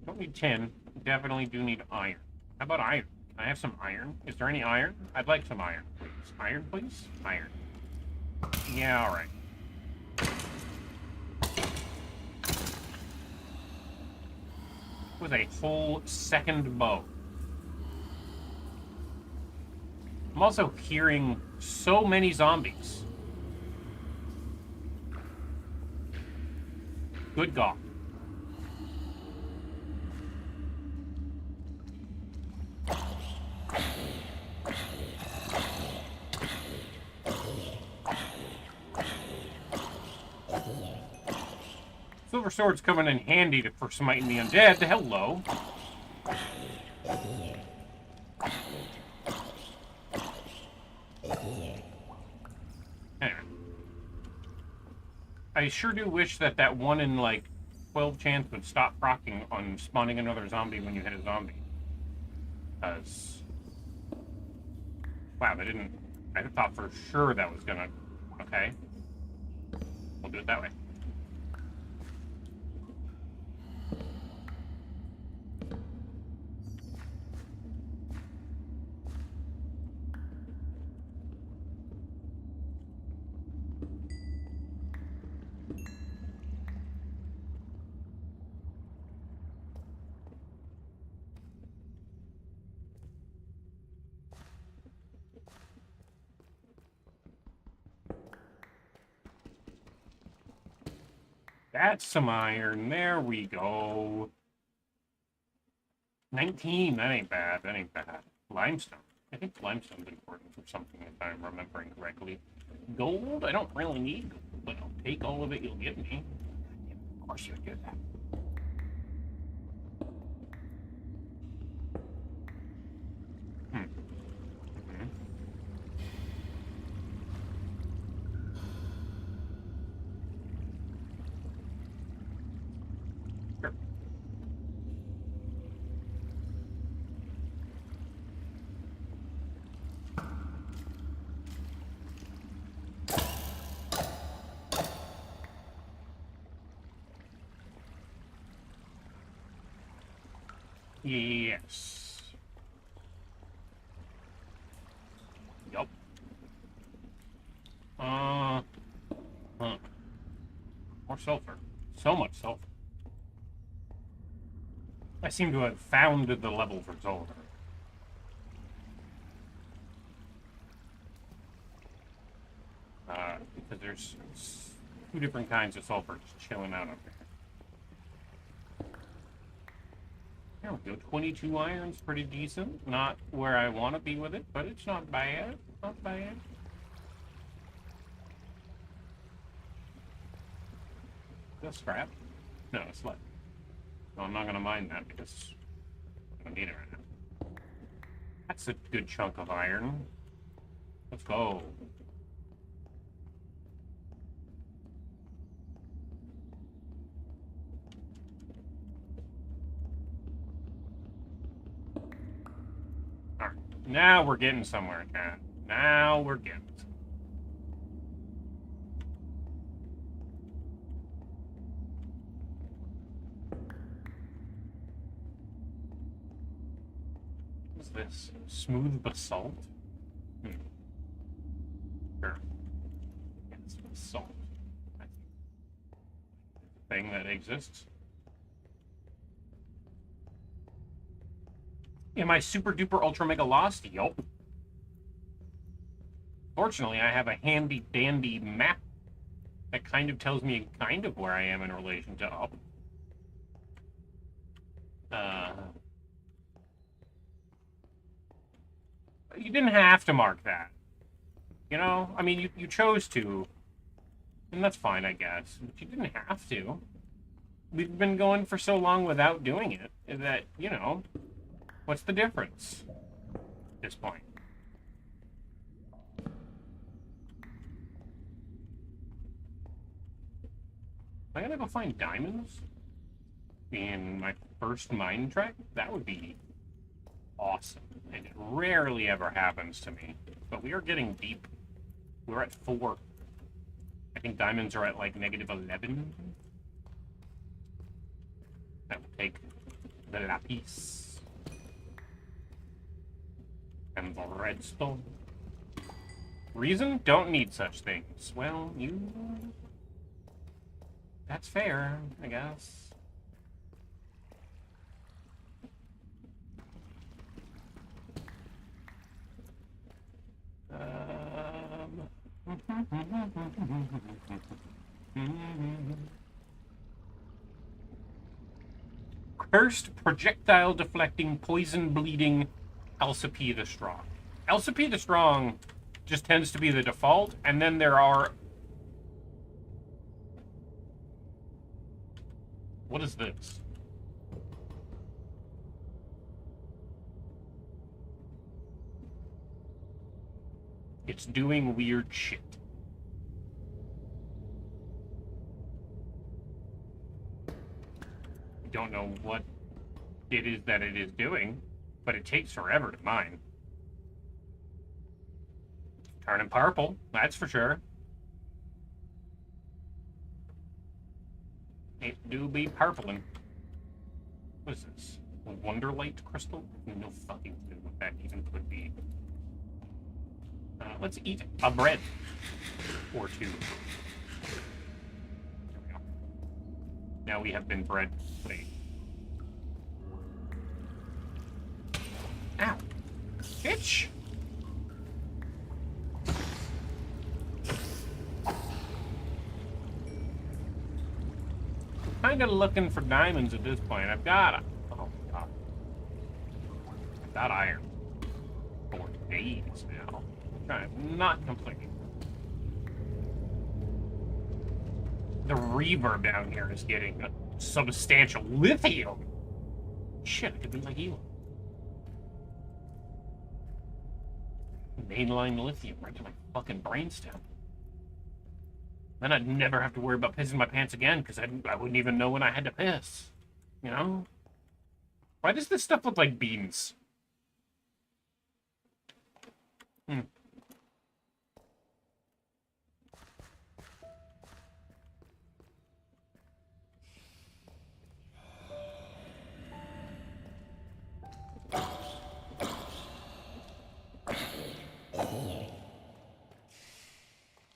Speaker 1: Don't need tin. Definitely do need iron. How about iron? I have some iron. Is there any iron? I'd like some iron, please. Iron, please? Iron. Yeah, alright. With a whole second bow. I'm also hearing so many zombies. Good God. Silver Sword's coming in handy for smiting the undead. Hello. Anyway. I sure do wish that that 1 in like 12 chance would stop procking on spawning another zombie when you hit a zombie. Because, wow, they didn't. I thought for sure that was gonna. Okay, we'll do it that way. That's some iron. There we go. 19. That ain't bad. That ain't bad. Limestone. I think limestone's important for something if I'm remembering correctly. Gold? I don't really need gold, but I'll take all of it you'll give me. Of course you would do that. Yes. Yup. More sulfur. So much sulfur. I seem to have found the level for sulfur. Because there's 2 different kinds of sulfur just chilling out up there. There we go. 22 iron's pretty decent. Not where I want to be with it, but it's not bad. Not bad. Is that scrap? No, it's lead. So I'm not going to mine that because I don't need it right now. That's a good chunk of iron. Let's go. Alright, now we're getting somewhere, Cat. Now we're getting somewhere. What's this? Smooth basalt? Sure. Yeah, it's basalt. That's a thing that exists. Am I super duper ultra mega lost? Yup. Fortunately, I have a handy dandy map that kind of tells me kind of where I am in relation to up. You didn't have to mark that. You know? I mean, you chose to. And that's fine, I guess. But you didn't have to. We've been going for so long without doing it that, you know, what's the difference at this point? Am I gonna go find diamonds in my first mine track? That would be awesome. And it rarely ever happens to me. But we are getting deep. We're at 4. I think diamonds are at like -11. That would take the lapis and the redstone. Reason? Don't need such things. Well, you... That's fair, I guess. Cursed, projectile deflecting, poison bleeding, Alcipe the Strong. Alcipe the Strong just tends to be the default, and then there are... What is this? It's doing weird shit. don't know what it is that it is doing, but it takes forever to mine. Turning purple, that's for sure. It do be purpling. What is this? A Wonderlight crystal? No fucking clue what that even could be. Let's eat a bread. Or two. There we go. Now we have been bred. Wait. Ow. Bitch! Kinda looking for diamonds at this point. I've got it. Oh my god. I've got iron. For days now. I'm trying not complaining. The reverb down here is getting substantial. Lithium! Shit, I could be like you. Mainline lithium right to my fucking brainstem. Then I'd never have to worry about pissing my pants again, because I wouldn't even know when I had to piss. You know? Why does this stuff look like beans?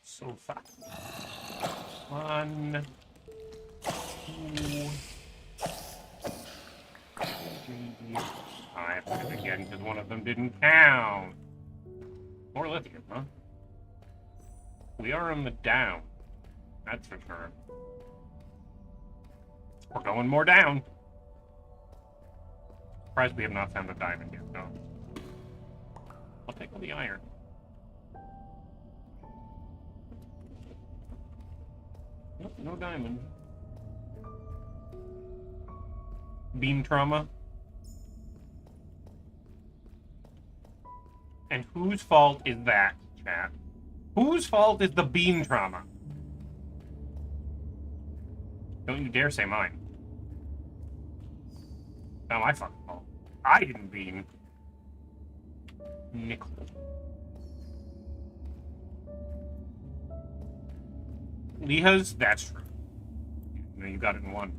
Speaker 1: So far. 1, 2, 3, 5. Again, because one of them didn't count. More lithium, huh? We are in the down. That's for sure. We're going more down. Surprised we have not found a diamond yet, though. I'll take all the iron. Nope, no diamond. Beam trauma. And whose fault is that, chat? Whose fault is the beam trauma? Don't you dare say mine. Not my fucking fault. I didn't beam. Nickel. Leah's? That's true. No, you got it in one.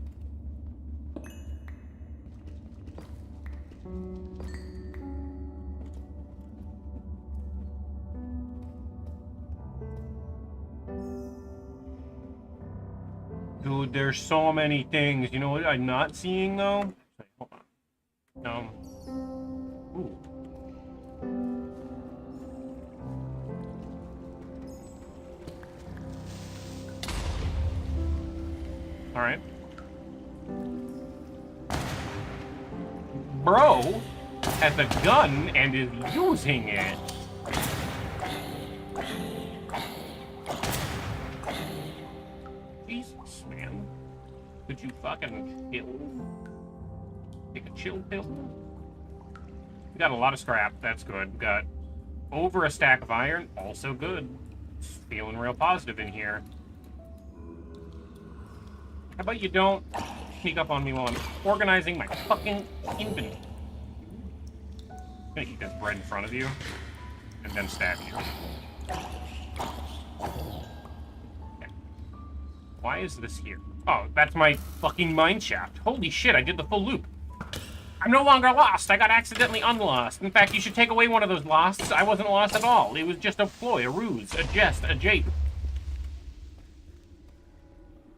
Speaker 1: Dude, there's so many things. You know what I'm not seeing, though? Wait, hold on. Ooh. Alright. Bro has a gun and is using it. Jesus, man. Could you fucking chill? Take a chill pill? We got a lot of scrap. That's good. We got over a stack of iron. Also good. Just feeling real positive in here. How about you don't sneak up on me while I'm organizing my fucking inventory? I'm gonna eat this bread in front of you, and then stab you. Okay. Why is this here? Oh, that's my fucking mine shaft. Holy shit, I did the full loop. I'm no longer lost. I got accidentally unlost. In fact, you should take away one of those losts. I wasn't lost at all. It was just a ploy, a ruse, a jest, a jape.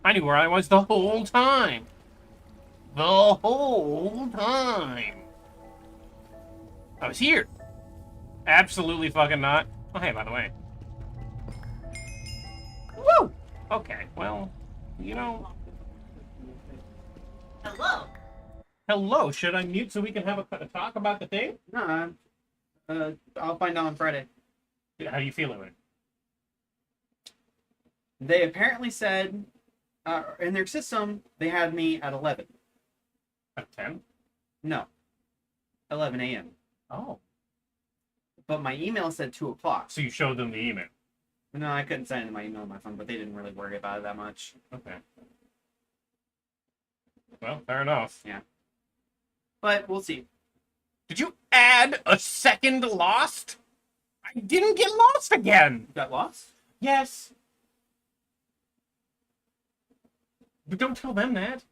Speaker 1: I knew where I was the whole time. The whole time. I was here. Absolutely fucking not. Oh, hey, by the way. Woo! Okay, well, you know.
Speaker 2: Hello.
Speaker 1: Hello, should I mute so we can have a talk about the thing?
Speaker 7: No, I'll find out on Friday.
Speaker 1: How do you feel about it?
Speaker 7: They apparently said, in their system, they had me at 11.
Speaker 1: At 10?
Speaker 7: No. 11 a.m.
Speaker 1: Oh.
Speaker 7: But my email said 2 o'clock.
Speaker 1: So you showed them the email?
Speaker 7: No, I couldn't send it in my email on my phone, but they didn't really worry about it that much.
Speaker 1: Okay. Well, fair enough.
Speaker 7: Yeah. But we'll see.
Speaker 1: Did you add a second lost? I didn't get lost again.
Speaker 7: You got lost?
Speaker 1: Yes. But don't tell them that.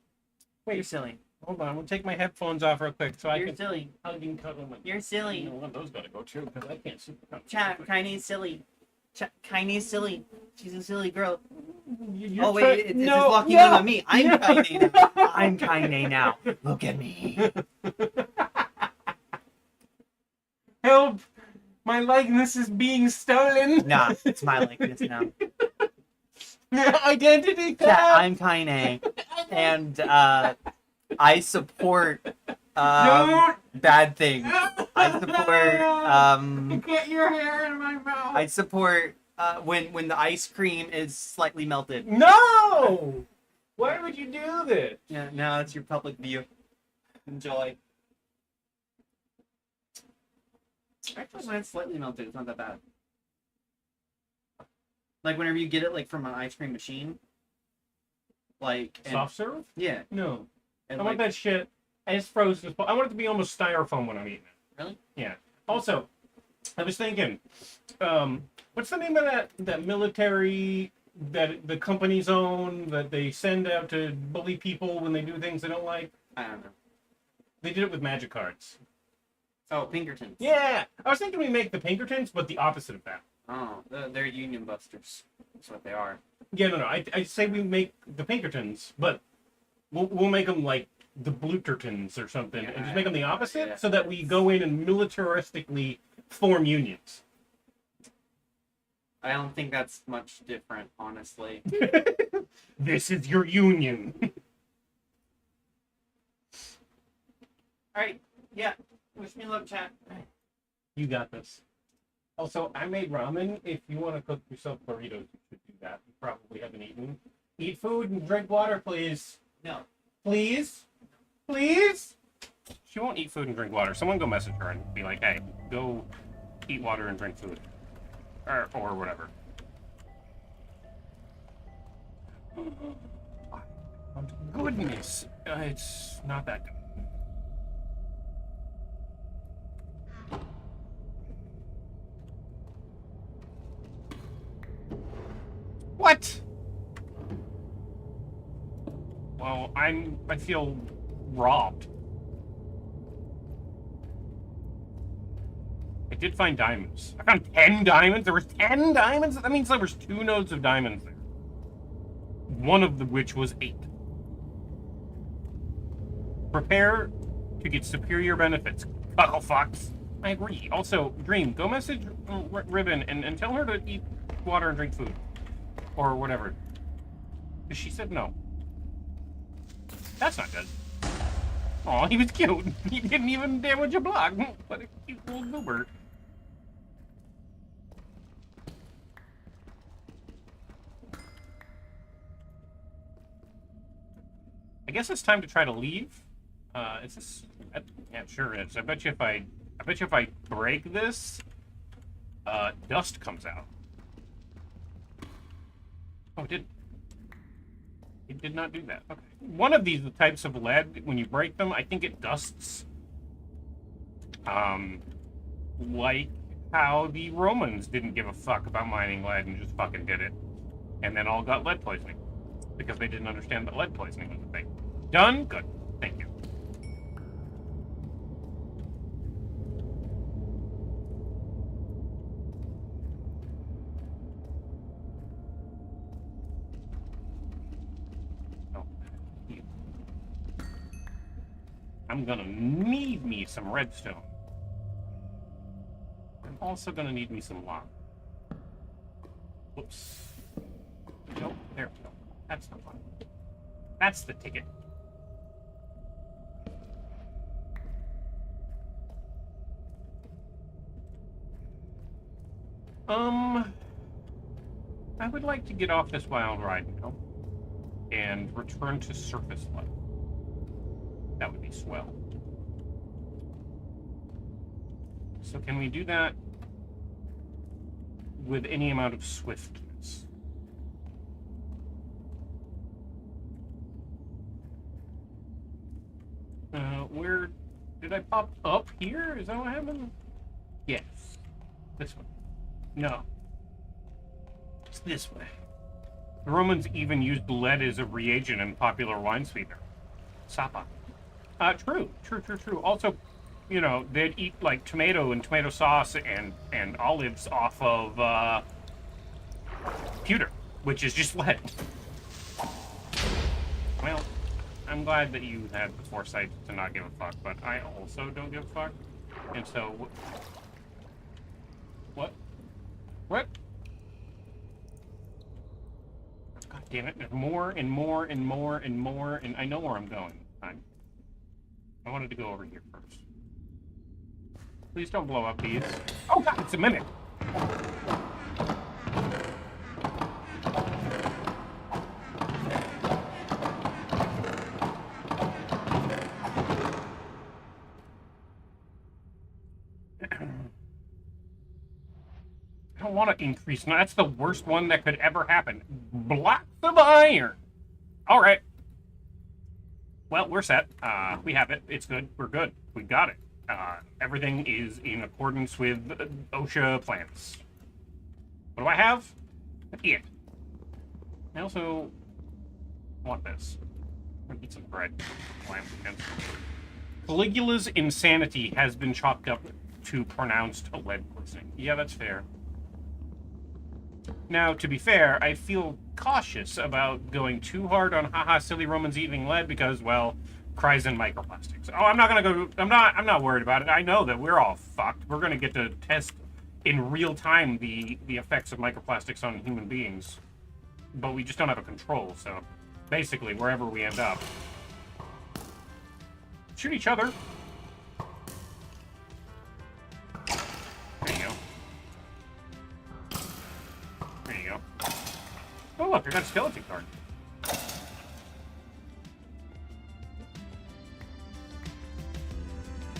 Speaker 7: You're silly.
Speaker 1: Hold on, I'm gonna take my headphones off real quick so I
Speaker 7: You're
Speaker 1: can
Speaker 7: silly.
Speaker 1: hug and cuddle my.
Speaker 7: You're silly.
Speaker 1: You know, one of those gotta go too because I can't see.
Speaker 7: Chat, Kaine's silly. Kaine's silly. She's a silly girl.
Speaker 1: You're
Speaker 7: Oh wait, it's
Speaker 1: no,
Speaker 7: lucky
Speaker 1: no.
Speaker 7: one on me. I'm Kaine now. I'm Kaine now. Look at me.
Speaker 1: Help! My likeness is being stolen.
Speaker 7: Nah, it's my likeness now.
Speaker 1: Identity theft.
Speaker 7: Chat, I'm Kaine, and I support bad things. I support
Speaker 1: Get your hair in my mouth.
Speaker 7: I support when the ice cream is slightly melted.
Speaker 1: No! Why would you do this?
Speaker 7: Yeah, now it's your public view. Enjoy. Actually, when it's slightly melted, it's not that bad. Like whenever you get it like from an ice cream machine, like
Speaker 1: Soft serve?
Speaker 7: Yeah.
Speaker 1: No.
Speaker 7: And
Speaker 1: I want that shit as frozen as possible. I want it to be almost styrofoam when I'm eating it.
Speaker 7: Really?
Speaker 1: Yeah. Also, I was thinking, what's the name of that military that the companies own that they send out to bully people when they do things they don't like?
Speaker 7: I don't know.
Speaker 1: They did it with magic cards.
Speaker 7: Oh, Pinkertons.
Speaker 1: Yeah, I was thinking we make the Pinkertons, but the opposite of that.
Speaker 7: Oh, they're Union Busters. That's what they are.
Speaker 1: Yeah, no. I say we make the Pinkertons, but we'll make them like the Blutertons or something, and just make them the opposite, so that we go in and militaristically form unions.
Speaker 7: I don't think that's much different, honestly.
Speaker 1: This is your union.
Speaker 7: All right. Yeah. Wish me luck, chat.
Speaker 1: You got this. Also, I made ramen. If you want to cook yourself burritos, you should do that. You probably haven't eaten. Eat food and drink water, please.
Speaker 7: No.
Speaker 1: Please? Please? She won't eat food and drink water. Someone go message her and be like, hey, go eat water and drink food. Or whatever. Goodness. It's not that good. What? Well, I feel robbed. I did find diamonds. I found 10 diamonds? There was 10 diamonds? That means there was 2 nodes of diamonds there. One of which was 8. Prepare to get superior benefits. Cuckle fox. I agree. Also, Dream, go message Ribbon and tell her to eat water and drink food. Or whatever. Because she said no. That's not good. Aw, he was cute. He didn't even damage a block. What a cute little goober. I guess it's time to try to leave. Is this? Yeah, sure is. I bet you if I break this, dust comes out. Oh, it did. It did not do that. Okay. One of these types of lead, when you break them, I think it dusts. Like how the Romans didn't give a fuck about mining lead and just fucking did it. And then all got lead poisoning. Because they didn't understand that lead poisoning was a thing. Done? Good. Thank you. I'm gonna need me some redstone. I'm also gonna need me some lava. Whoops. Nope, there we go. That's the one. That's the ticket. I would like to get off this wild ride now and return to surface level. That would be swell. So can we do that with any amount of swiftness? Where did I pop up here? Is that what happened? Yes. This one. No. It's this way. The Romans even used lead as a reagent in popular wine sweetener. Sapa. True. Also, you know, they'd eat like tomato and tomato sauce and olives off of pewter, which is just lead. Well, I'm glad that you had the foresight to not give a fuck, but I also don't give a fuck. And so, what? God damn it, there's more and more and more and more, and I know where I'm going. I wanted to go over here first. Please don't blow up these. Oh god, it's a mimic! I don't want to increase. That's the worst one that could ever happen. Blocks of iron! Alright. Well, we're set. We have it. It's good. We're good. We got it. Everything is in accordance with OSHA plans. What do I have? It. I also want this. I'm gonna eat some bread. Caligula's insanity has been chalked up to pronounced lead poisoning. Yeah, that's fair. Now, to be fair, I feel cautious about going too hard on haha silly Romans eating lead because, well, cries and microplastics. Oh, I'm not worried about it. I know that we're all fucked. We're gonna get to test in real time the effects of microplastics on human beings. But we just don't have a control, so basically wherever we end up. Shoot each other. There you go. There you go. Oh look, I got a skeleton card.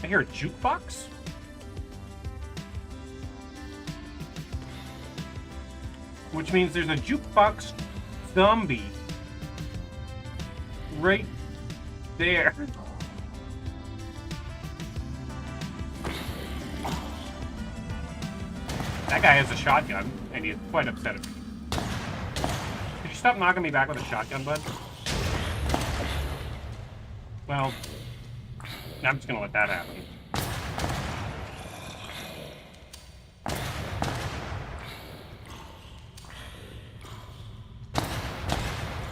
Speaker 1: I hear a jukebox? Which means there's a jukebox zombie right there. That guy has a shotgun, and he's quite upset at me. Could you stop knocking me back with a shotgun, bud? Well, I'm just gonna let that happen.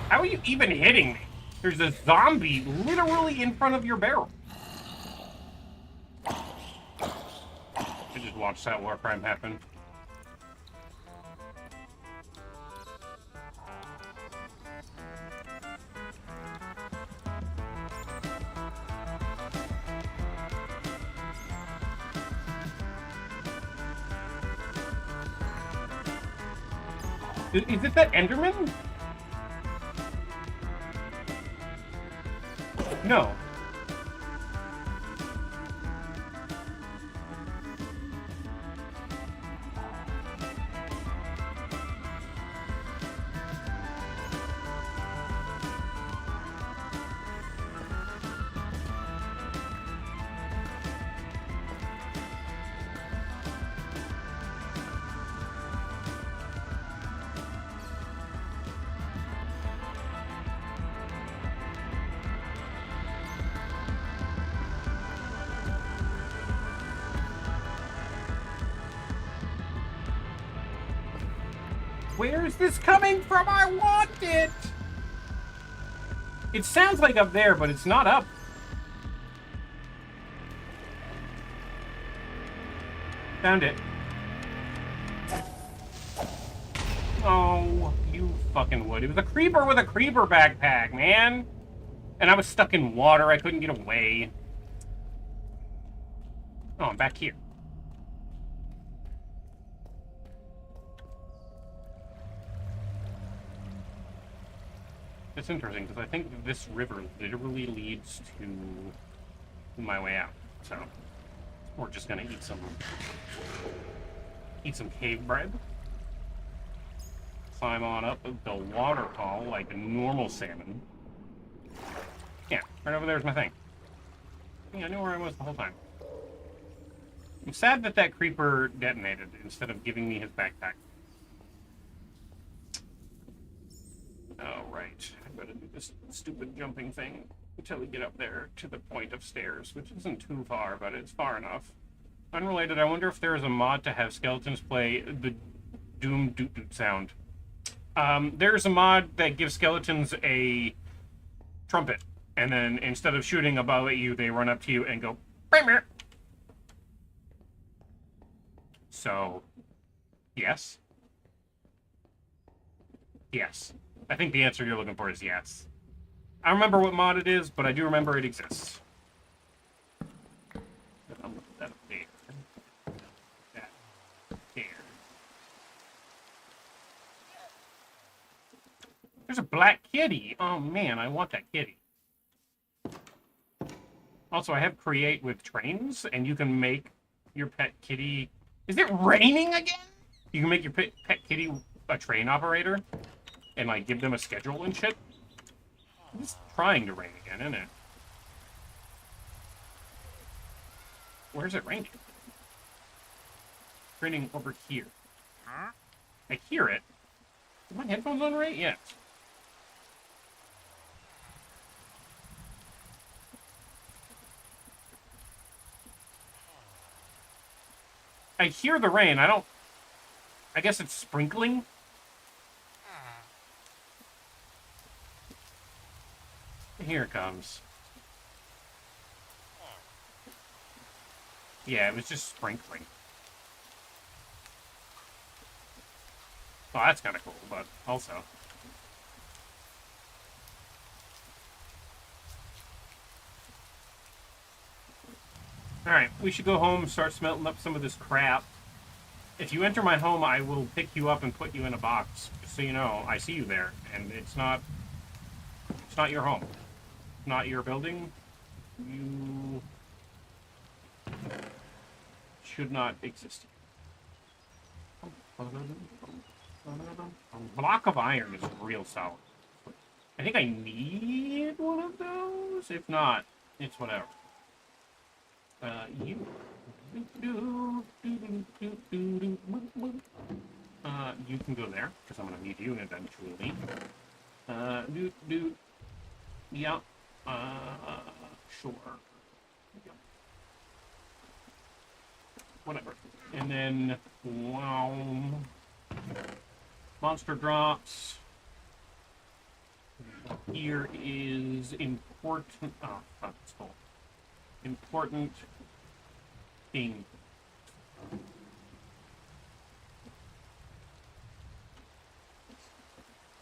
Speaker 1: How are you even hitting me? There's a zombie literally in front of your barrel. I just watched that war crime happen. Is it that Enderman? No. Where is this coming from? I want it! It sounds like up there, but it's not up. Found it. Oh, you fucking would. It was a creeper with a creeper backpack, man! And I was stuck in water. I couldn't get away. Oh, I'm back here. It's interesting because I think this river literally leads to my way out. So we're just gonna eat some cave bread. Climb on up the waterfall like a normal salmon. Yeah, right over there's my thing. I knew where I was the whole time. I'm sad that that creeper detonated instead of giving me his backpack. Oh, right. I've got to do this stupid jumping thing until we get up there to the point of stairs, which isn't too far, but it's far enough. Unrelated, I wonder if there is a mod to have skeletons play the doom doot doot sound. There's a mod that gives skeletons a trumpet, and then instead of shooting above at you, they run up to you and go, "Meow." So, yes. Yes. I think the answer you're looking for is yes. I don't remember what mod it is, but I do remember it exists. I'll put that up there. That there. There's a black kitty. Oh man, I want that kitty. Also, I have create with trains, and you can make your pet kitty... Is it raining again? You can make your pet kitty a train operator and, like, give them a schedule and shit. It's trying to rain again, isn't it? Where's it raining? It's raining over here. I hear it. Are my headphones on right? Yes. I hear the rain. I don't... I guess it's sprinkling? Here it comes. Yeah, it was just sprinkling. Well, that's kind of cool, but also... Alright, we should go home and start smelting up some of this crap. If you enter my home, I will pick you up and put you in a box. Just so you know, I see you there, and it's not your home. Not your building. You should not exist. A block of iron is real solid. I think I need one of those. If not, it's whatever. You can go there, because I'm going to need you eventually. Yeah. Sure. Yeah. Whatever. And then, wow. Monster drops. Here is important... Oh, fuck, it's full. Important thing.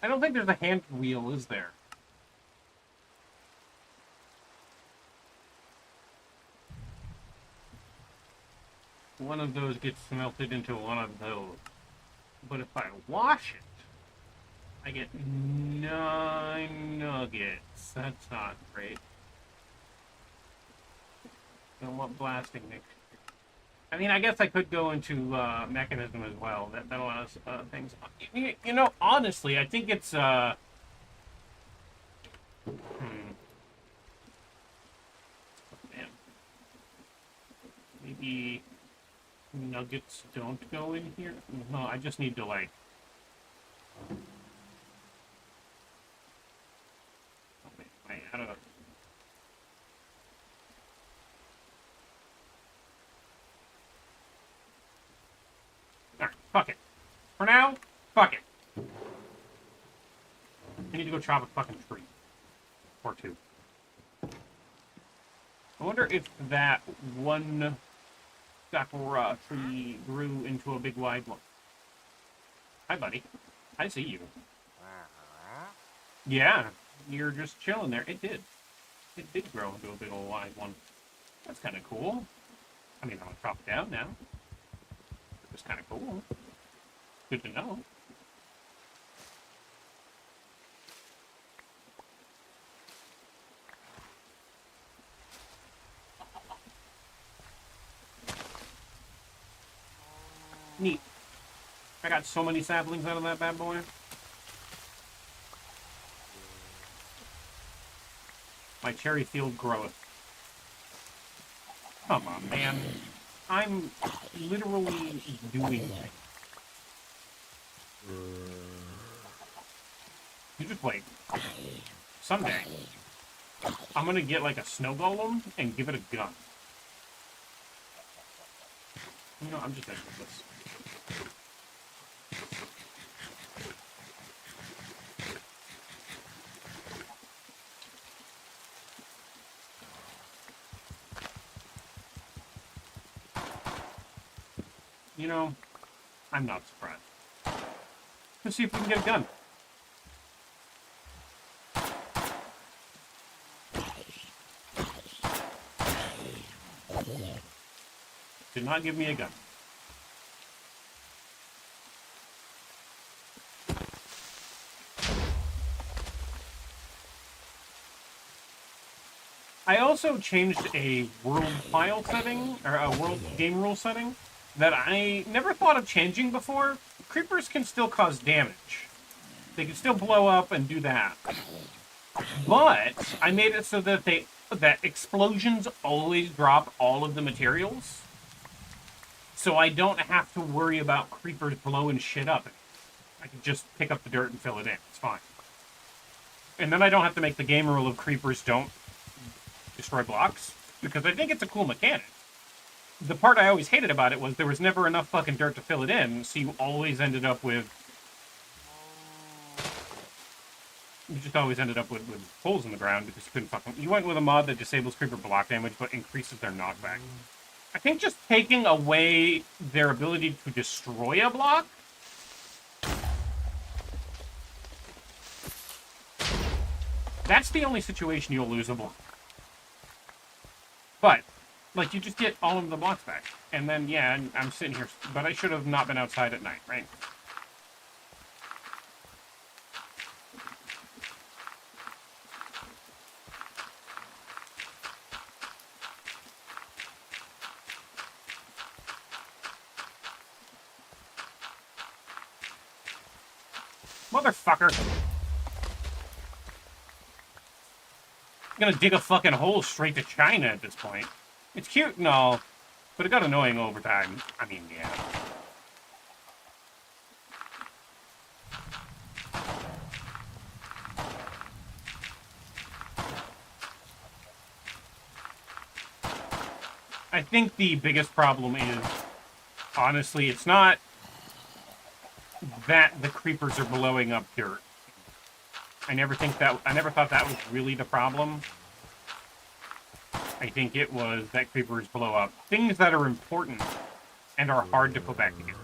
Speaker 1: I don't think there's a hand wheel, is there? One of those gets melted into one of those. But if I wash it, I get 9 nuggets. That's not great. I want blasting mixture. I mean, I guess I could go into mechanism as well. That allows things. You know, honestly, I think it's man. Maybe nuggets don't go in here. No, I just need to like. I had a. Alright, fuck it. For now, fuck it. I need to go chop a fucking tree. Or two. I wonder if that one sakura tree grew into a big wide one. Hi, buddy. I see you. Yeah, you're just chilling there. It did. It did grow into a big old wide one. That's kind of cool. I mean, I'll chop it down now. It's kind of cool. Good to know. Neat. I got so many saplings out of that bad boy. My cherry field groweth. Come on, man. I'm literally doing it. You just wait. Someday, I'm gonna get like a snow golem and give it a gun. You know, I'm just gonna do this. You know, I'm not surprised. Let's see if we can get a gun. Did not give me a gun. I also changed a world file setting, or a world game rule setting, that I never thought of changing before. Creepers can still cause damage. They can still blow up and do that. But I made it so that that explosions always drop all of the materials. So I don't have to worry about creepers blowing shit up. I can just pick up the dirt and fill it in. It's fine. And then I don't have to make the game rule of creepers don't destroy blocks, because I think it's a cool mechanic. The part I always hated about it was there was never enough fucking dirt to fill it in, so you always ended up with... You just always ended up with holes in the ground because you couldn't fucking... You went with a mod that disables creeper block damage but increases their knockback. I think just taking away their ability to destroy a block... That's the only situation you'll lose a block. But, like, you just get all of the blocks back. And then, yeah, I'm sitting here, but I should have not been outside at night, right? Motherfucker! I'm gonna dig a fucking hole straight to China at this point. It's cute and all, but it got annoying over time. I mean, yeah. I think the biggest problem is, honestly, it's not that the creepers are blowing up dirt. I never thought that was really the problem. I think it was that creepers blow up things that are important and are hard to put back together.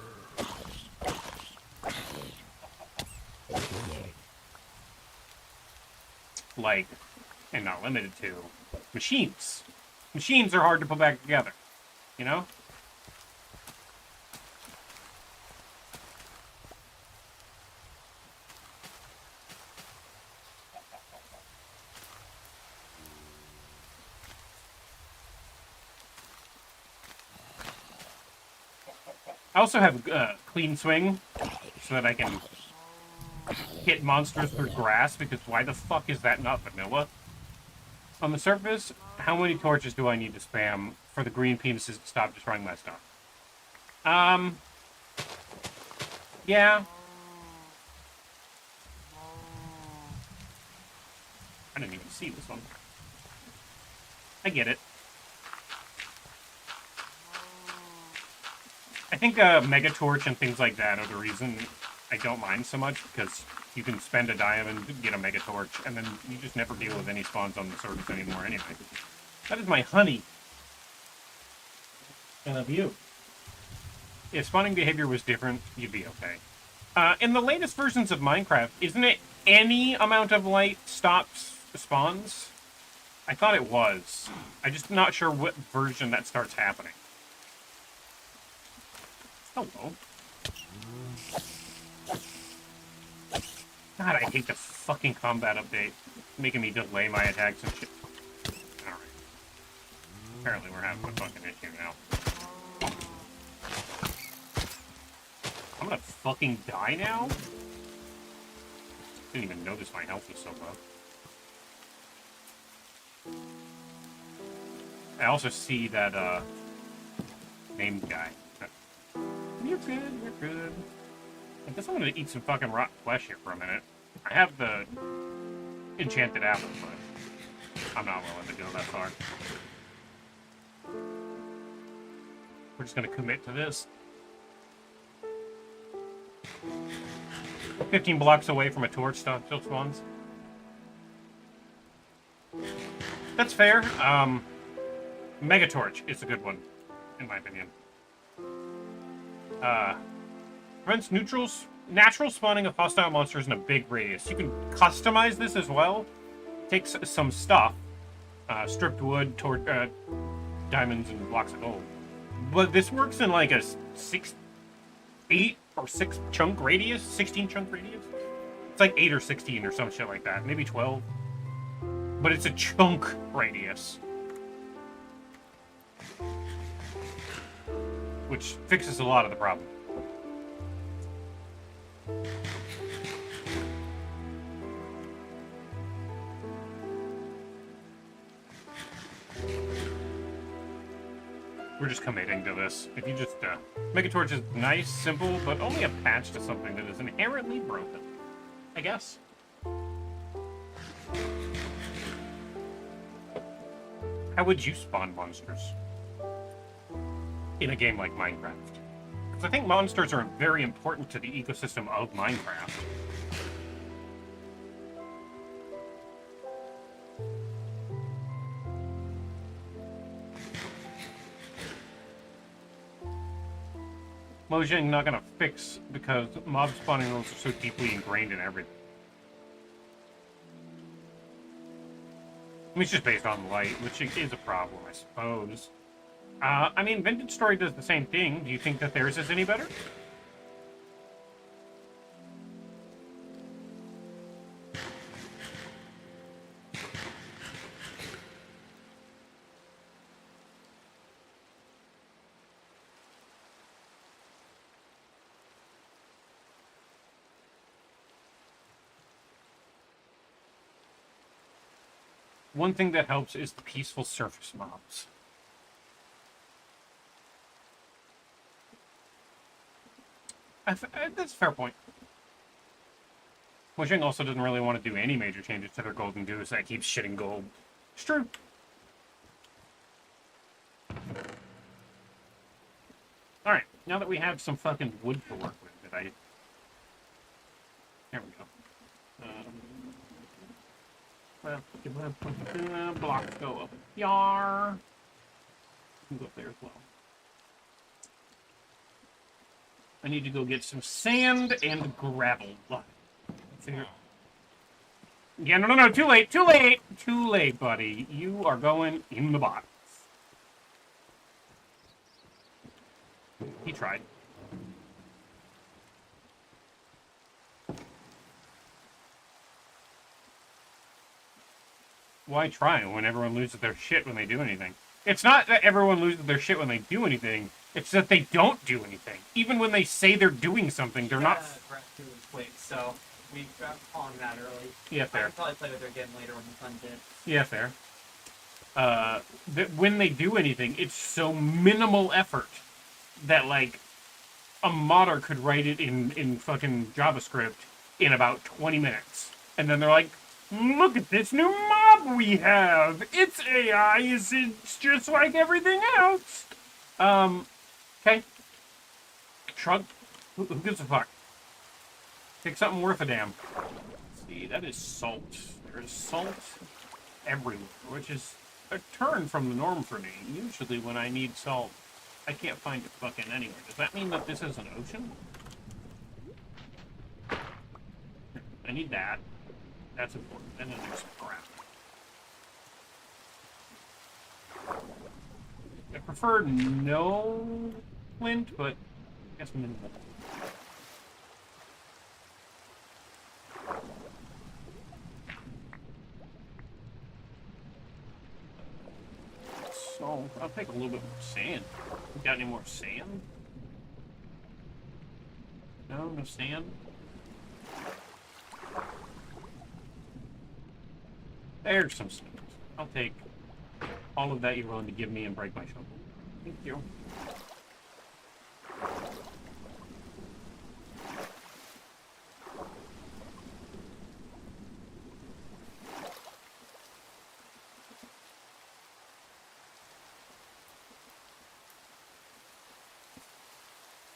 Speaker 1: Like, and not limited to, machines. Machines are hard to put back together, you know? I also have clean swing, so that I can hit monsters through grass, because why the fuck is that not vanilla? On the surface, how many torches do I need to spam for the green penises to stop destroying my stuff? Yeah. I didn't even see this one. I get it. I think Mega Torch and things like that are the reason I don't mind so much, because you can spend a diamond, get a Mega Torch, and then you just never deal with any spawns on the surface anymore anyway. That is my honey. I love you. If spawning behavior was different, you'd be okay. In the latest versions of Minecraft, isn't it any amount of light stops spawns? I thought it was. I'm just not sure what version that starts happening. Hello. God, I hate the fucking combat update. Making me delay my attacks and shit. Alright. Apparently we're having a fucking issue now. I'm gonna fucking die now? Didn't even notice my health was so low. I also see that, named guy. You're good, you're good. I guess I'm gonna eat some fucking rotten flesh here for a minute. I have the enchanted apple, but I'm not willing to go that far. We're just gonna commit to this. 15 blocks away from a torch still spawns. That's fair. Mega Torch is a good one, in my opinion. Prevents natural spawning of hostile monsters in a big radius. You can customize this as well. Takes some stuff, stripped wood, diamonds, and blocks of gold. But this works in like a 8 or 6 chunk radius, 16 chunk radius. It's like 8 or 16 or some shit like that, maybe 12. But it's a chunk radius. Which fixes a lot of the problem. We're just committing to this. If you just, Mega Torch is nice, simple, but only a patch to something that is inherently broken. I guess. How would you spawn monsters in a game like Minecraft? Because I think monsters are very important to the ecosystem of Minecraft. Mojang not gonna fix because mob spawning rules are so deeply ingrained in everything. I mean, it's just based on light, which is a problem, I suppose. I mean, Vintage Story does the same thing. Do you think that theirs is any better? One thing that helps is the peaceful surface mobs. That's a fair point. Mojang also doesn't really want to do any major changes to their Golden Goose that keeps shitting gold. It's true. Alright, now that we have some fucking wood to work with, there we go. Blocks go up. Yar. Go up there as well. I need to go get some sand and gravel. Yeah, no, too late, buddy. You are going in the box. He tried. Why try when everyone loses their shit when they do anything? It's not that everyone loses their shit when they do anything. It's that they don't do anything. Even when they say they're doing something, they're not.
Speaker 11: Breath 2 was quick, so we got on that early.
Speaker 1: Yeah, fair.
Speaker 11: I can probably play with her again later when the fun dip.
Speaker 1: Yeah, fair. That when they do anything, it's so minimal effort that, like, a modder could write it in fucking JavaScript in about 20 minutes. And then they're like, look at this new mob we have! It's AI, it's just like everything else! Okay. Shrug. Who gives a fuck? Take something worth a damn. Let's see, that is salt. There's salt everywhere, which is a turn from the norm for me. Usually when I need salt, I can't find it fucking anywhere. Does that mean that this is an ocean? I need that. That's important. And then there's some crap. I prefer no flint, but I guess minimal. So, I'll take a little bit more sand. Got any more sand? No sand? There's some sand. I'll take all of that you're willing to give me and break my shovel. Thank you.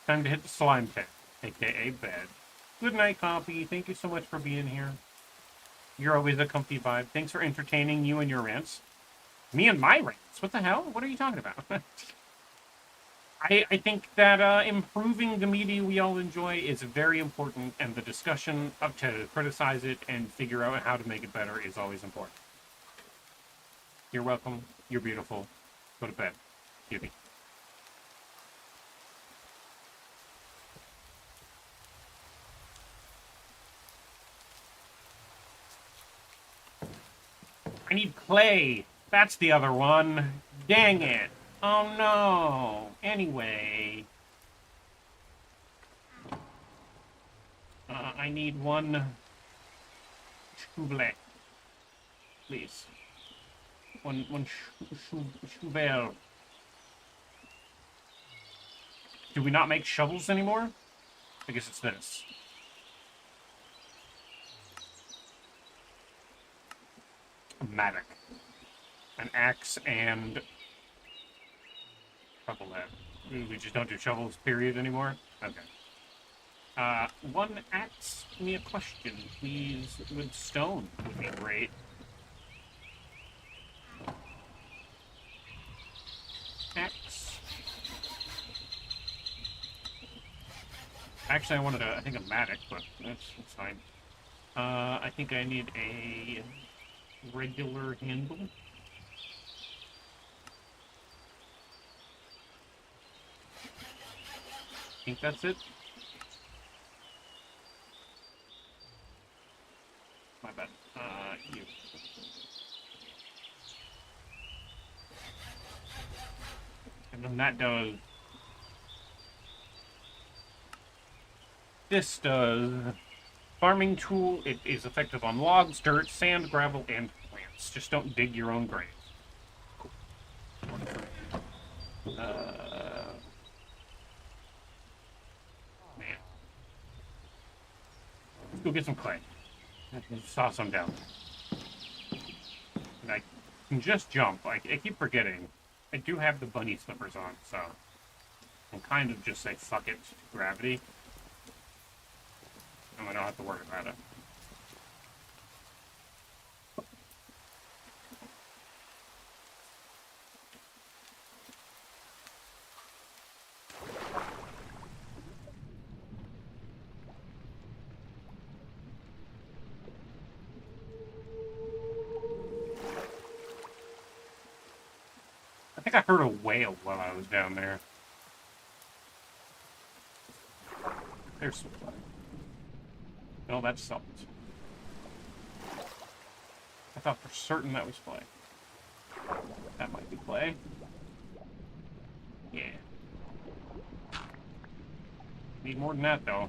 Speaker 1: Time to hit the slime pit, aka bed. Good night, Coffee. Thank you so much for being here. You're always a comfy vibe. Thanks for entertaining you and your rants. Me and my rants? What the hell? What are you talking about? I think that improving the media we all enjoy is very important, and the discussion up to criticize it and figure out how to make it better is always important. You're welcome. You're beautiful. Go to bed. Beauty. I need clay. That's the other one. Dang it. Oh no. Anyway. I need one shovel. Please. One shovel. Do we not make shovels anymore? I guess it's this. A mattock. An axe and shovel that. We just don't do shovels, period, anymore? Okay. One axe, me a question, please, with stone would be great. Axe. Actually, I think a mattock, but that's fine. I think I need a regular handle. I think that's it. My bad. You. And then that does... This does... Farming tool, it is effective on logs, dirt, sand, gravel, and plants. Just don't dig your own grave. Cool. Man. Let's go get some clay. I saw some down there. And I can just jump. I keep forgetting. I do have the bunny slippers on, so I can kind of just say fuck it to gravity. And I don't have to worry about it. I think I heard a whale while I was down there. There's some clay. No, that's salt. I thought for certain that was clay. That might be clay. Yeah. Need more than that, though.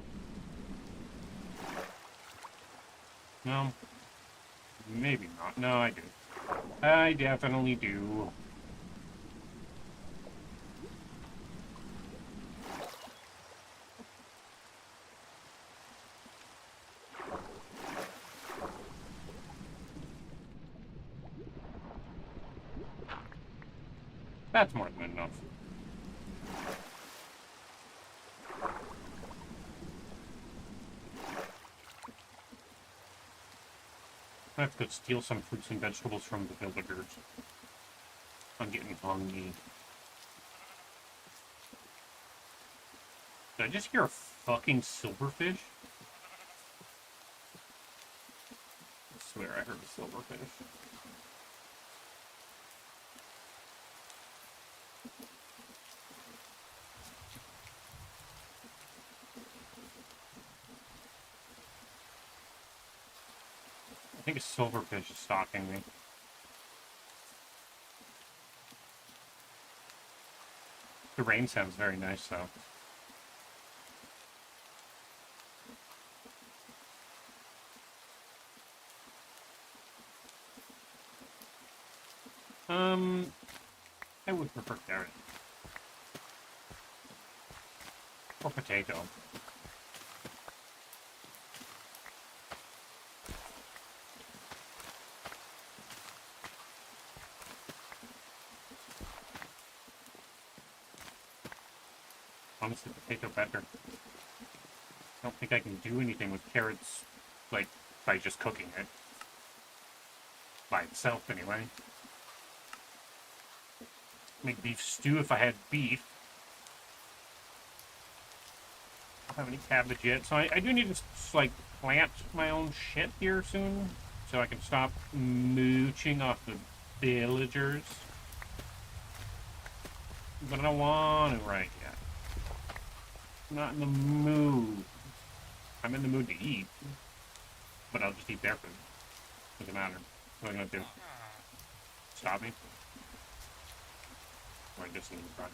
Speaker 1: No. Maybe not. No, I do. I definitely do. That's more than enough. I have to go steal some fruits and vegetables from the villagers. I'm getting hungry. Did I just hear a fucking silverfish? I swear I heard a silverfish. I think a silverfish is stalking me. The rain sounds very nice, though. I would prefer carrot. Or potato. Honestly, potato better. I don't think I can do anything with carrots, like, by just cooking it. By itself, anyway. Make beef stew if I had beef. I don't have any cabbage yet, so I do need to, like, plant my own shit here soon, so I can stop mooching off the villagers. But I don't want to right yet. I'm not in the mood. I'm in the mood to eat, but I'll just eat their food. Doesn't matter. What am I gonna do? Stop me? Or I just need to run.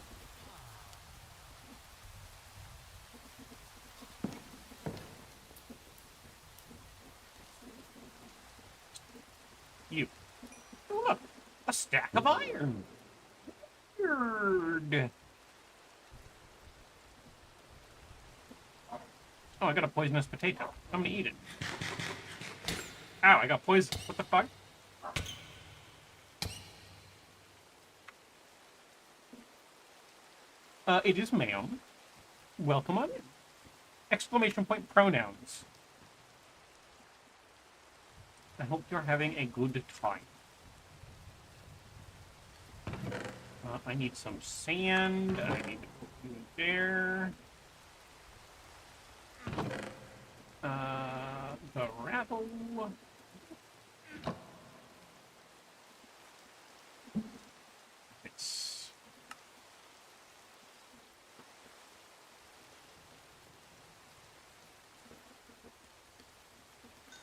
Speaker 1: You. Oh, look! A stack of iron! Weird. Oh, I got a poisonous potato. I'm gonna eat it. Ow, I got poison. What the fuck? It is ma'am. Welcome on in. Exclamation point pronouns. I hope you're having a good time. I need some sand. I need to put you in there. The rattle. It's...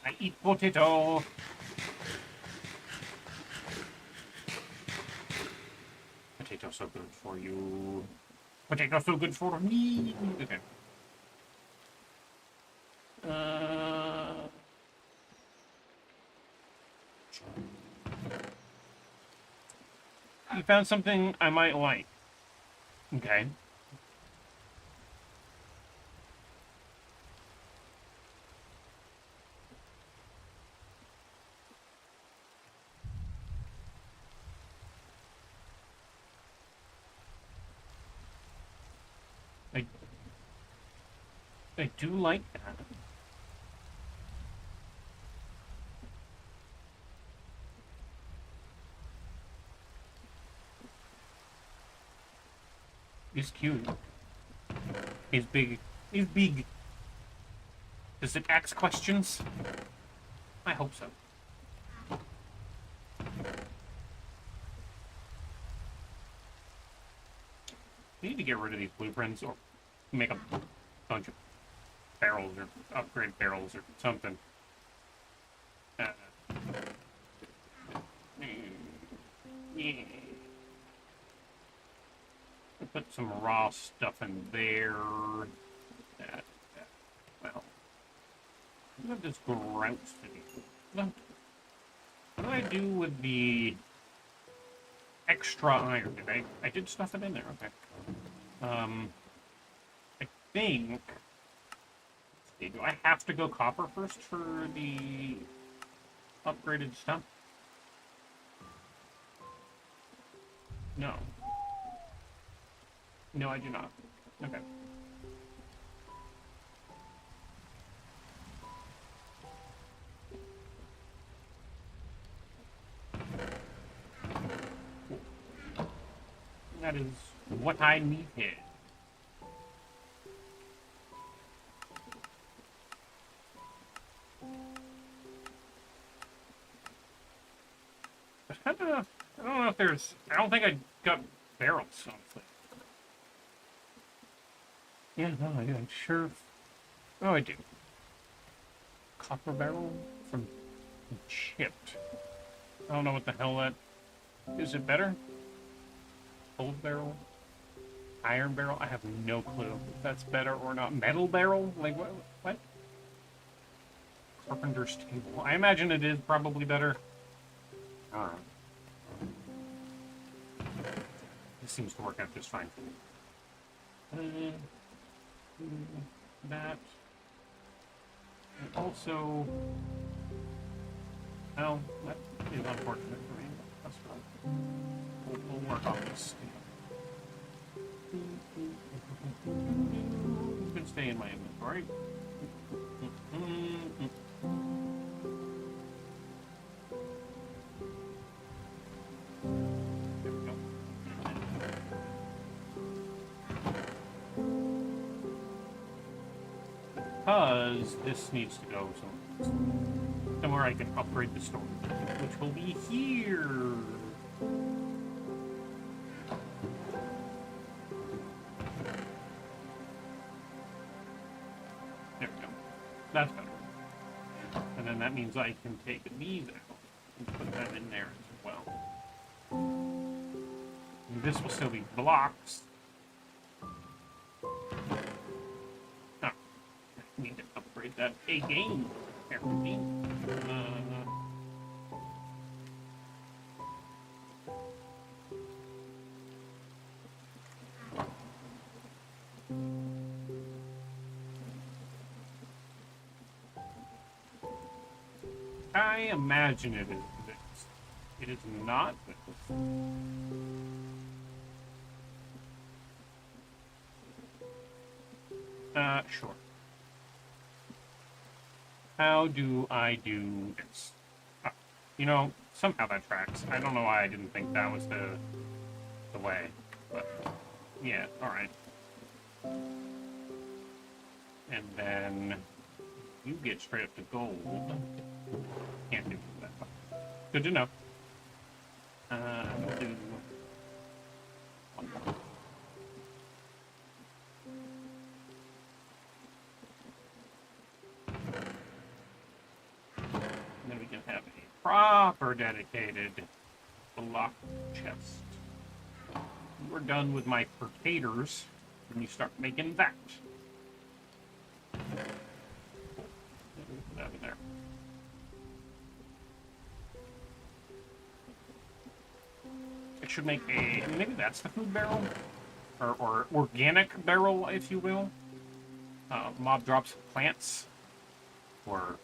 Speaker 1: I eat potato. Potato's so good for you. Potato's so good for me. Okay. You found something I might like. Okay. I do like that. He's cute. He's big. He's big. Does it ask questions? I hope so. We need to get rid of these blueprints or make a bunch of barrels or upgrade barrels or something. Yeah. Put some raw stuff in there. Well, what does grout to do? What do I do with the extra iron? Did I did stuff it in there? Okay. I think. Do I have to go copper first for the upgraded stuff? No. No, I do not. Okay. That is what I need here. I don't know if there's... I don't think I got barrels, honestly. Yeah, no, I'm sure... Oh, I do. Copper barrel from chipped. I don't know what the hell that... Is it better? Gold barrel? Iron barrel? I have no clue if that's better or not. Metal barrel? Like, what? Carpenter's table. I imagine it is probably better. This seems to work out just fine for me. That. And also, well, that is unfortunate for me. That's fine. We'll work on this. You can stay in my inventory. There we go. Because this needs to go somewhere I can upgrade the storage, which will be here. There we go. That's better. And then that means I can take these out and put them in there as well. And this will still be blocks. Need to upgrade that again. Apparently. I imagine it is this. It is not this. Sure. How do I do this? You know, somehow that tracks. I don't know why I didn't think that was the way. But, yeah, alright. And then you get straight up to gold. Can't do that. Good to know. We'll do one more. And then we can have a proper dedicated block chest. We're done with my percators, and you start making that. Put that in there. I should make a, maybe that's the food barrel? Or organic barrel, if you will. Mob drops plants. Or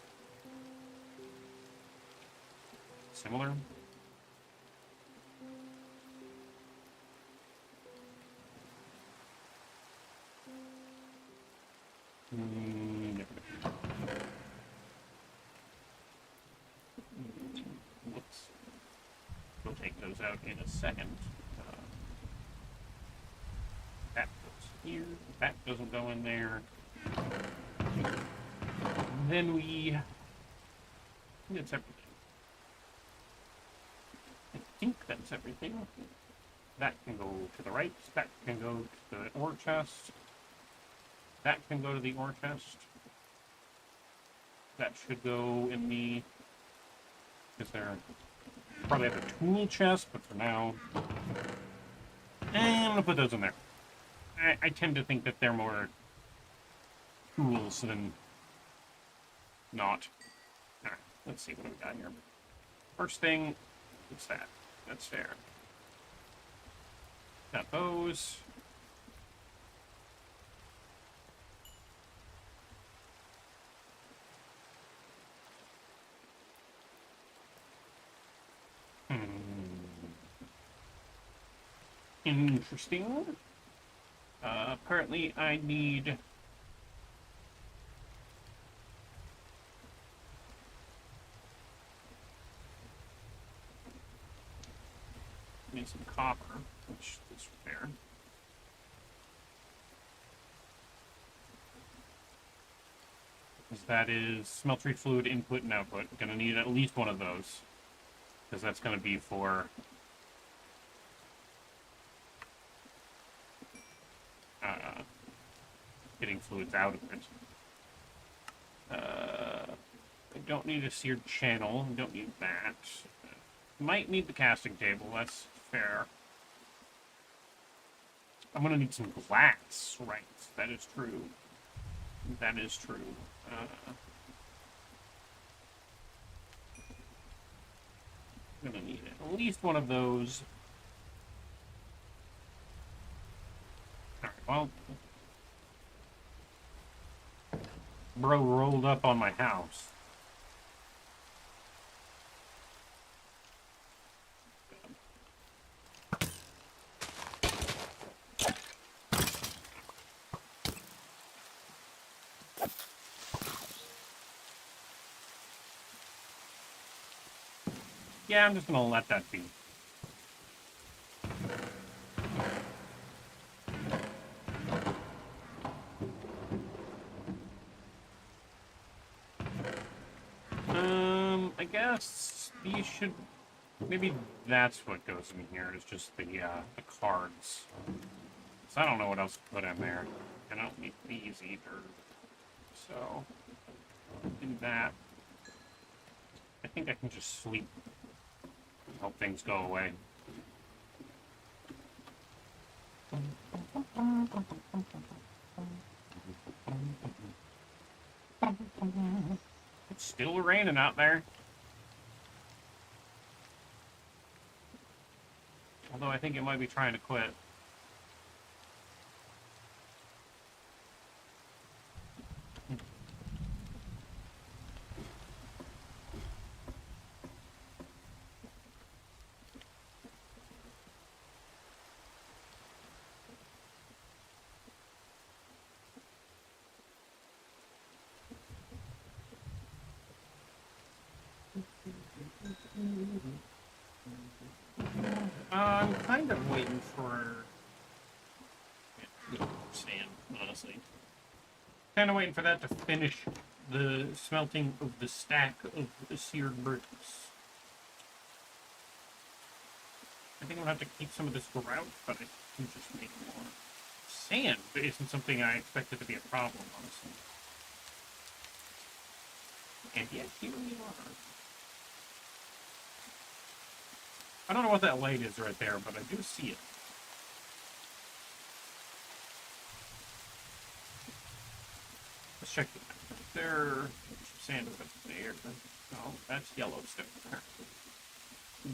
Speaker 1: similar. Whoops. We'll take those out in a second. That goes here. That doesn't go in there. Then we... That's everything. I think that's everything. That can go to the right. That can go to the ore chest. That can go to the ore chest. That should go in the... Is there... Probably have a tool chest, but for now... I'm gonna put those in there. I tend to think that they're more tools than not. Alright, let's see what we got here. First thing, what's that? That's fair. Got those. Interesting. Apparently I need... Need some copper, which is fair. Because that is smeltery fluid input and output. Gonna need at least one of those. Because that's gonna be for... getting fluids out of it. I don't need a seared channel. I don't need that. Might need the casting table. That's fair. I'm gonna need some glass. Right. That is true. That is true. I'm gonna need at least one of those. Well, bro rolled up on my house. Yeah, I'm just gonna let that be. I guess these should... Maybe that's what goes in here, is just the cards. So I don't know what else to put in there. I don't need these either. So, do that. I think I can just sleep and hope things go away. It's still raining out there. Although I think it might be trying to quit. I'm kind of waiting for sand, honestly. Kind of waiting for that to finish the smelting of the stack of the seared bricks. I think I'm gonna have to keep some of this grout, but I can just make more. Sand isn't something I expected to be a problem, honestly. And yet, here we are. I don't know what that light is right there, but I do see it. Let's check it out. There, sand over there. No, that's Yellowstone.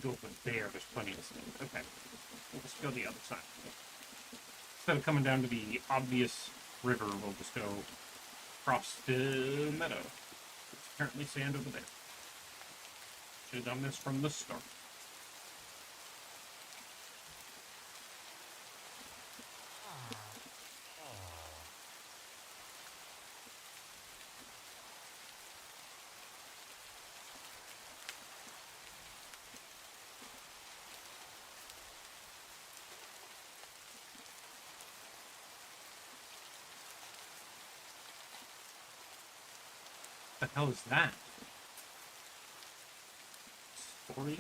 Speaker 1: Go over there, there's plenty of sand. Okay. Let's go the other side. Instead of coming down to the obvious river, we'll just go across the meadow. There's apparently sand over there. Should have done this from the start. What the hell is that? Storia?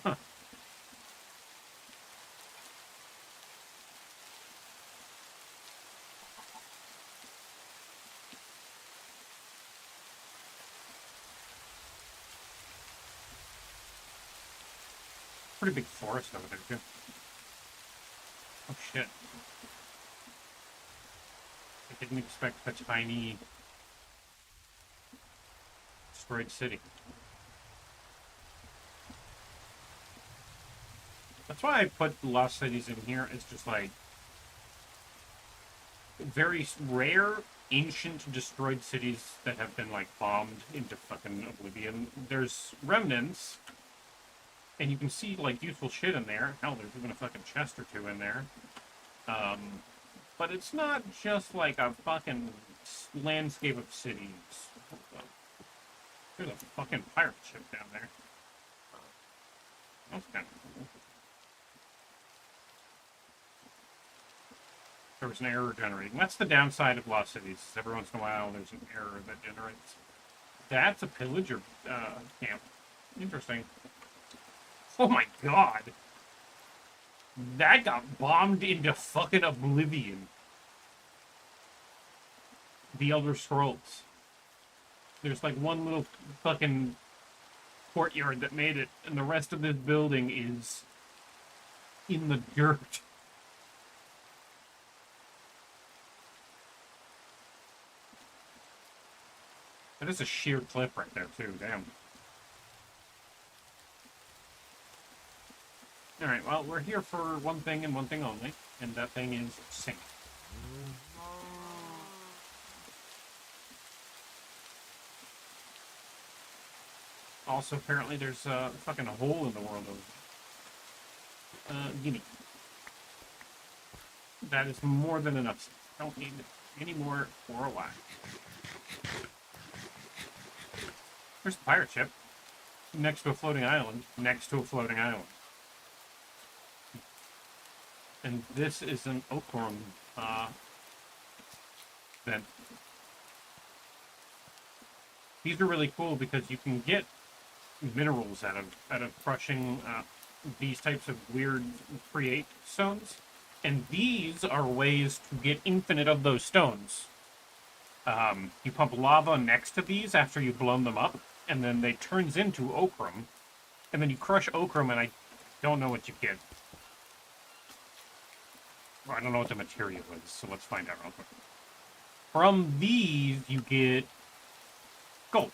Speaker 1: Huh. Pretty big forest over there, too. Oh, shit. I didn't expect a tiny destroyed city. That's why I put Lost Cities in here. It's just like very rare, ancient, destroyed cities that have been like bombed into fucking oblivion. There's remnants, and you can see like useful shit in there. Hell, there's even a fucking chest or two in there. But it's not just like a fucking landscape of cities. There's a fucking pirate ship down there. That's kind of cool. There was an error generating. That's the downside of Lost Cities. Every once in a while, there's an error that generates. That's a pillager camp. Interesting. Oh my god. That got bombed into fucking oblivion. The Elder Scrolls. There's like one little fucking courtyard that made it, and the rest of this building is in the dirt. That is a sheer cliff right there, too. Damn. Alright, well, we're here for one thing and one thing only, and that thing is sink. Also, apparently there's a fucking hole in the world over gimme. That is more than enough. Don't need any more for a while. There's the pirate ship. Next to a floating island. Next to a floating island. And this is an Okram vent. These are really cool because you can get minerals out of crushing these types of weird create stones. And these are ways to get infinite of those stones. You pump lava next to these after you've blown them up, and then they turns into Okram. And then you crush Okram, and I don't know what you get. Well, I don't know what the material is, so let's find out real quick. From these, you get gold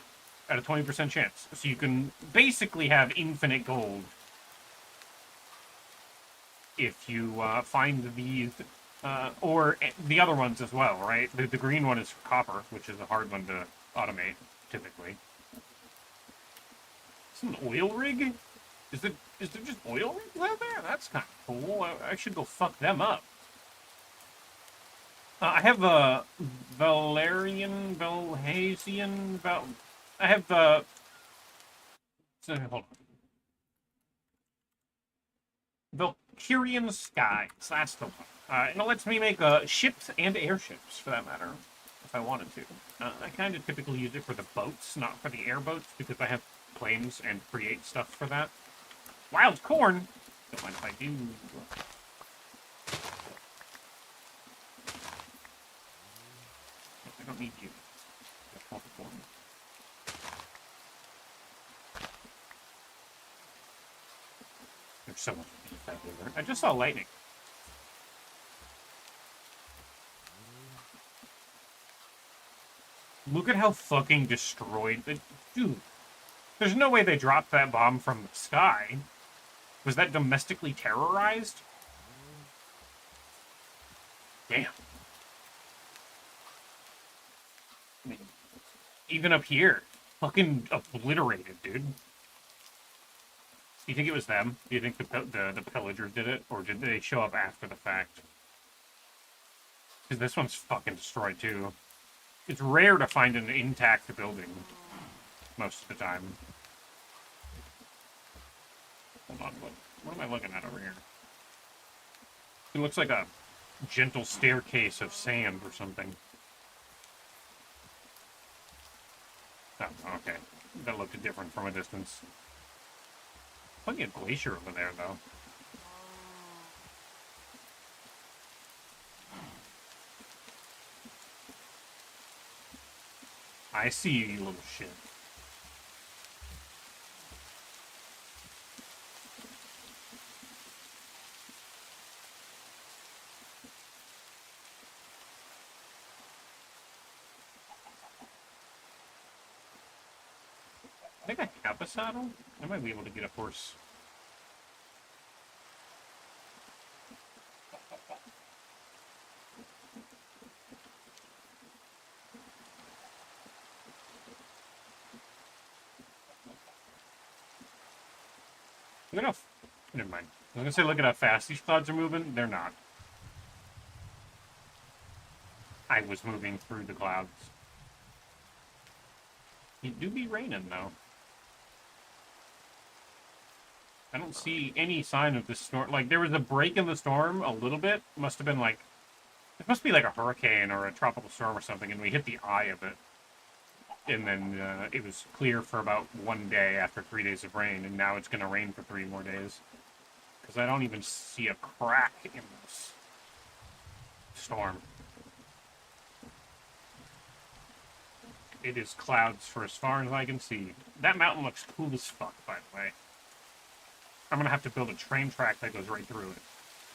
Speaker 1: at a 20% chance. So you can basically have infinite gold if you find these, or the other ones as well, right? The green one is for copper, which is a hard one to automate, typically. Is it an oil rig? Is there just oil rigs out there? That's kind of cool. I should go fuck them up. I have a Valerian, Valhasian, I have hold on. Valkyrian Skies, that's the one. And it lets me make ships and airships, for that matter, if I wanted to. I kind of typically use it for the boats, not for the airboats, because I have planes and create stuff for that. Wild corn! Don't mind if I do. I don't need you. That's not the corn. There's so much everywhere. I just saw lightning. Look at how fucking destroyed the dude. There's no way they dropped that bomb from the sky. Was that domestically terrorized? Damn. I mean, even up here, fucking obliterated, dude. Do you think it was them? Do you think the pillagers did it, or did they show up after the fact? Because this one's fucking destroyed too. It's rare to find an intact building most of the time. Hold on, what am I looking at over here? It looks like a gentle staircase of sand or something. Oh, okay. That looked different from a distance. Plenty of glacier over there, though. I see you, you little shit. I think I have a saddle. I might be able to get a horse. Look at how... Never mind. I was gonna say look at how fast these clouds are moving. They're not. I was moving through the clouds. It do be raining, though. I don't see any sign of this storm. Like, there was a break in the storm a little bit. Must have been like... It must be like a hurricane or a tropical storm or something, and we hit the eye of it. And then it was clear for about 1 day after 3 days of rain, and now it's going to rain for 3 more days. Because I don't even see a crack in this storm. It is clouds for as far as I can see. That mountain looks cool as fuck, by the way. I'm going to have to build a train track that goes right through it.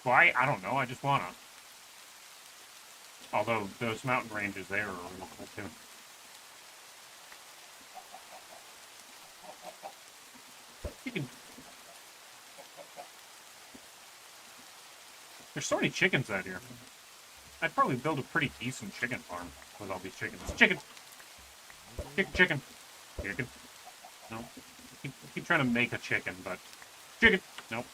Speaker 1: Why? I don't know. I just want to. Although those mountain ranges there are real cool, too. You can... There's so many chickens out here. I'd probably build a pretty decent chicken farm with all these chickens. Chicken! Chicken! Chicken. No. Keep trying to make a chicken, but... Chicken! Nope.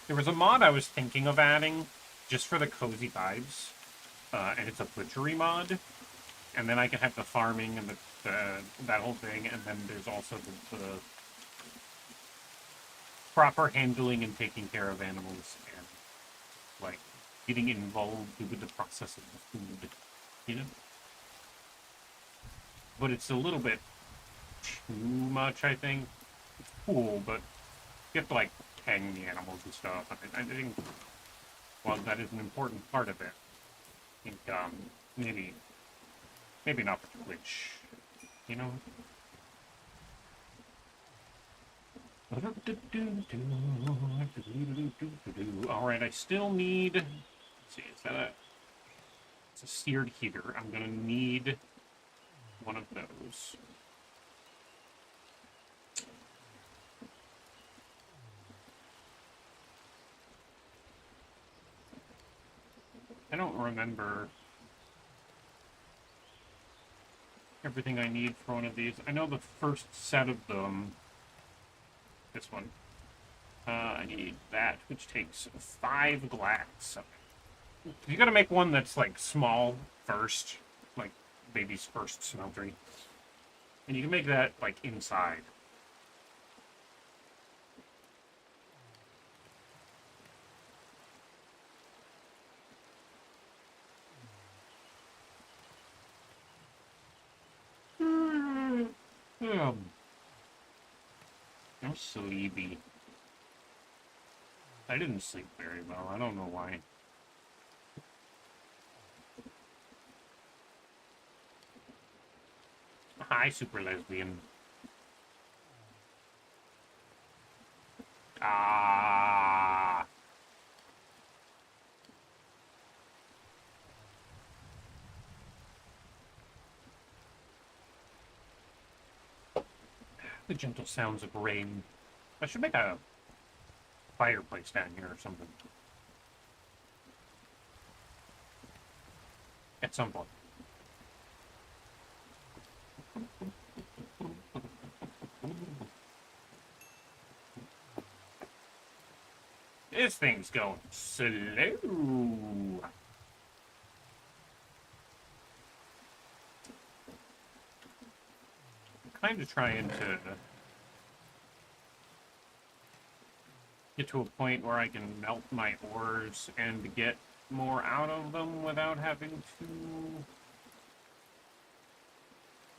Speaker 1: There was a mod I was thinking of adding just for the cozy vibes, and it's a butchery mod, and then I can have the farming and that whole thing, and then there's also the proper handling and taking care of animals and like getting involved with the process of the food, you know. But it's a little bit too much, I think. It's cool, but you have to like hang the animals and stuff. I think, well, that is an important part of it. I think, maybe not particularly, you know? Alright, I still need, let's see, is that it's a seared heater. I'm gonna need one of those. I don't remember everything I need for one of these. I know the first set of them, this one, I need that, which takes 5 glass. You gotta make one that's like small first, like baby's first smeltery. And you can make that like inside. I'm sleepy. I didn't sleep very well. I don't know why. Hi, super lesbian. Ah. The gentle sounds of rain. I should make a fireplace down here or something. At some point. This thing's going slow. Kind of trying to get to a point where I can melt my ores and get more out of them without having to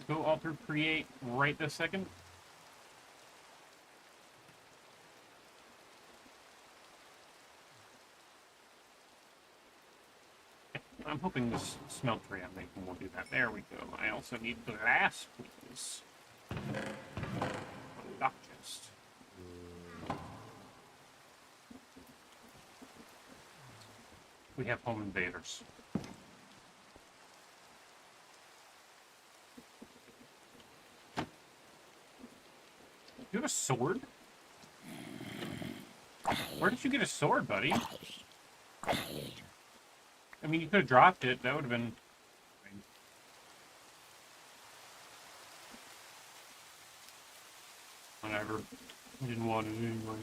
Speaker 1: go alter create right this second. I'm hoping this smeltery I'm making will do that. There we go. I also need glass, please. Dock chest. We have home invaders. You have a sword? Where did you get a sword, buddy? I mean, you could have dropped it. That would have been... Whatever. I didn't want it anyway.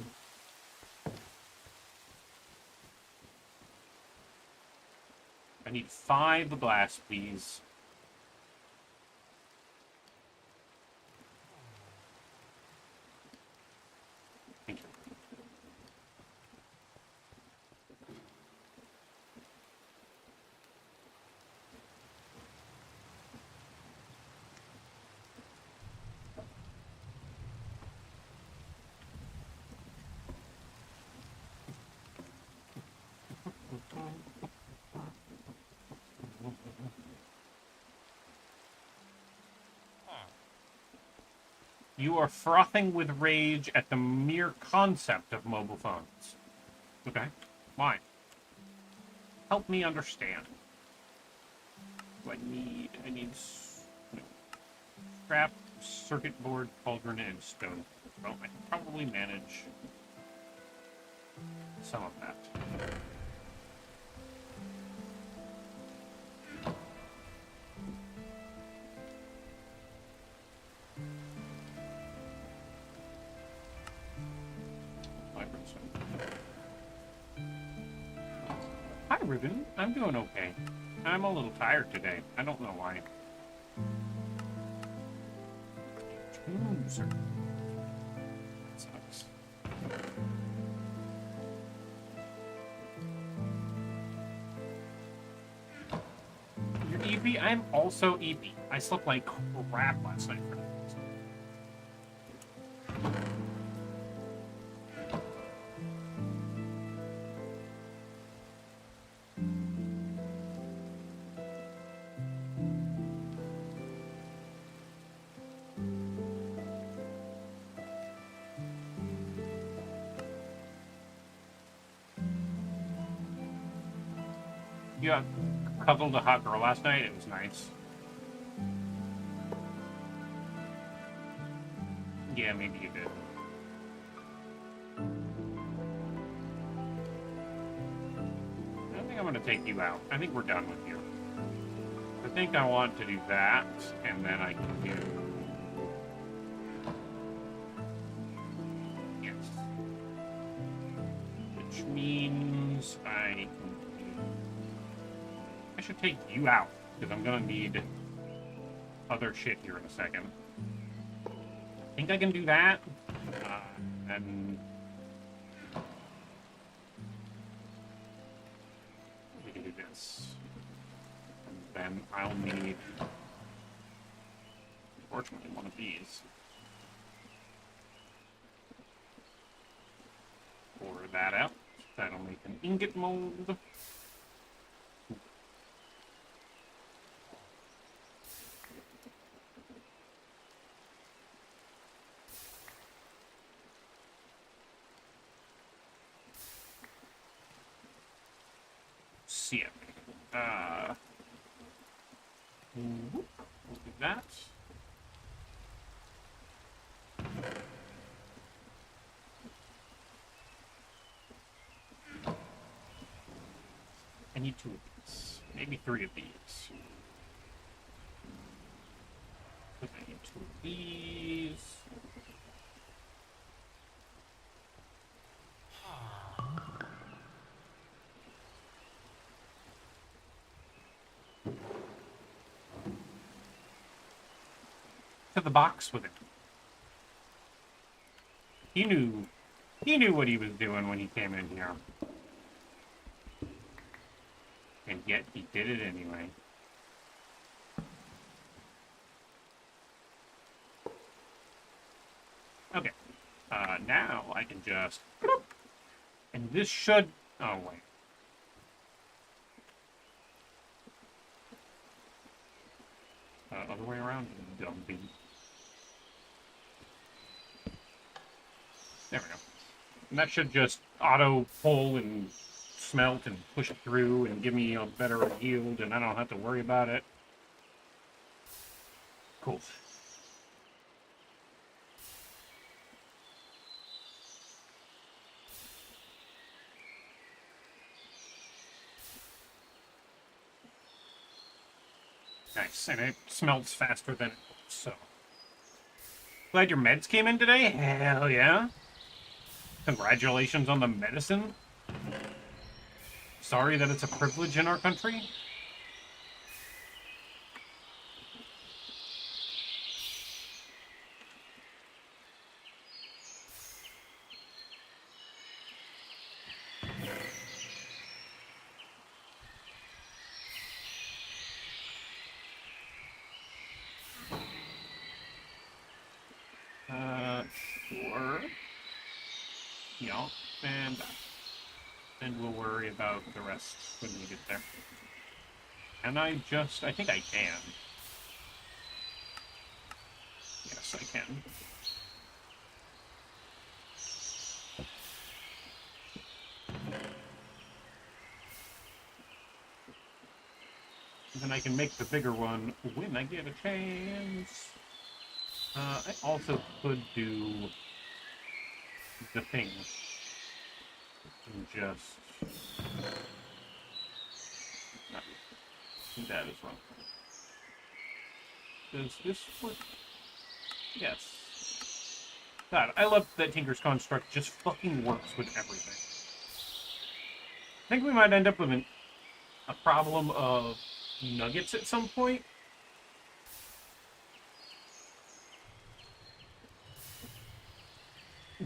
Speaker 1: I need 5 glass, please. Thank you. You are frothing with rage at the mere concept of mobile phones. Okay. Why? Help me understand. What do I need? I need scrap, circuit board, cauldron, and stone. Well, I can probably manage some of that. Hi, Ruben. I'm doing okay. I'm a little tired today. I don't know why. Sir. Sucks. You're EP? I'm also EP. I slept like crap last night for that. Yeah, cuddled a hot girl last night. It was nice. Yeah, maybe you did. I don't think I'm going to take you out. I think we're done with you. I think I want to do that, and then I can do... Yes. Which means I can... I should take you out, because I'm gonna need other shit here in a second. I think I can do that, and we can do this. And then I'll need, unfortunately, one of these. Pour that out. That'll make an ingot mold. Sick. We'll do that. I need 2 of these. Maybe 3 of these. I need 2 of these. To the box with him. He knew what he was doing when he came in here. And yet he did it anyway. Okay. Now I can just... And this should... Oh, wait. Other way around? Dumpy. There we go. And that should just auto pull and smelt and push it through and give me a better yield, and I don't have to worry about it. Cool. Nice, and it smelts faster than it looks, so. Glad your meds came in today? Hell yeah. Congratulations on the medicine. Sorry that it's a privilege in our country. Sure. Yeah, and then we'll worry about the rest when we get there. And I think I can. Yes, I can. Then I can make the bigger one when I get a chance. I also could do the thing. And just... not do that as well. Does this work? Yes. God, I love that Tinker's Construct just fucking works with everything. I think we might end up with a problem of nuggets at some point.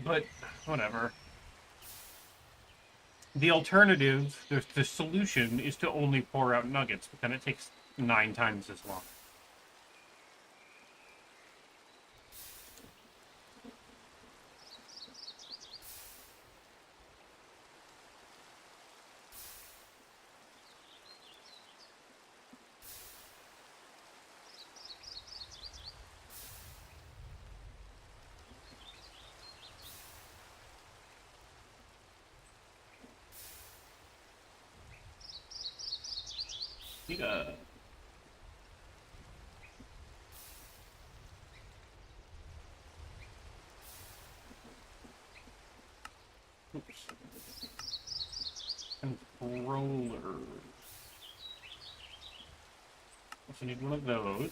Speaker 1: But, whatever. The alternative, the solution, is to only pour out nuggets, but then it takes 9 times as long. Yeah. Oops. Controller. Also need one of those.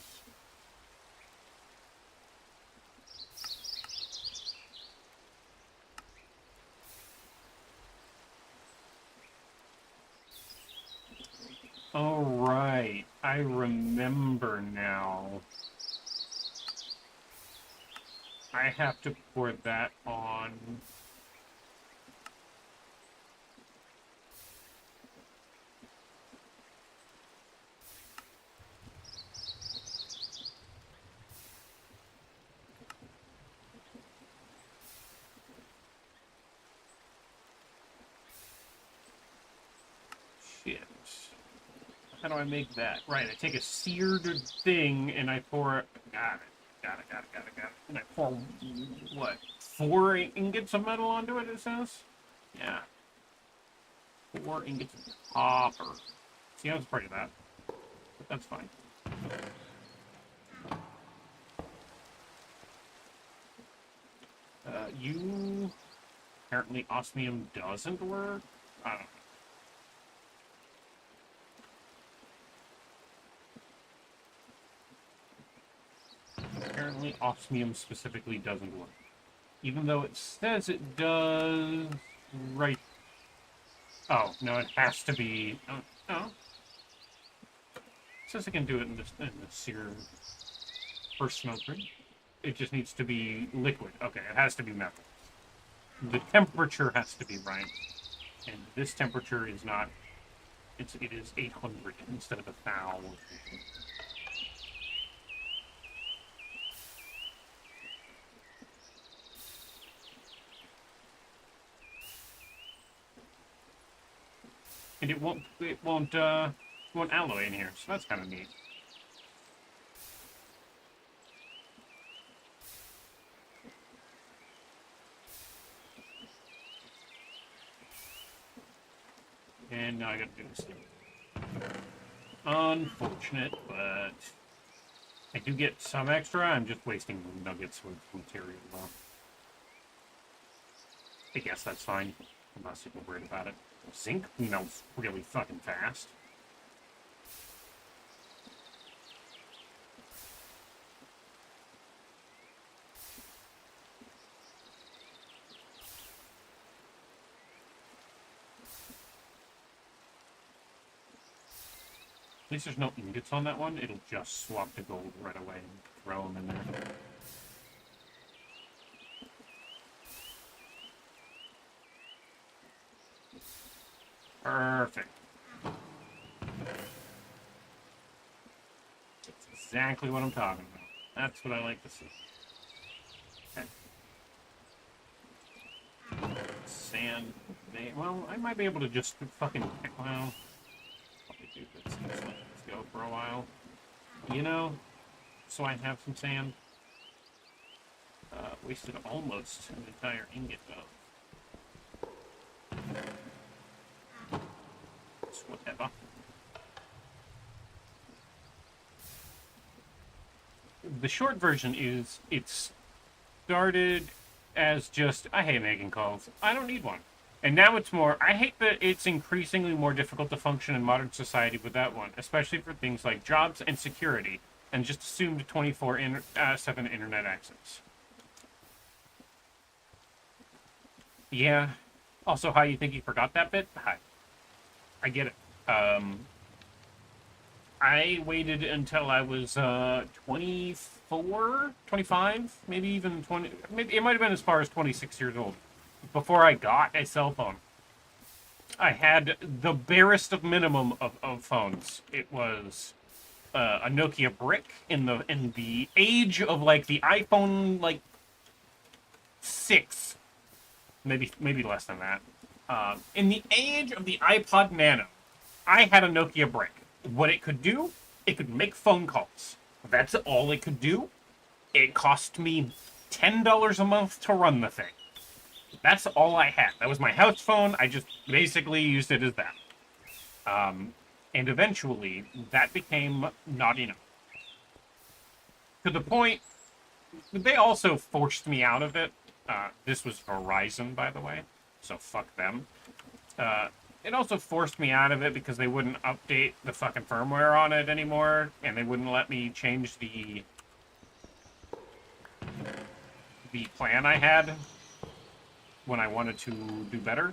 Speaker 1: All right, I remember now. I have to pour that on. Shit. How do I make that? Right, I take a seared thing and I pour it. Got it. And I pour, what, 4 ingots of metal onto it, it says? Yeah. 4 ingots of copper. See, I was afraid of that. But that's fine. You... Apparently osmium doesn't work? I don't know. Apparently osmium specifically doesn't work. Even though it says it does... right... Oh, no, it has to be... Oh, no. It says I can do it in the sear first smoker. It just needs to be liquid. Okay, it has to be metal. The temperature has to be right. And this temperature is not... it is 800 instead of 1,000. And it won't alloy in here, so that's kind of neat. And now I gotta do this thing. Unfortunate, but I do get some extra. I'm just wasting nuggets with material, though. I guess that's fine. I'm not super worried about it. Zinc melts really fucking fast. At least there's no ingots on that one. It'll just swap to gold right away and throw them in there. Perfect. That's exactly what I'm talking about. That's what I like to see. Okay. Sand. Well, I might be able to just fucking... Well... Probably do this. Let's go for a while. You know? So I have some sand. Wasted almost an entire ingot, though. Whatever. the short version is it started as just, I hate making calls. I don't need one. And now it's more, I hate that it's increasingly more difficult to function in modern society without one, especially for things like jobs and security, and just assumed 24/7 internet access. Yeah. Also, how you think you forgot that bit? Hi. I get it. I waited until I was 24, 25, maybe even 20. Maybe it might have been as far as 26 years old before I got a cell phone. I had the barest of minimum of phones. It was a Nokia brick in the age of like the iPhone like 6, maybe less than that. In the age of the iPod Nano, I had a Nokia brick. What it could do, it could make phone calls. That's all it could do. It cost me $10 a month to run the thing. That's all I had. That was my house phone. I just basically used it as that. And eventually, that became not enough. To the point, they also forced me out of it. This was Verizon, by the way, so fuck them. It also forced me out of it because they wouldn't update the fucking firmware on it anymore, and they wouldn't let me change the plan I had when I wanted to do better.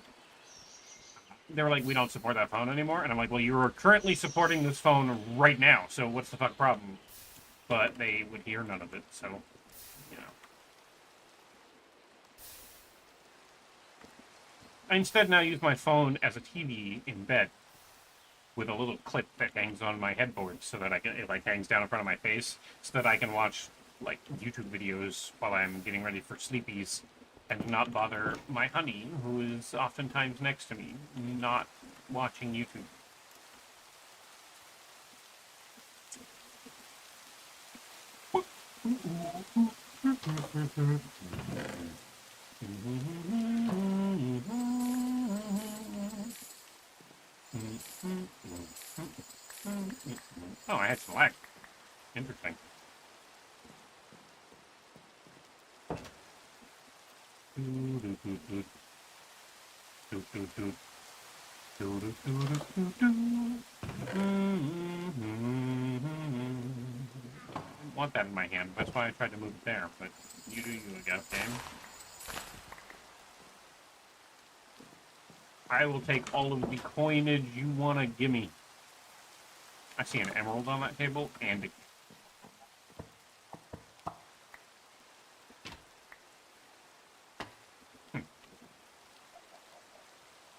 Speaker 1: They were like, we don't support that phone anymore, and I'm like, well, you are currently supporting this phone right now, so what's the fuck problem? But they would hear none of it, so, you know. I instead now use my phone as a TV in bed with a little clip that hangs on my headboard so that it like hangs down in front of my face so that I can watch like YouTube videos while I'm getting ready for sleepies and not bother my honey, who is oftentimes next to me, not watching YouTube. Oh, I had select. Interesting. I want that in my hand. That's why I tried to move it there, but you do you, I guess, game. I will take all of the coinage you want to give me. I see an emerald on that table, and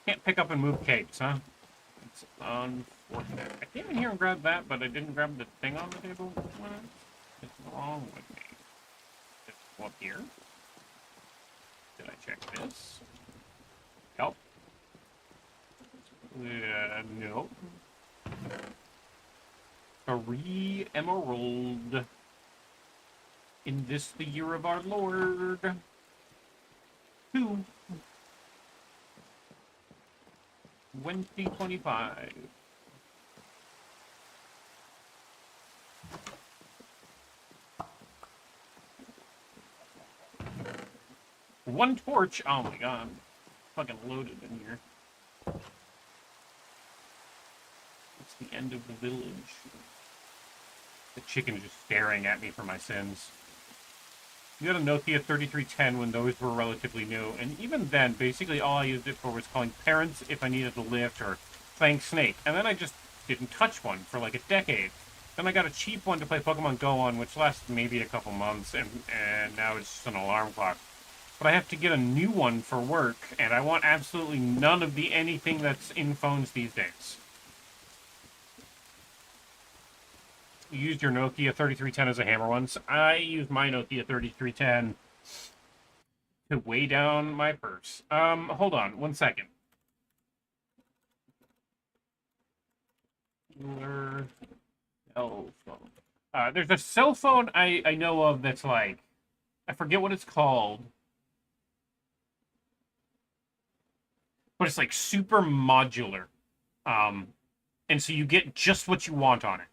Speaker 1: can't pick up and move capes, huh? It's unfortunate. I came in here and grabbed that, but I didn't grab the thing on the table. What is wrong with me? Just go up here. Did I check this? Help. Nope. 3 emerald. In this the year of our Lord. 2. 2025. One torch. Oh my god. Fucking loaded in here. It's the end of the village. The chicken is just staring at me for my sins. You had a Nokia 3310 when those were relatively new, and even then, basically all I used it for was calling parents if I needed a lift or playing Snake, and then I just didn't touch one for like a decade. Then I got a cheap one to play Pokemon Go on, which lasted maybe a couple months, and now it's just an alarm clock. But I have to get a new one for work, and I want absolutely none of the anything that's in phones these days. You used your Nokia 3310 as a hammer once. I used my Nokia 3310 to weigh down my purse. Hold on, 1 second. Cell phone. There's a cell phone I know of that's like, I forget what it's called. But it's like super modular. And so you get just what you want on it.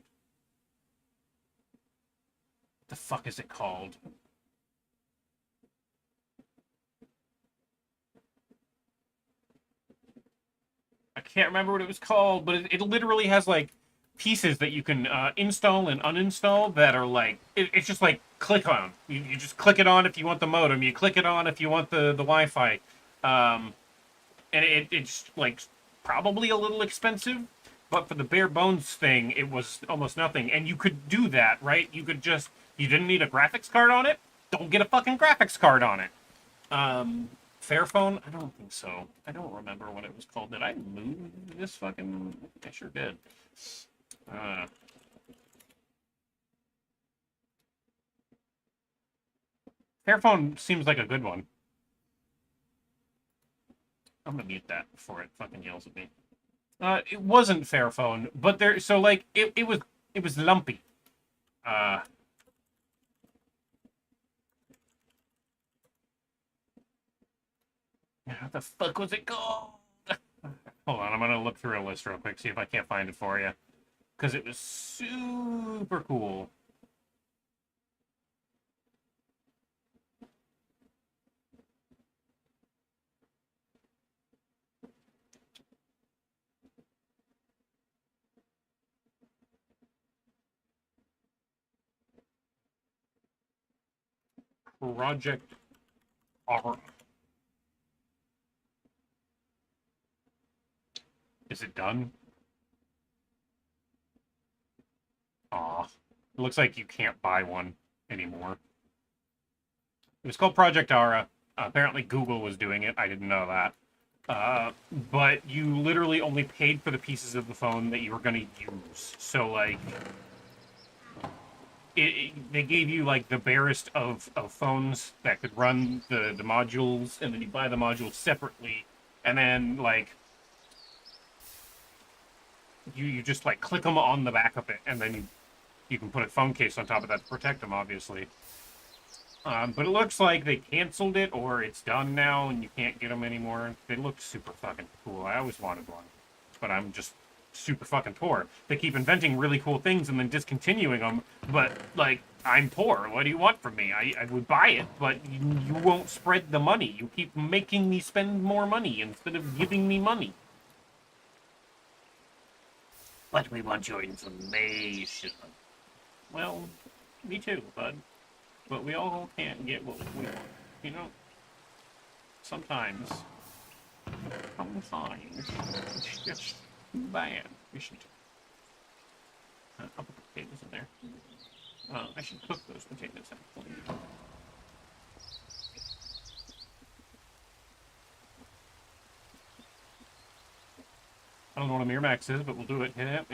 Speaker 1: the fuck is it called? I can't remember what it was called, but it literally has like pieces that you can install and uninstall that are like it's just like click on. You just click it on if you want the modem. You click it on if you want the Wi-Fi, and it's like probably a little expensive, but for the bare bones thing, it was almost nothing. And you could do that, right? You didn't need a graphics card on it. Don't get a fucking graphics card on it. Fairphone? I don't think so. I don't remember what it was called. Did I move this fucking... I sure did. Fairphone seems like a good one. I'm gonna mute that before it fucking yells at me. It wasn't Fairphone, but there... So, like, it was lumpy. How the fuck was it called? Hold on, I'm gonna look through a list real quick, see if I can't find it for you. Because it was super cool. Project Aura. Is it done? Aw. It looks like you can't buy one anymore. It was called Project Aura. Apparently Google was doing it. I didn't know that. But you literally only paid for the pieces of the phone that you were going to use. So, like... they gave you, like, the barest of phones that could run the modules, and then you buy the modules separately. And then, like... You just, like, click them on the back of it, and then you can put a phone case on top of that to protect them, obviously. But it looks like they canceled it, or it's done now, and you can't get them anymore. They look super fucking cool. I always wanted one. But I'm just super fucking poor. They keep inventing really cool things and then discontinuing them, but, like, I'm poor. What do you want from me? I would buy it, but you won't spread the money. You keep making me spend more money instead of giving me money. But we want your information. Well, me too, bud. But we all can't get what we want, you know? Sometimes it's just bad. We should... I'll put the potatoes in there. I should cook those potatoes, actually. I don't know what a Miramax is, but we'll do it. Yep.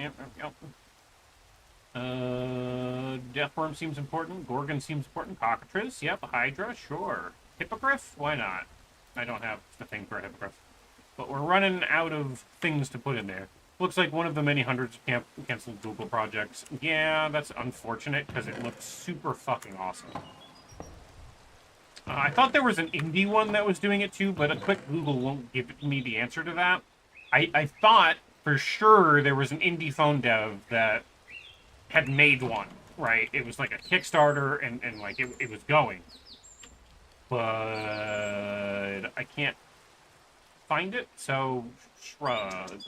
Speaker 1: Deathworm seems important. Gorgon seems important. Cockatrice, yep. Hydra, sure. Hippogriff? Why not? I don't have the thing for a hippogriff. But we're running out of things to put in there. Looks like one of the many hundreds of canceled Google projects. Yeah, that's unfortunate, because it looks super fucking awesome. I thought there was an indie one that was doing it too, but a quick Google won't give me the answer to that. I thought for sure there was an indie phone dev that had made one, right? It was like a Kickstarter and like it was going. But I can't find it, so shrug.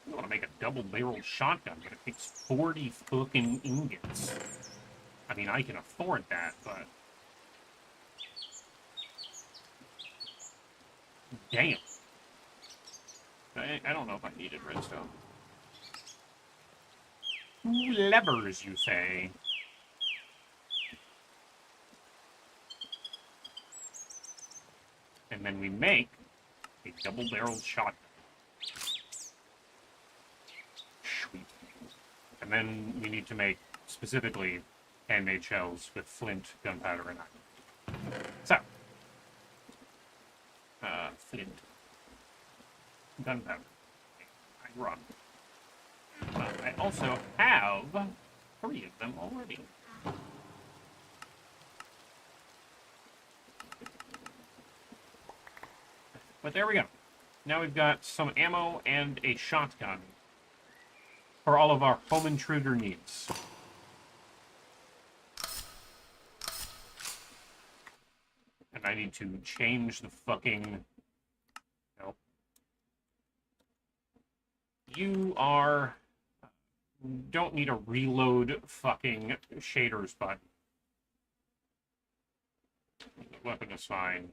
Speaker 1: I want to make a double-barreled shotgun, but it takes 40 fucking ingots. I mean, I can afford that, but... Damn. I don't know if I needed redstone. 2 levers, you say? And then we make a double-barreled shotgun. Sweet. And then we need to make, specifically, handmade shells with flint, gunpowder, and iron. So, flint, gunpowder, iron. I also have 3 of them already. But there we go. Now we've got some ammo and a shotgun for all of our home intruder needs. And I need to change the fucking... No. You are... Don't need a reload fucking shaders button. The weapon is fine.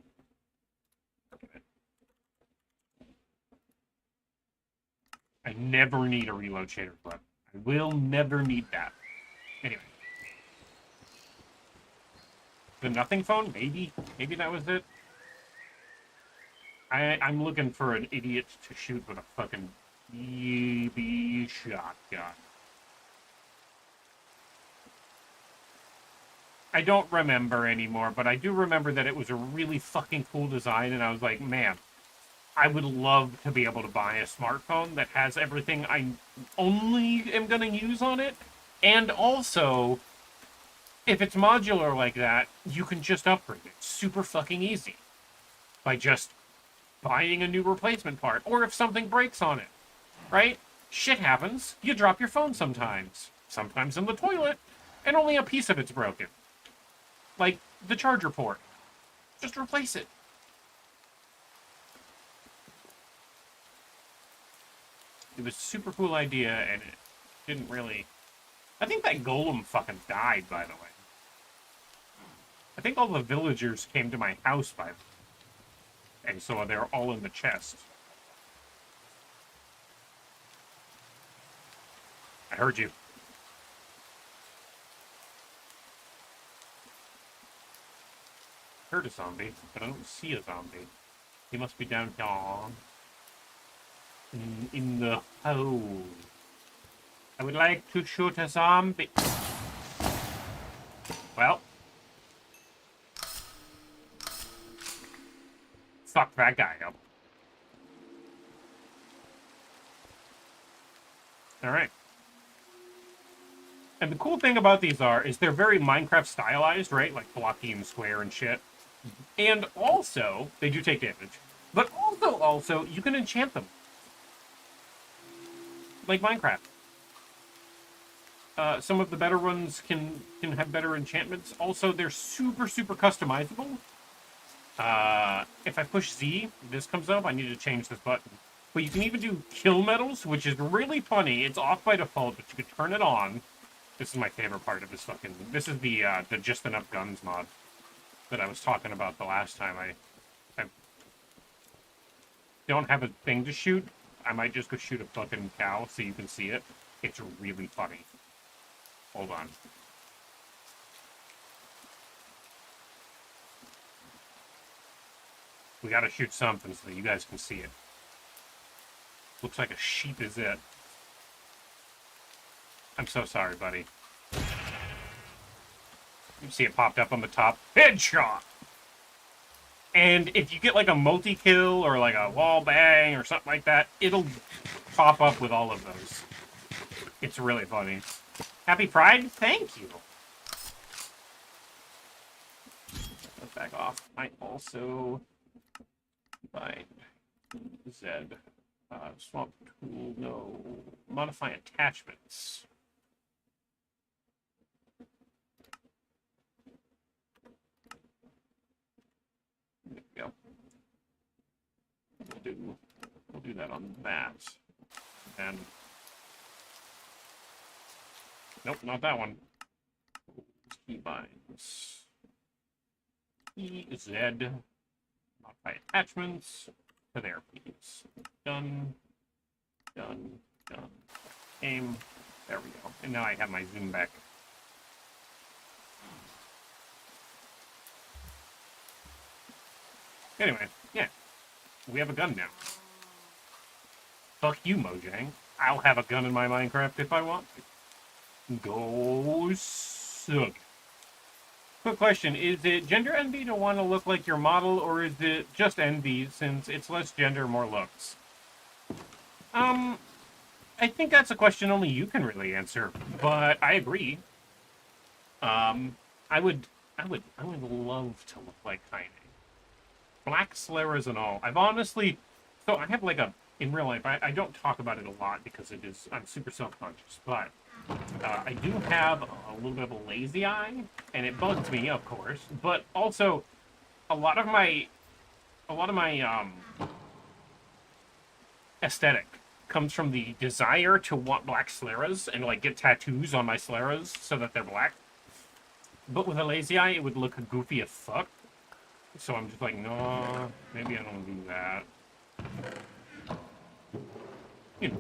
Speaker 1: I never need a reload shader button. I will never need that. Anyway. The nothing phone? Maybe. Maybe that was it. I'm looking for an idiot to shoot with a fucking BB shotgun. I don't remember anymore, but I do remember that it was a really fucking cool design, and I was like, man, I would love to be able to buy a smartphone that has everything I only am going to use on it, and also, if it's modular like that, you can just upgrade it super fucking easy by just buying a new replacement part, or if something breaks on it, right? Shit happens. You drop your phone sometimes in the toilet, and only a piece of it's broken. Like the charger port. Just replace it. It was a super cool idea, and it didn't really... I think that golem fucking died, by the way. I think all the villagers came to my house by the... And so they're all in the chest. I heard you. Heard a zombie, but I don't see a zombie. He must be down here. In the hole. I would like to shoot a zombie. Well. Fuck that guy up. Alright. And the cool thing about these is they're very Minecraft stylized, right? Like blocky and square and shit. And also, they do take damage. But also, you can enchant them. Like Minecraft. Some of the better ones can have better enchantments. Also, they're super, super customizable. If I push Z, this comes up. I need to change this button. But you can even do kill medals, which is really funny. It's off by default, but you can turn it on. This is my favorite part of this fucking... This is the Just Enough Guns mod that I was talking about the last time. I don't have a thing to shoot. I might just go shoot a fucking cow so you can see it. It's really funny. Hold on. We gotta shoot something so that you guys can see it. Looks like a sheep is it. I'm so sorry, buddy. You see it popped up on the top. Headshot! And if you get like a multi-kill or like a wall bang or something like that, it'll pop up with all of those. It's really funny. Happy Pride? Thank you! Let's back off. I also find Zed. Swamp tool, no. Modify attachments. There we go. We'll do that on that. And nope, not that one. Keybinds. EZ. Modify attachments. To there, please. Done. Done. Done. Aim. There we go. And now I have my zoom back. Anyway, yeah. We have a gun now. Fuck you, Mojang. I'll have a gun in my Minecraft if I want to. Go suck. Quick question, is it gender envy to want to look like your model, or is it just envy since it's less gender, more looks? I think that's a question only you can really answer, but I agree. I would love to look like Kaine. Black slurs and all. I've honestly So I have like a, in real life, I don't talk about it a lot because I'm super self-conscious, but I do have a little bit of a lazy eye, and it bugs me, of course, but also a lot of my aesthetic comes from the desire to want black scleras and like get tattoos on my scleras so that they're black. But with a lazy eye, it would look goofy as fuck. So I'm just like, no, maybe I don't do that. You know.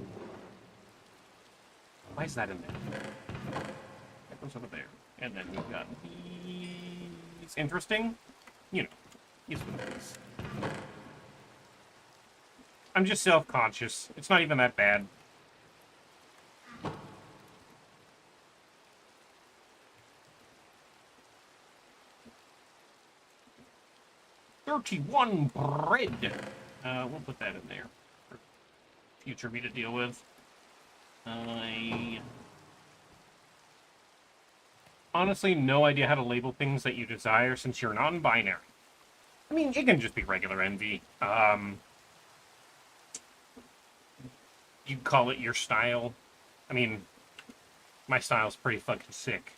Speaker 1: Why is that in there? That goes over there. And then we've got these. Interesting. You know. These ones. I'm just self-conscious. It's not even that bad. $31 bread. We'll put that in there for future me to deal with. I honestly no idea how to label things that you desire since you're non-binary. I mean, it can just be regular envy. You call it your style. I mean, my style's pretty fucking sick.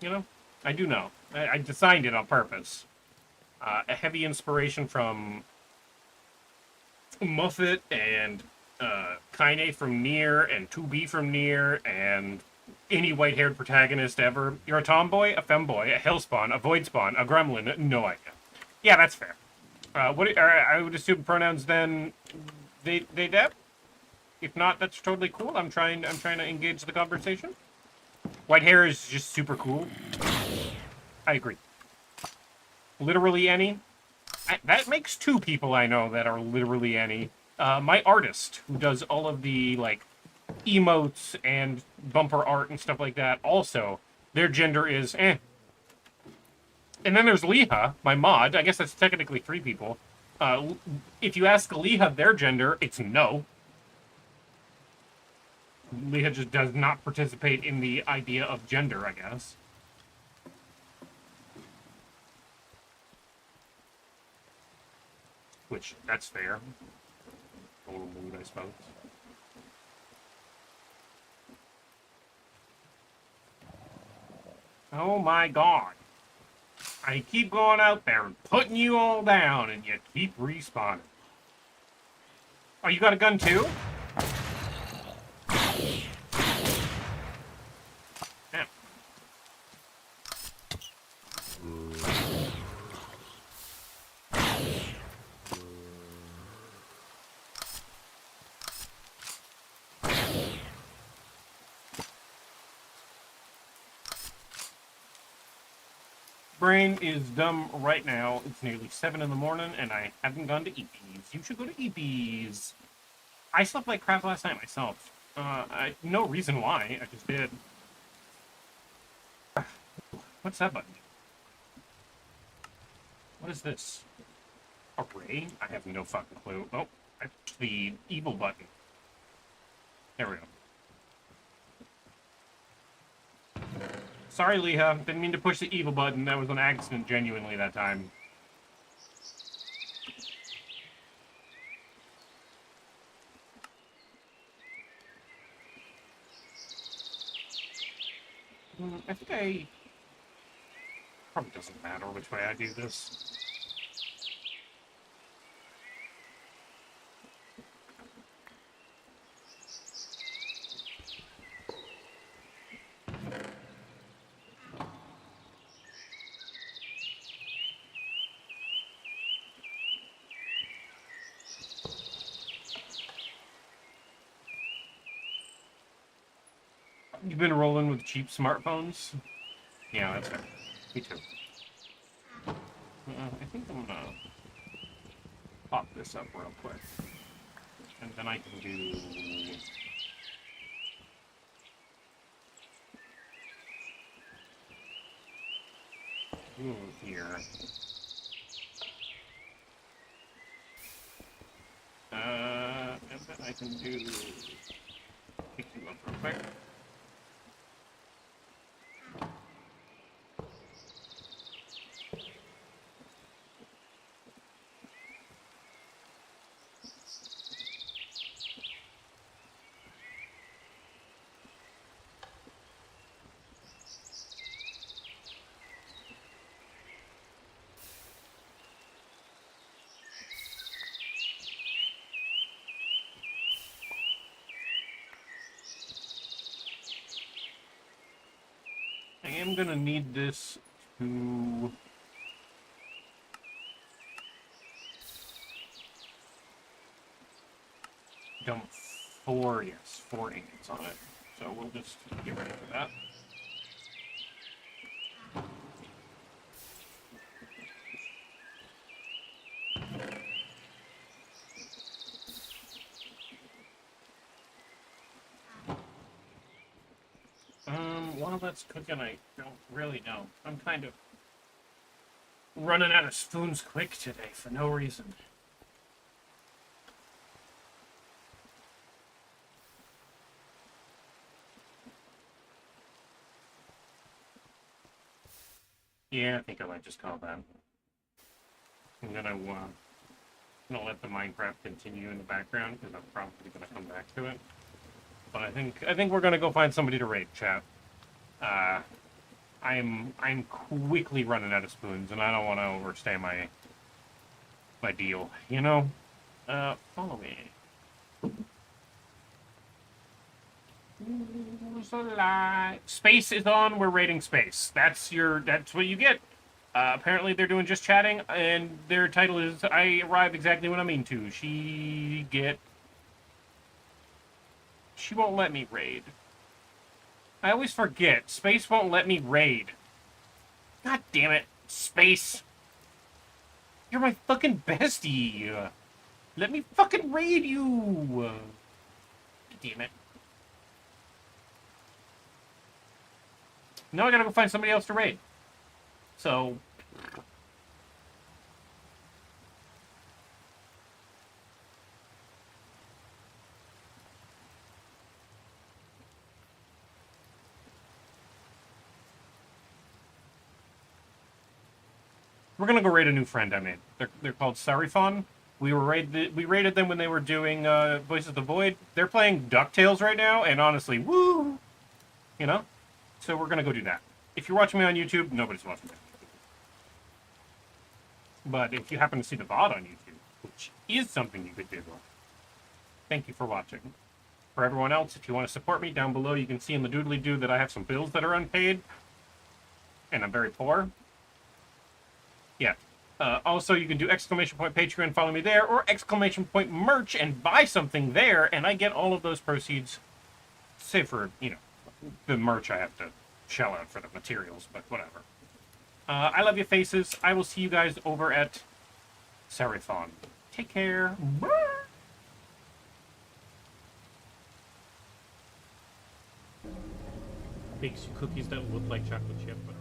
Speaker 1: You know? I do know. I designed it on purpose. A heavy inspiration from Muffet and Kaine from Nier and 2B from Nier and any white-haired protagonist ever. You're a tomboy, a femboy, a hellspawn, a voidspawn, a gremlin. No idea. Yeah, that's fair. I would assume pronouns then they them. If not, that's totally cool. I'm trying to engage the conversation. White hair is just super cool. I agree. Literally any. That makes 2 people I know that are literally any. My artist, who does all of the, like, emotes and bumper art and stuff like that, also, their gender is eh. And then there's Leha, my mod. I guess that's technically 3 people. If you ask Leha their gender, it's no. Leha just does not participate in the idea of gender, I guess. Which, that's fair. A little mood, I suppose. Oh my god. I keep going out there and putting you all down, and you keep respawning. Oh, you got a gun too? Damn. Brain is dumb right now. It's nearly 7 in the morning, and I haven't gone to Eepees. You should go to Eepees. I slept like crap last night myself. No reason why. I just did. What's that button? What is this? A ray? I have no fucking clue. Oh, I pushed the evil button. There we go. Sorry, Leha. Didn't mean to push the evil button. That was an accident, genuinely, that time. I think probably doesn't matter which way I do this. You've been rolling with cheap smartphones? Yeah, that's fair. Me too. I think I'm gonna pop this up real quick. And then I can do... here. And then I can do... pick you up real quick. am gonna need this to... dump 4 ingots on it. So we'll just get ready for that. While that's cooking, I don't really know. I'm kind of running out of spoons quick today for no reason. Yeah, I think I might just call that. I'm gonna let the Minecraft continue in the background because I'm probably gonna come back to it. But I think we're gonna go find somebody to raid, chat. I'm quickly running out of spoons, and I don't want to overstay my deal. You know, follow me. Space is on. We're raiding space. That's what you get. Apparently they're doing just chatting, and their title is "I arrived exactly when I mean to." She won't let me raid. I always forget. Space won't let me raid. God damn it, Space. You're my fucking bestie. Let me fucking raid you. Damn it. Now I gotta go find somebody else to raid. So... we're gonna go raid a new friend I made. They're called Sarifon. We raided them when they were doing Voices of the Void. They're playing DuckTales right now, and honestly, woo! You know? So we're gonna go do that. If you're watching me on YouTube, nobody's watching me. But if you happen to see the VOD on YouTube, which is something you could do, thank you for watching. For everyone else, if you want to support me, down below you can see in the doodly-doo that I have some bills that are unpaid. And I'm very poor. Yeah. Also, you can do ! Patreon, follow me there, or ! Merch and buy something there, and I get all of those proceeds, save for, you know, the merch I have to shell out for the materials, but whatever. I love you faces. I will see you guys over at Serathon. Take care. Bye. Bakes you cookies that look like chocolate chip, but